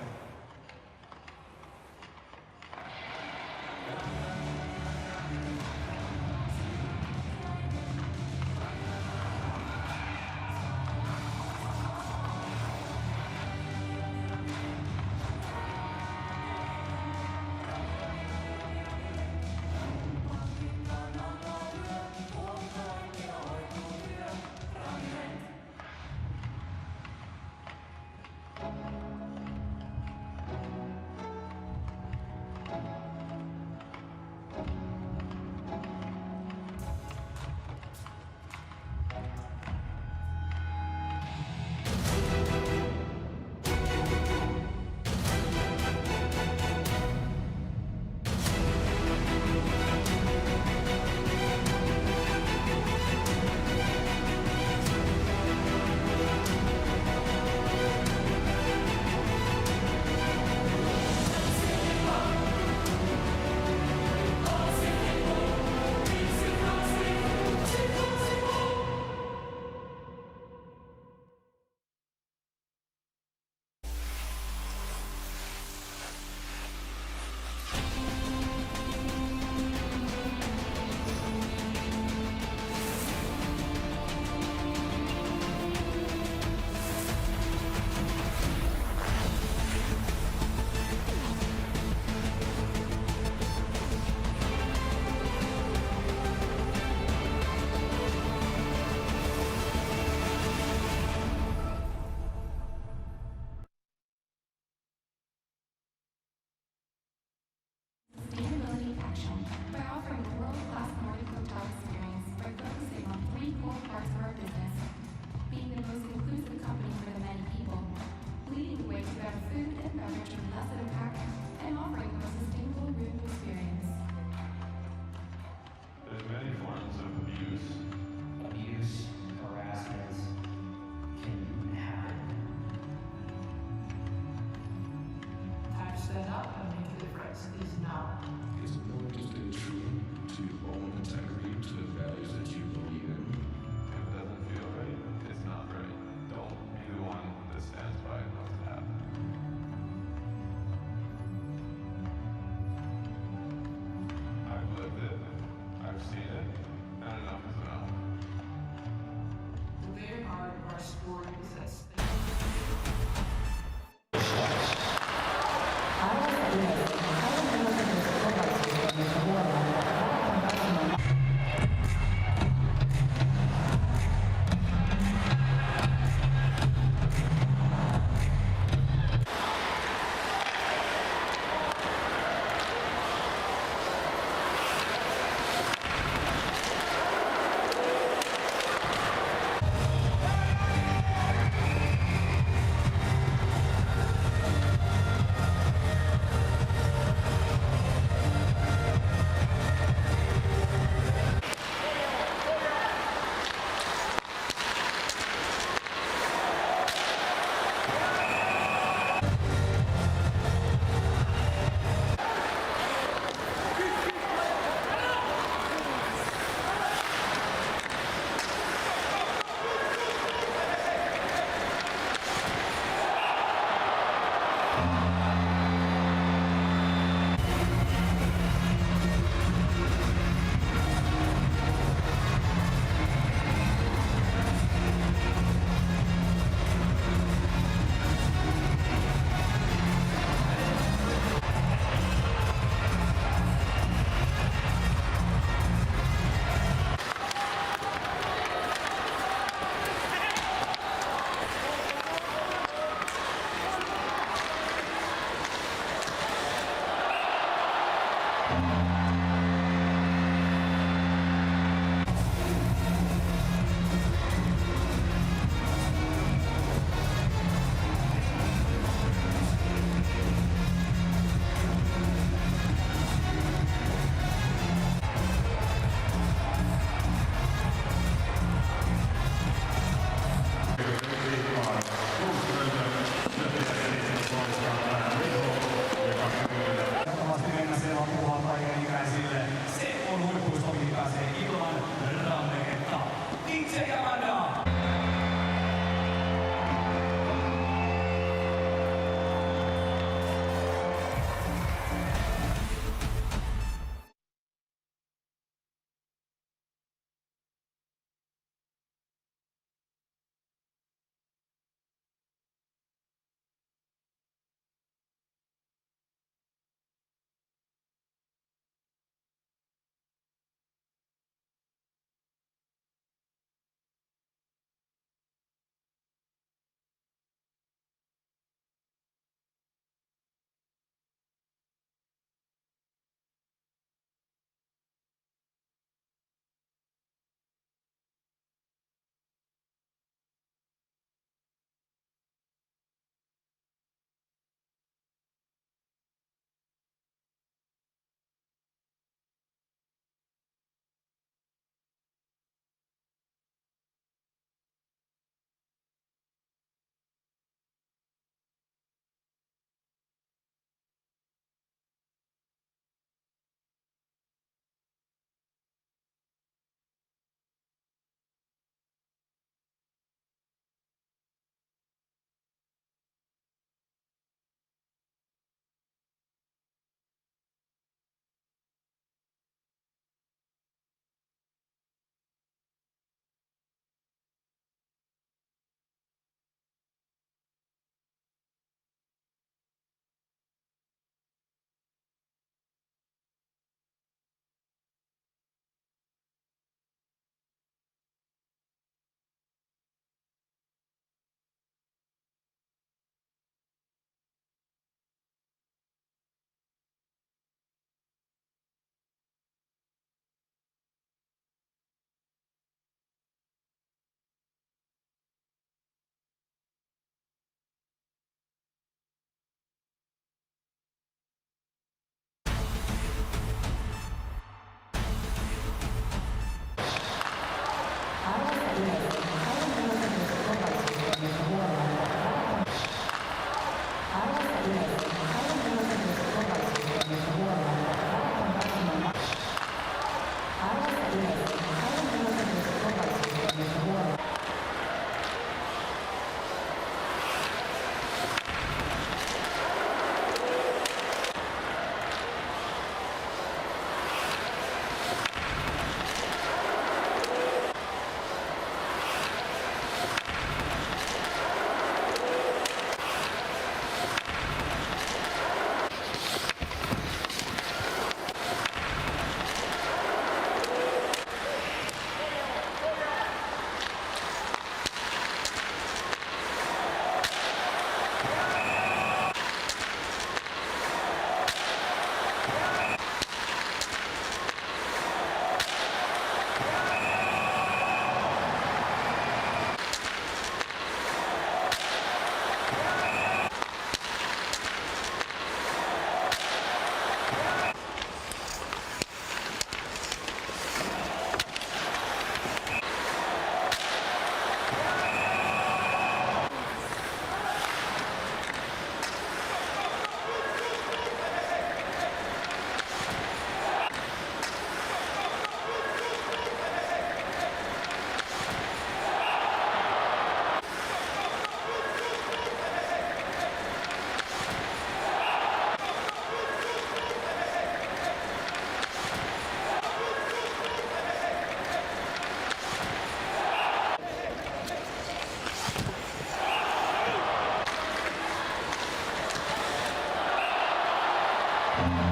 you.